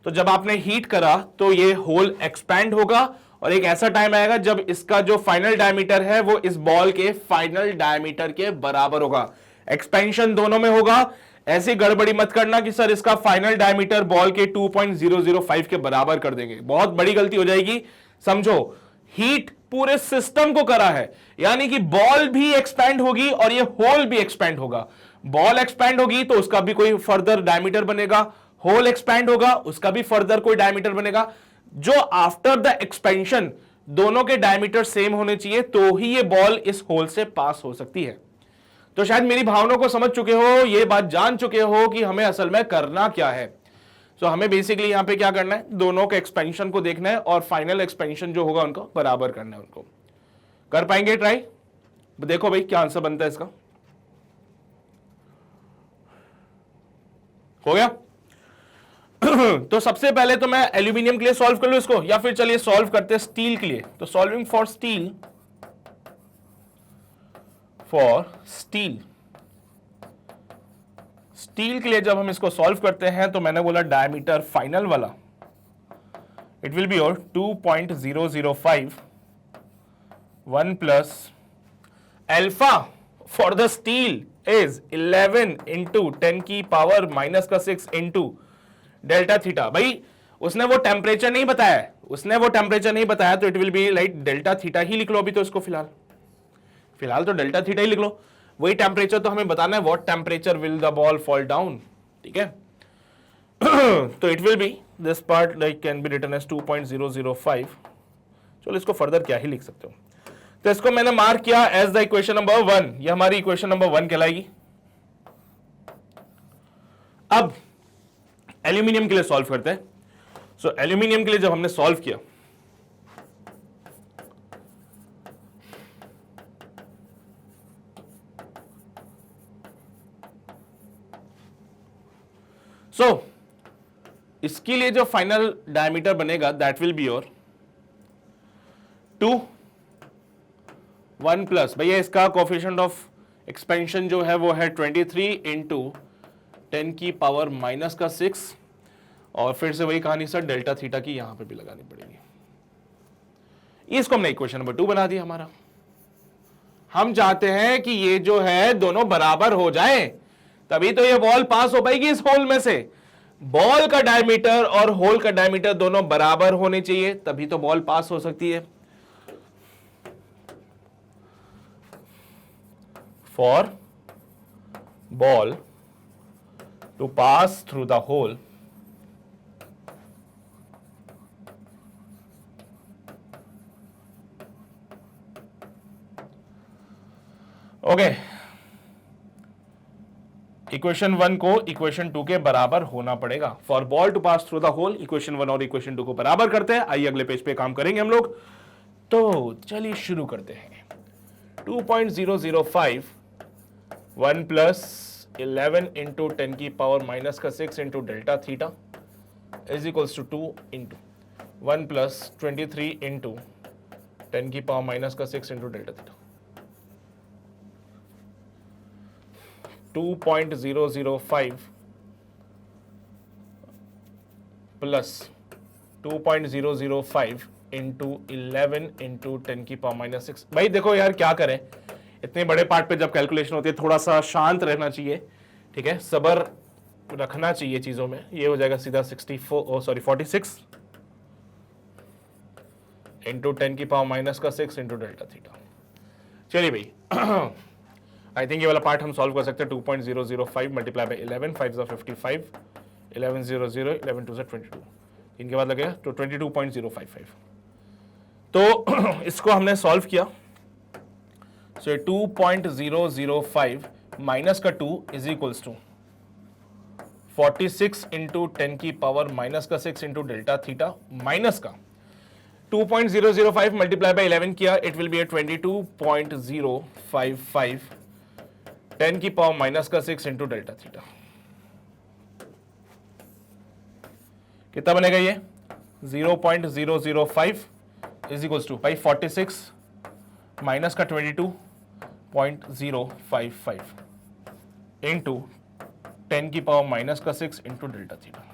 [SPEAKER 1] तो जब आपने हीट करा तो ये होल एक्सपैंड होगा, और एक ऐसा टाइम आएगा जब इसका जो फाइनल डायमीटर है वो इस बॉल के फाइनल डायमीटर के बराबर होगा। एक्सपेंशन दोनों में होगा। ऐसी गड़बड़ी मत करना कि सर इसका फाइनल डायमीटर बॉल के 2.005 के बराबर कर देंगे, बहुत बड़ी गलती हो जाएगी। समझो, हीट पूरे सिस्टम को करा है, यानी कि बॉल भी एक्सपैंड होगी और ये होल भी एक्सपैंड होगा। बॉल एक्सपैंड होगी तो उसका भी कोई फर्दर डायमीटर बनेगा, होल एक्सपैंड होगा उसका भी फर्दर कोई डायमीटर बनेगा। जो आफ्टर द एक्सपेंशन दोनों के डायमीटर सेम होने चाहिए, तो ही ये बॉल इस होल से पास हो सकती है। तो शायद मेरी भावनाओं को समझ चुके हो, ये बात जान चुके हो कि हमें असल में करना क्या है। तो हमें बेसिकली यहां पे क्या करना है, दोनों के एक्सपेंशन को देखना है और फाइनल एक्सपेंशन जो होगा उनको बराबर करना है। उनको कर पाएंगे ट्राई? देखो भाई क्या आंसर बनता है इसका। हो गया? तो सबसे पहले तो मैं एल्यूमिनियम के लिए सॉल्व कर लूं इसको, या फिर चलिए सॉल्व करते हैं स्टील के लिए। तो सॉल्विंग फॉर स्टील, स्टील के लिए जब हम इसको सॉल्व करते हैं तो मैंने बोला डायमीटर फाइनल वाला it will be your 2.005 1 plus alpha for the steel is 11 into 10 की पावर माइनस का 6 इंटू डेल्टा थीटा। भाई उसने वो टेम्परेचर नहीं बताया, तो it will be like delta theta ही लिख लो अभी तो इसको फिलहाल तो डेल्टा थीटा ही लिख लो। वही टेम्परेचर तो हमें बताना है, what temperature will the ball fall down, ठीक है। तो it will be this part like can be written as 2.005। चलो इसको फर्दर क्या ही लिख सकते हो। तो इसको मैंने मार्क किया एज द इक्वेशन नंबर 1, ये हमारी इक्वेशन नंबर 1 कहलाएगी। अब एल्यूमिनियम के लिए सॉल्व करते हैं। सो एल्यूमिनियम के लिए जब हमने सॉल्व किया इसके लिए जो फाइनल डायमीटर बनेगा that will be your 2 1 plus, भैया इसका कोफिशिएंट ऑफ एक्सपेंशन जो है वो है 23 इंटू 10 की पावर माइनस का 6, और फिर से वही कहानी सर डेल्टा थीटा की यहां पे भी लगानी पड़ेगी। इसको हमने इक्वेशन नंबर 2 बना दिया हमारा। हम चाहते हैं कि ये जो है दोनों बराबर हो जाए, तभी तो ये बॉल पास हो पाएगी इस होल में से। बॉल का डायमीटर और होल का डायमीटर दोनों बराबर होने चाहिए, तभी तो बॉल पास हो सकती है। For ball to pass through the hole, okay, equation 1 को इक्वेशन 2 के बराबर होना पड़ेगा। For ball to pass through the hole, equation 1 और इक्वेशन 2 को बराबर करते हैं। आइए अगले पेज पे काम करेंगे हम लोग। तो चलिए शुरू करते हैं। 2.005 1 प्लस 11 इंटू 10 की पावर माइनस का 6 into delta theta is equals to 2 into 1 plus 23 into 10 की पावर माइनस का 6 into delta theta. 2.005 plus 2.005 into 11 into 10 की पावर माइनस 6। भाई देखो यार क्या करें, इतने बड़े पार्ट पे जब कैलकुलेशन होती है थोड़ा सा शांत रहना चाहिए, ठीक है, सब्र रखना चाहिए चीजों में। ये हो जाएगा सीधा 46 इंटू 10 की पावर माइनस का 6 इंटू डेल्टा थीटा। चलिए भाई आई थिंक ये वाला पार्ट हम सॉल्व कर सकते हैं। 2.005 मल्टीप्लाई बाई 11, 5 ज़ा 55, 11 0 0, 11 2 ज़ा 22, इनके बाद लगेगा तो 22.055। तो इसको हमने सॉल्व किया। सो 2.005 माइनस का 2 इज इक्वल्स टू 46 इंटू 10 की पावर माइनस का 6 इंटू डेल्टा थीटा माइनस का 2.005 मल्टीप्लाई बाई 11 किया, इट विल बी 22.055 10 की पावर माइनस का 6 इंटू डेल्टा थीटा। कितना बनेगा ये? 0.005 इज इक्वल्स टू भाई 46 माइनस का 22.055 इंटू 10 की पावर माइनस का 6 इंटू डेल्टा थीटा।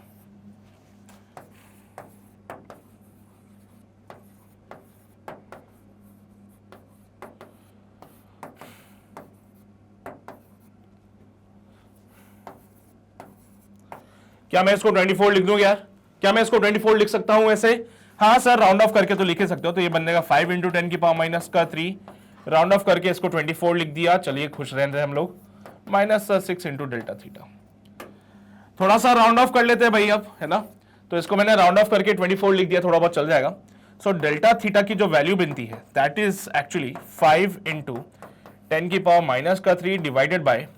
[SPEAKER 1] क्या मैं इसको 24 लिख दूं यार? क्या मैं इसको 24 लिख सकता हूं ऐसे? हाँ सर, राउंड ऑफ करके तो लिख सकते हो। तो ये बनेगा 5 इंटू 10 की पावर माइनस का 3, राउंड ऑफ करके इसको 24 लिख दिया। चलिए खुश रह रहे हम लोग। Minus 6 into delta theta. थोड़ा सा राउंड ऑफ कर लेते हैं भाई अब, है ना। तो इसको मैंने राउंड ऑफ करके 24 लिख दिया, थोड़ा बहुत चल जाएगा। सो डेल्टा थीटा की जो वैल्यू बनती है दैट इज एक्चुअली 5 इंटू 10 की पावर माइनस का 3 डिवाइडेड बाय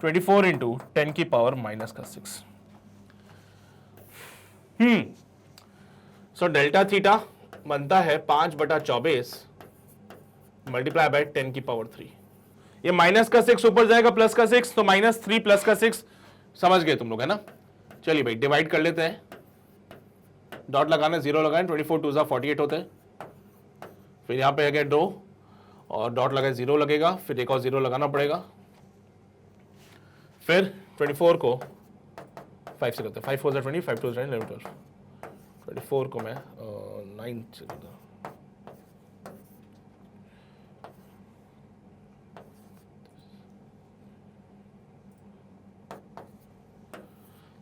[SPEAKER 1] 24 इंटू 10 की पावर माइनस का 6। सो डेल्टा थीटा बनता है 5/24 मल्टीप्लाई बाय 10 की पावर 3। ये माइनस का 6 ऊपर जाएगा प्लस का 6, तो -3 प्लस का 6 समझ गए तुम लोग, है ना। चलिए भाई डिवाइड कर लेते हैं, डॉट लगाना, 0 लगाएं, 24 2 ज़ा 48 होते हैं। फिर यहाँ पे है ड्रो और डॉट लगाए 0 लगेगा, फिर एक और 0 लगाना पड़ेगा। फिर 24 को 5 से करते हैं, 5 4 20, 5 2 11 12। 24 को मैं 9 से करता हूँ।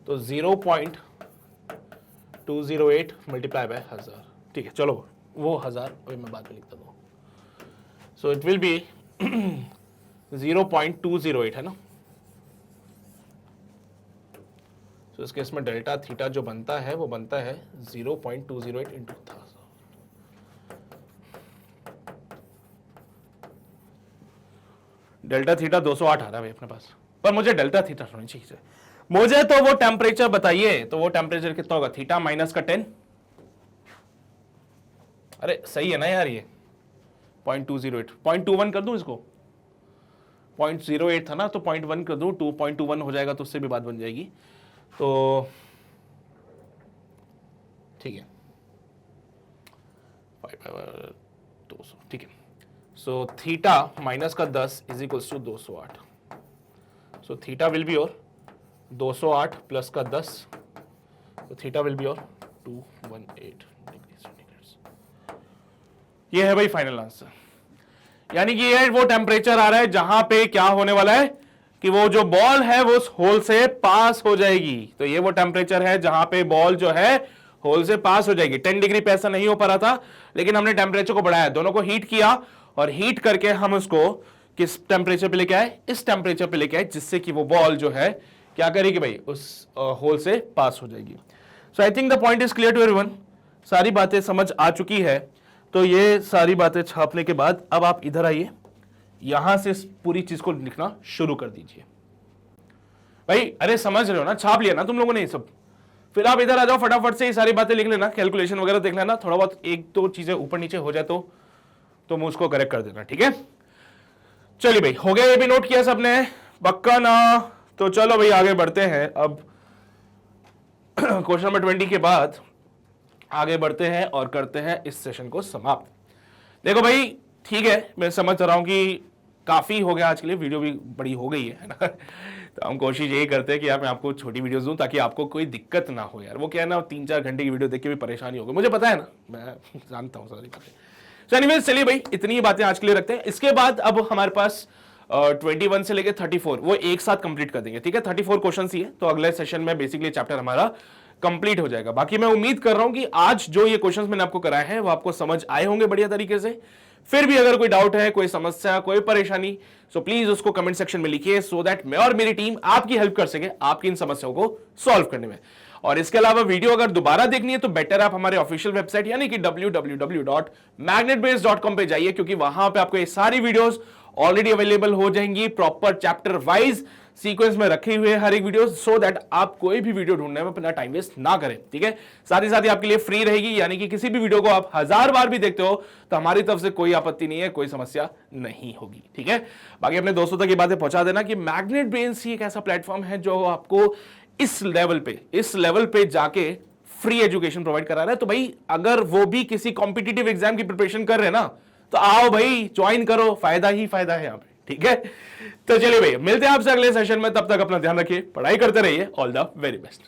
[SPEAKER 1] तो 0.208 मल्टीप्लाई बाय 1000। ठीक है, चलो वो 1000 अभी मैं बाद में लिखता हूँ। सो इट विल बी 0.208, है ना। तो इस केस में डेल्टा थीटा जो बनता है वो बनता है 0.208 इंटू 1000। डेल्टा थीटा 208 आ रहा है भाई अपने पास, पर मुझे डेल्टा थीटा होनी चाहिए। मुझे तो वो टेम्परेचर बताइए, तो वो टेम्परेचर कितना होगा, थीटा माइनस का 10। अरे सही है ना यार, ये 0.208, 0.21 कर दूं इसको, 0.08 था ना, तो 0.1 कर दूं, 2.21 हो जाएगा, तो उससे भी बात बन जाएगी। तो ठीक है, 5/200, ठीक है। सो थीटा माइनस का 10 is equals to 208। So theta will be और 208 प्लस का 10, तो थीटा विल बी और 218 डिग्री सेंटीग्रेड। ये है भाई फाइनल आंसर। यानी कि ये वो टेम्परेचर आ रहा है जहां पे क्या होने वाला है कि वो जो बॉल है वो होल से पास हो जाएगी। तो ये वो टेम्परेचर है जहां पे बॉल जो है होल से पास हो जाएगी। 10 डिग्री पे ऐसा नहीं हो पा रहा था, लेकिन हमने टेम्परेचर को बढ़ाया, दोनों को हीट किया, और हीट करके हम उसको किस टेम्परेचर पे लेके आए, इस टेम्परेचर पे लेके आए, जिससे कि वो बॉल जो है क्या करेगी भाई, उस होल से पास हो जाएगी। So I think the point is clear to everyone. सारी बातें समझ आ चुकी है। तो ये सारी बातें छापने के बाद अब आप इधर आइए, यहां से पूरी चीज को लिखना शुरू कर दीजिए भाई। अरे समझ रहे हो ना, छाप लिया ना तुम लोगों ने ये सब। फिर आप इधर आ जाओ, फटाफट से ये सारी बातें लिख लेना, कैलकुलेशन वगैरह देख लेना, थोड़ा बहुत एक दो चीजें ऊपर नीचे हो जाए तो मुझको करेक्ट कर देना, ठीक है। चलिए भाई, हो गया, ये भी नोट किया सबने, पक्का ना। तो चलो भाई आगे बढ़ते हैं। अब क्वेश्चन नंबर 20 के बाद आगे बढ़ते हैं और करते हैं इस सेशन को समाप्त। देखो भाई, ठीक है, मैं समझ रहा हूं कि काफी हो गया आज के लिए, वीडियो भी बड़ी हो गई है ना। तो हम कोशिश यही करते हैं कि यार मैं आपको छोटी वीडियोस दूं ताकि आपको कोई दिक्कत ना हो। यार वो क्या है ना, 3-4 घंटे की वीडियो देख के भी परेशानी होगी, मुझे पता है ना, मैं जानता हूँ सारी बातें। सो एनीवेज, चलिए भाई इतनी ही बातें आज के लिए रखते हैं। इसके बाद अब हमारे पास 21 से लेके 34 वो एक साथ कंप्लीट कर देंगे, ठीक है। 34 क्वेश्चन ही है, तो अगले सेशन में बेसिकली चैप्टर हमारा कंप्लीट हो जाएगा। बाकी मैं उम्मीद कर रहा हूं कि आज जो ये क्वेश्चंस मैंने आपको कराए हैं वो आपको समझ आए होंगे बढ़िया तरीके से। फिर भी अगर कोई डाउट है, कोई समस्या, कोई परेशानी, सो प्लीज उसको कमेंट सेक्शन में लिखिए, सो दैट मैं और मेरी टीम आपकी हेल्प कर सके आपकी इन समस्याओं को सॉल्व करने में। और इसके अलावा वीडियो अगर दोबारा देखनी है तो बेटर आप हमारे ऑफिशियल वेबसाइट यानी कि www.magnetbase.com पे जाइए, क्योंकि वहां पे आपको ये सारी वीडियोस ऑलरेडी अवेलेबल हो जाएंगी, प्रॉपर चैप्टर वाइज सीक्वेंस में रखे हुए हर एक वीडियो, सो दैट आप कोई भी वीडियो ढूंढने में अपना टाइम वेस्ट ना करें, ठीक है। साथ ही साथ आपके लिए फ्री रहेगी, यानी कि किसी भी वीडियो को आप 1000 बार भी देखते हो तो हमारी तरफ से कोई आपत्ति नहीं है, कोई समस्या नहीं होगी, ठीक है। बाकी अपने दोस्तों तक ये बातें पहुंचा देना कि मैग्नेट ब्रेन्स ही एक ऐसा प्लेटफॉर्म है जो आपको इस लेवल पे जाके फ्री एजुकेशन प्रोवाइड करा रहा है। तो भाई अगर वो भी किसी कॉम्पिटिटिव एग्जाम की प्रिपरेशन कर रहे हैं ना, तो आओ भाई ज्वाइन करो, फायदा ही फायदा है यहाँ पे, ठीक है। तो चलिए भाई मिलते हैं आपसे अगले सेशन में, तब तक अपना ध्यान रखिए, पढ़ाई करते रहिए, ऑल द वेरी बेस्ट।